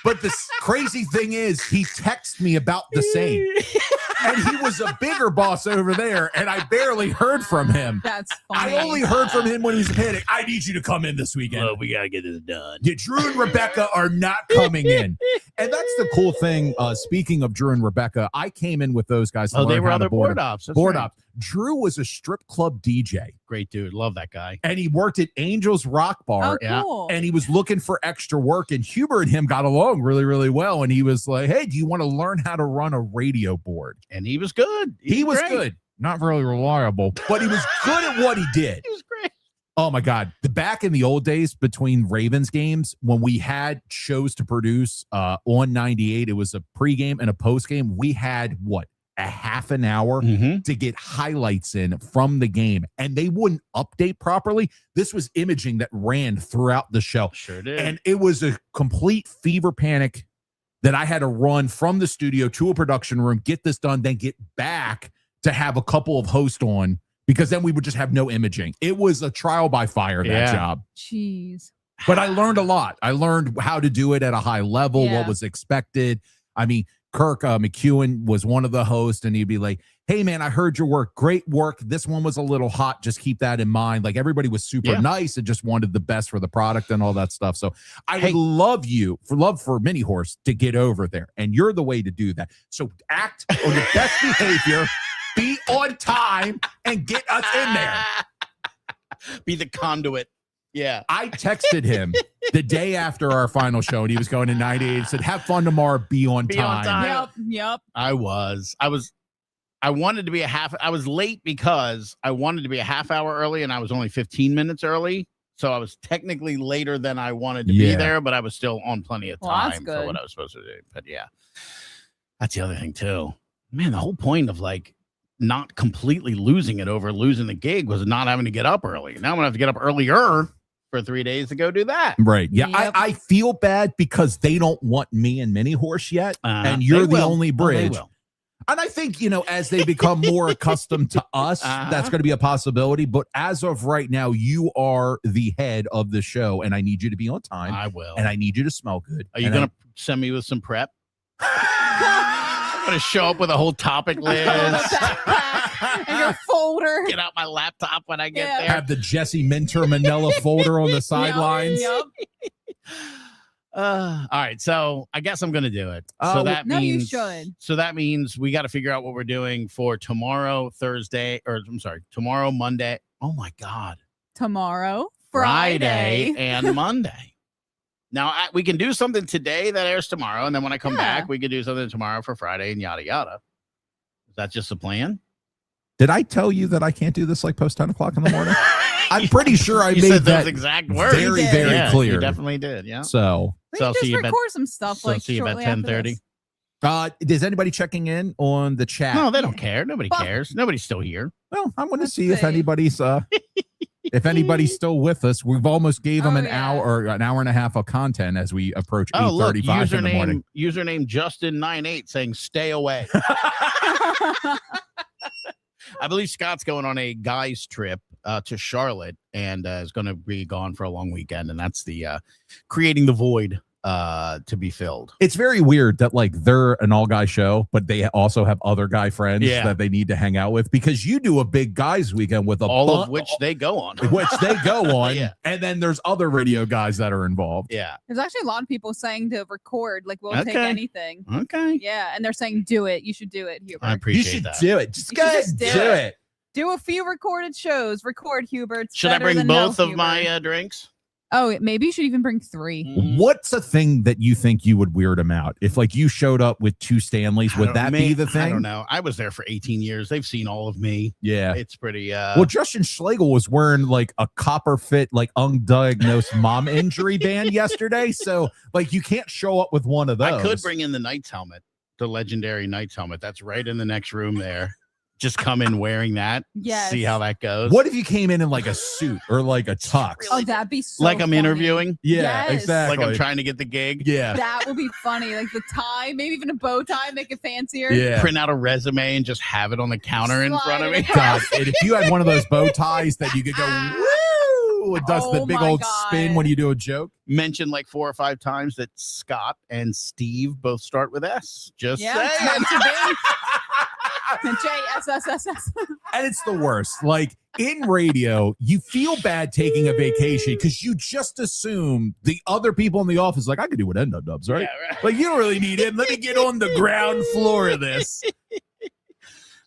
Speaker 2: But the crazy thing is he texted me about the same. And he was a bigger boss over there, and I barely heard from him.
Speaker 3: That's funny.
Speaker 2: I only heard from him when he was panicked. I need you to come in this weekend.
Speaker 1: Well, we got to get this done.
Speaker 2: Yeah, Drew and Rebecca are not coming in. And that's the cool thing. Speaking of Drew and Rebecca, I came in with those guys. To
Speaker 1: Oh, they
Speaker 2: learn
Speaker 1: were
Speaker 2: how to
Speaker 1: other board ops. That's
Speaker 2: Board
Speaker 1: right.
Speaker 2: ops. Drew was a strip club DJ,
Speaker 1: Great dude. Love that guy.
Speaker 2: and he worked at Angel's Rock Bar.
Speaker 3: Oh,
Speaker 1: Yeah.
Speaker 3: cool.
Speaker 2: And he was looking for extra work, and Huber and him got along really, really well. And he was like, hey, do you want to learn how to run a radio board?
Speaker 1: And he was good.
Speaker 2: He was
Speaker 1: great.
Speaker 2: good. Not really reliable, but he was good at what he did.
Speaker 1: He was great.
Speaker 2: Oh my God. Back in the old days between Ravens games, when we had shows to produce on 98, it was a pregame and a postgame. We had a half an hour
Speaker 1: Mm-hmm.
Speaker 2: to get highlights in from the game, and they wouldn't update properly. This was imaging that ran throughout the show.
Speaker 1: Sure did.
Speaker 2: And it was a complete fever panic that I had to run from the studio to a production room, get this done, then get back to have a couple of hosts on, because then we would just have no imaging. It was a trial by fire, that
Speaker 1: Yeah.
Speaker 2: job.
Speaker 3: Jeez.
Speaker 2: But I learned a lot. I learned how to do it at a high level,
Speaker 3: Yeah.
Speaker 2: what was expected. I mean, Kirk McEwen was one of the hosts, and he'd be like, hey, man, I heard your work. Great work. This one was a little hot. Just keep that in mind. Like, everybody was super nice and just wanted the best for the product and all that stuff. So I would love for Mini Horse to get over there, and you're the way to do that. So act on your best behavior, be on time, and get us in there.
Speaker 1: Be the conduit. Yeah.
Speaker 2: I texted him the day after our final show, and he was going to 98 and said, have fun tomorrow, be on time.
Speaker 3: Yep.
Speaker 1: I was late because I wanted to be a half hour early, and I was only 15 minutes early. So I was technically later than I wanted to be there, but I was still on plenty of time for what I was supposed to do. But yeah, that's the other thing too. Man, the whole point of like not completely losing it over losing the gig was not having to get up early. Now I'm gonna have to get up earlier for 3 days to go do that.
Speaker 2: Right. Yeah. Yep. I feel bad because they don't want me and Mini Horse yet. And you're the only bridge. And I think, as they become more accustomed to us, that's going to be a possibility. But as of right now, you are the head of the show, and I need you to be on time.
Speaker 1: I will.
Speaker 2: And I need you to smell good.
Speaker 1: Are you going to send me with some prep? I'm going to show up with a whole topic list.
Speaker 3: And your folder.
Speaker 1: Get out my laptop when I get there.
Speaker 2: Have the Jesse Minter Manila folder on the sidelines.
Speaker 3: Yep.
Speaker 1: All right, so I guess I'm gonna do it. So that means
Speaker 3: you should.
Speaker 1: So that means we got to figure out what we're doing for tomorrow, tomorrow, Monday. Oh my God,
Speaker 3: tomorrow,
Speaker 1: Friday, and Monday. Now we can do something today that airs tomorrow, and then when I come back, we can do something tomorrow for Friday and yada yada. Is that just the plan?
Speaker 2: Did I tell you that I can't do this like post 10 o'clock in the morning? I'm pretty sure I made
Speaker 1: said
Speaker 2: that
Speaker 1: those exact words.
Speaker 2: Very, very clear.
Speaker 1: You definitely did. Yeah.
Speaker 2: So
Speaker 3: I'll just record some stuff.
Speaker 1: So see you about 10:30.
Speaker 2: Is anybody checking in on the chat?
Speaker 1: No, they don't care. Nobody cares. Nobody's still here.
Speaker 2: Well, I'm going to see if anybody's still with us. We've almost gave them an hour and a half of content as we approach 8:35 in the morning.
Speaker 1: Username Justin98 saying stay away. I believe Scott's going on a guy's trip to Charlotte and is going to be gone for a long weekend, and that's the creating the void to be filled.
Speaker 2: It's very weird that like they're an all-guy show, but they also have other guy friends that they need to hang out with, because you do a big guys weekend with
Speaker 1: of which they go on,
Speaker 2: and then there's other radio guys that are involved.
Speaker 1: Yeah,
Speaker 3: there's actually a lot of people saying to record, like we'll take anything.
Speaker 1: Okay,
Speaker 3: yeah, and they're saying do it. You should do it, Hubert.
Speaker 1: I appreciate that.
Speaker 2: Do it. Just go ahead, do it.
Speaker 3: Do a few recorded shows. Record, Hubert.
Speaker 1: Should I bring both of my drinks?
Speaker 3: Oh, maybe you should even bring 3.
Speaker 2: What's a thing that you think you would weird them out? If like you showed up with 2 Stanleys, would that be the thing?
Speaker 1: I don't know. I was there for 18 years. They've seen all of me.
Speaker 2: Yeah.
Speaker 1: It's pretty
Speaker 2: well, Justin Schlegel was wearing like a copper fit, like undiagnosed mom injury band yesterday. So like you can't show up with one of those.
Speaker 1: I could bring in the Knights helmet, the legendary Knights helmet. That's right in the next room there. Just come in wearing that.
Speaker 3: Yes.
Speaker 1: See how that goes.
Speaker 2: What if you came in like a suit or like a tux?
Speaker 3: Oh, that'd be so
Speaker 1: like I'm
Speaker 3: funny.
Speaker 1: interviewing.
Speaker 2: Yeah, exactly.
Speaker 1: Like I'm trying to get the gig.
Speaker 2: Yeah,
Speaker 3: that would be funny. Like the tie, maybe even a bow tie, make it fancier.
Speaker 2: Yeah.
Speaker 1: Print out a resume and just have it on the counter in front of me.
Speaker 2: God, and if you had one of those bow ties that you could go woo, it does the big old spin when you do a joke.
Speaker 1: Mention like 4 or 5 times that Scott and Steve both start with S. Just saying.
Speaker 3: JSSSS.
Speaker 2: And it's the worst. Like in radio, you feel bad taking a vacation because you just assume the other people in the office, like, I could do what Endo Dubs, right?
Speaker 1: Yeah, right?
Speaker 2: Like, you don't really need him. Let me get on the ground floor of this.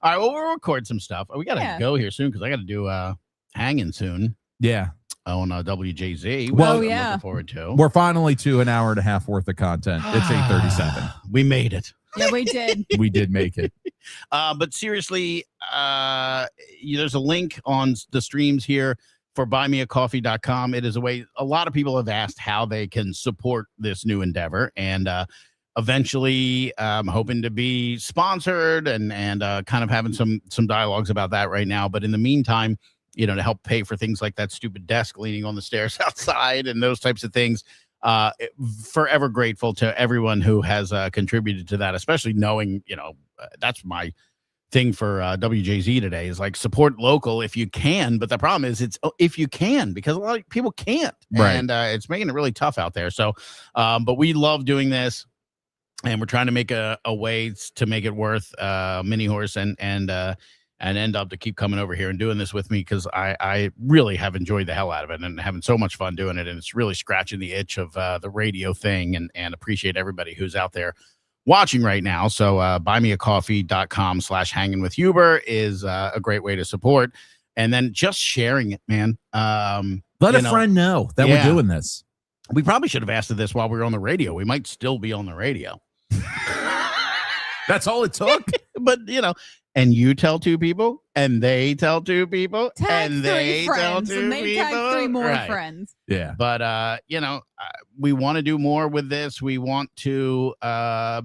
Speaker 1: All right, well, we'll record some stuff. We got to go here soon because I got to do Hangin soon.
Speaker 2: Yeah.
Speaker 1: On WJZ.
Speaker 2: Well,
Speaker 1: I'm looking forward to.
Speaker 2: We're finally to an hour and a half worth of content. It's 8:37.
Speaker 1: We made it.
Speaker 3: Yeah, we did.
Speaker 2: We did make it.
Speaker 1: But seriously, there's a link on the streams here for buymeacoffee.com. It is a way a lot of people have asked how they can support this new endeavor. And eventually, I'm hoping to be sponsored and kind of having some dialogues about that right now. But in the meantime, to help pay for things like that stupid desk leaning on the stairs outside and those types of things. Forever grateful to everyone who has contributed to that, especially knowing, that's my thing for WJZ today is like support local if you can. But the problem is it's if you can, because a lot of people can't.
Speaker 2: Right.
Speaker 1: And it's making it really tough out there. So, but we love doing this. and we're trying to make a way to make it worth Mini Horse and end up to keep coming over here and doing this with me, because I really have enjoyed the hell out of it and having so much fun doing it, and it's really scratching the itch of the radio thing, and appreciate everybody who's out there watching right now. So buymeacoffee.com/hanging with Huber is a great way to support, and then just sharing it, man.
Speaker 2: Let a friend know that we're doing this.
Speaker 1: We probably should have asked this while we were on the radio. We might still be on the radio.
Speaker 2: That's all it took.
Speaker 1: But and you tell 2 people, and they tell 2 people,
Speaker 3: Tag
Speaker 1: and they
Speaker 3: 3
Speaker 1: tell
Speaker 3: friends,
Speaker 1: 2
Speaker 3: and they
Speaker 1: people.
Speaker 3: tag 3 more
Speaker 1: Right.
Speaker 3: friends.
Speaker 2: Yeah.
Speaker 1: But we want to do more with this. We want to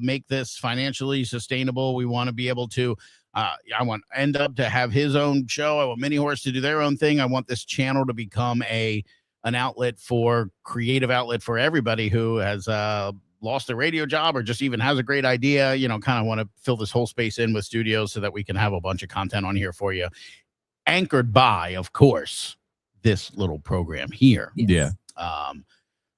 Speaker 1: make this financially sustainable. We want to be able to I want End Up to have his own show. I want Mini Horse to do their own thing. I want this channel to become an outlet for creative outlet for everybody who has lost a radio job or just even has a great idea. Kind of want to fill this whole space in with studios so that we can have a bunch of content on here for you, anchored by, of course, this little program here.
Speaker 3: Yes.
Speaker 2: Yeah.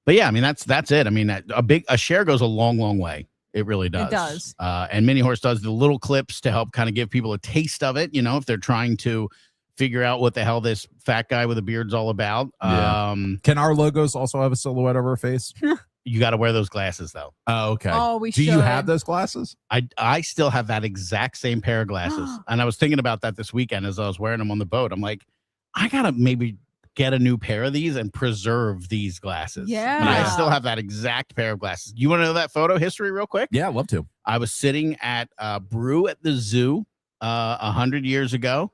Speaker 1: But yeah, I mean, that's it. I mean, a share goes a long way. It really does.
Speaker 3: It does.
Speaker 1: And Mini Horse does the little clips to help kind of give people a taste of it, if they're trying to figure out what the hell this fat guy with a beard's all about.
Speaker 2: Yeah. Can our logos also have a silhouette of our face?
Speaker 1: You got to wear those glasses, though.
Speaker 2: Oh, okay.
Speaker 3: Oh, we
Speaker 2: Do
Speaker 3: should.
Speaker 2: you have those glasses?
Speaker 1: I still have that exact same pair of glasses. And I was thinking about that this weekend as I was wearing them on the boat. I'm like, I got to maybe get a new pair of these and preserve these glasses.
Speaker 3: Yeah.
Speaker 1: And I still have that exact pair of glasses. You want to know that photo history real quick?
Speaker 2: Yeah, I'd love to.
Speaker 1: I was sitting at Brew at the Zoo 100 years ago,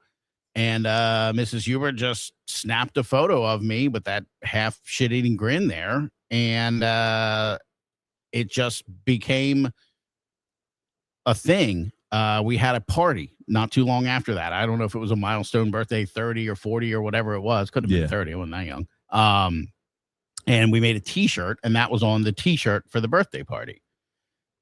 Speaker 1: and Mrs. Huber just snapped a photo of me with that half shit-eating grin there, and it just became a thing. We had a party not too long after that. I don't know if it was a milestone birthday, 30 or 40 or whatever it was. Could have been 30. I wasn't that young. And we made a T-shirt, and that was on the T-shirt for the birthday party.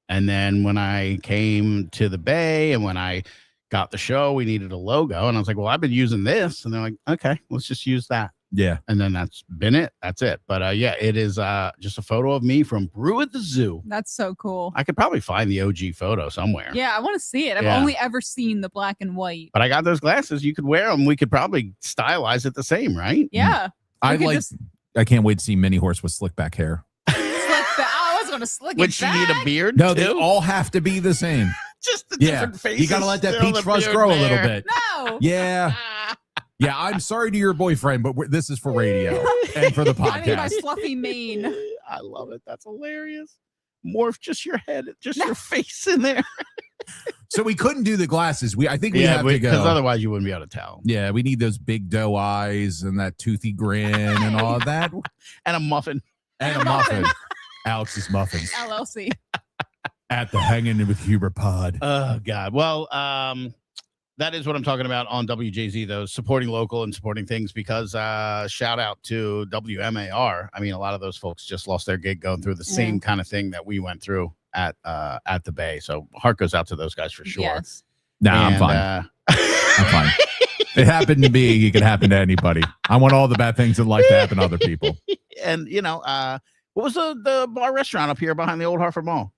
Speaker 1: And then when I came to the Bay and when I got the show, we needed a logo. And I was like, well, I've been using this. And they're like, okay, let's just use that.
Speaker 2: Yeah.
Speaker 1: And then that's been it. That's it. But yeah, it is just a photo of me from Brew at the Zoo.
Speaker 3: That's so cool.
Speaker 1: I could probably find the OG photo somewhere.
Speaker 3: Yeah, I want to see it. I've
Speaker 1: Yeah.
Speaker 3: only ever seen the black and white.
Speaker 1: But I got those glasses. You could wear them. We could probably stylize it the same, right?
Speaker 3: Yeah.
Speaker 2: I
Speaker 3: We could
Speaker 2: like.
Speaker 3: just
Speaker 2: I can't wait to see Mini Horse with slick back hair.
Speaker 3: slick back. Oh, I was going to slick
Speaker 1: Would
Speaker 3: it
Speaker 1: she
Speaker 3: back.
Speaker 1: need a beard?
Speaker 2: No,
Speaker 1: too?
Speaker 2: they all have to be the same.
Speaker 1: Just the
Speaker 2: Yeah,
Speaker 1: different faces.
Speaker 2: you got to let that
Speaker 1: still
Speaker 2: peach
Speaker 1: the
Speaker 2: fuzz
Speaker 1: beard
Speaker 2: grow a little
Speaker 1: there.
Speaker 2: bit.
Speaker 3: No.
Speaker 2: Yeah, yeah. I'm sorry to your boyfriend, but this is for radio and for the
Speaker 3: I need my
Speaker 2: podcast.
Speaker 3: fluffy mane.
Speaker 1: I love it. That's hilarious. Morph just your head, just your face in there.
Speaker 2: So we couldn't do the glasses. I think we have to
Speaker 1: because
Speaker 2: go.
Speaker 1: otherwise you wouldn't be able to tell.
Speaker 2: Yeah, we need those big doe eyes and that toothy grin and all of that,
Speaker 1: And a muffin.
Speaker 2: and a muffin. Alex's muffins
Speaker 3: LLC.
Speaker 2: at the Hangin' with Huber pod.
Speaker 1: Oh God. Well, that is what I'm talking about on WJZ, though, supporting local and supporting things, because shout out to WMAR. I mean, a lot of those folks just lost their gig going through the same kind of thing that we went through at the Bay. So heart goes out to those guys for sure.
Speaker 3: Yes.
Speaker 2: Nah, I'm
Speaker 1: And,
Speaker 2: fine. I'm fine. It happened to me. It could happen to anybody. I want all the bad things in life to happen to other people.
Speaker 1: And what was the bar restaurant up here behind the old Hartford Mall?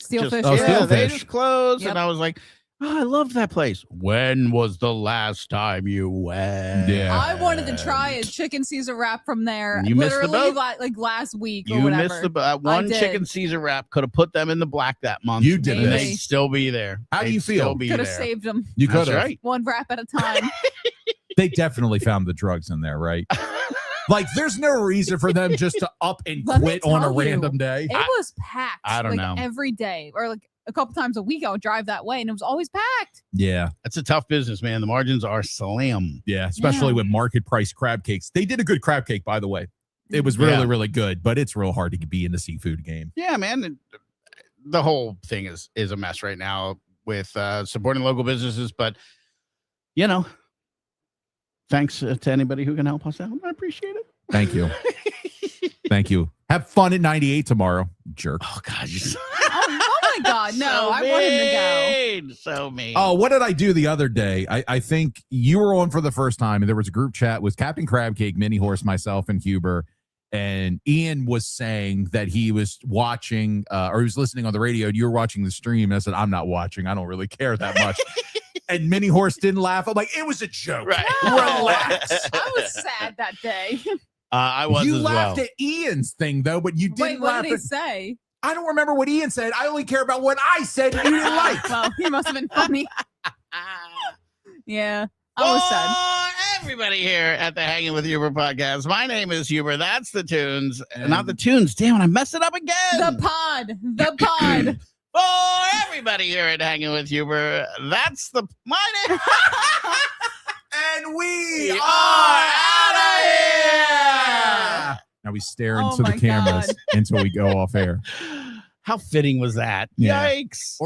Speaker 3: Steelfish.
Speaker 2: Oh,
Speaker 1: Yeah, they
Speaker 2: Steelfish.
Speaker 1: just closed,
Speaker 3: Yep.
Speaker 1: and I was like, oh, I loved that place. When was the last time you went?
Speaker 2: Yeah.
Speaker 3: I wanted to try a chicken Caesar wrap from there.
Speaker 1: You missed the
Speaker 3: literally
Speaker 1: boat.
Speaker 3: like last week or
Speaker 1: You
Speaker 3: whatever.
Speaker 1: missed the one
Speaker 3: did.
Speaker 1: chicken Caesar wrap could have put them in the black that month.
Speaker 2: You did
Speaker 1: and
Speaker 3: this.
Speaker 1: they'd still be there.
Speaker 2: How do
Speaker 1: They'd
Speaker 2: you feel?
Speaker 1: Still be
Speaker 3: Could have
Speaker 1: there.
Speaker 3: saved them
Speaker 2: You
Speaker 1: That's
Speaker 2: could have.
Speaker 1: right.
Speaker 3: one wrap at a time.
Speaker 2: They definitely found the drugs in there, right? Like, there's no reason for them just to up and
Speaker 3: Let me
Speaker 2: quit on a
Speaker 3: tell you.
Speaker 2: random day.
Speaker 3: It was packed.
Speaker 1: I don't know.
Speaker 3: Every day or like a couple times a week I would drive that way and it was always packed.
Speaker 2: Yeah.
Speaker 1: That's a tough business, man. The margins are slim.
Speaker 2: Yeah. Especially
Speaker 3: Yeah.
Speaker 2: with market price crab cakes. They did a good crab cake, by the way. It was really,
Speaker 1: Yeah.
Speaker 2: really good, but it's real hard to be in the seafood game.
Speaker 1: Yeah, man. The whole thing is a mess right now with supporting local businesses, but thanks to anybody who can help us out. I appreciate it.
Speaker 2: Thank you. Thank you. Have fun at 98 tomorrow, jerk.
Speaker 1: Oh God, you're so,
Speaker 3: Oh my God. No,
Speaker 1: so
Speaker 3: I want him to go.
Speaker 1: mean. So mean.
Speaker 2: Oh, what did I do the other day? I think you were on for the first time, and there was a group chat with Captain Crab Cake, Mini Horse, myself, and Huber. And Ian was saying that he was watching or he was listening on the radio and you were watching the stream. And I said, I'm not watching. I don't really care that much. And Mini Horse didn't laugh. I'm like, it was a joke.
Speaker 1: Right.
Speaker 2: Relax.
Speaker 3: I was sad that day.
Speaker 1: I was
Speaker 2: You
Speaker 1: as
Speaker 2: laughed
Speaker 1: well.
Speaker 2: at Ian's thing, though, but you
Speaker 3: Wait,
Speaker 2: didn't
Speaker 3: what
Speaker 2: laugh
Speaker 3: did he
Speaker 2: at.
Speaker 3: say?
Speaker 2: I don't remember what Ian said. I only care about what I said and you didn't like.
Speaker 3: Well, he must have been funny. Yeah, I was sad.
Speaker 1: Oh, everybody here at the Hanging with Huber podcast. My name is Huber. That's the tunes,
Speaker 2: And-
Speaker 1: not the tunes. Damn it, I messed it up again.
Speaker 3: The pod.
Speaker 1: For everybody here at Hanging with Huber, that's the my name.
Speaker 2: And we
Speaker 1: are
Speaker 2: are
Speaker 1: outta
Speaker 2: out of
Speaker 1: here.
Speaker 2: here. Now we stare
Speaker 3: Oh
Speaker 2: into the
Speaker 3: my
Speaker 2: cameras
Speaker 3: God.
Speaker 2: until we go off air.
Speaker 1: How fitting was that?
Speaker 2: Yeah.
Speaker 1: Yikes.
Speaker 2: Or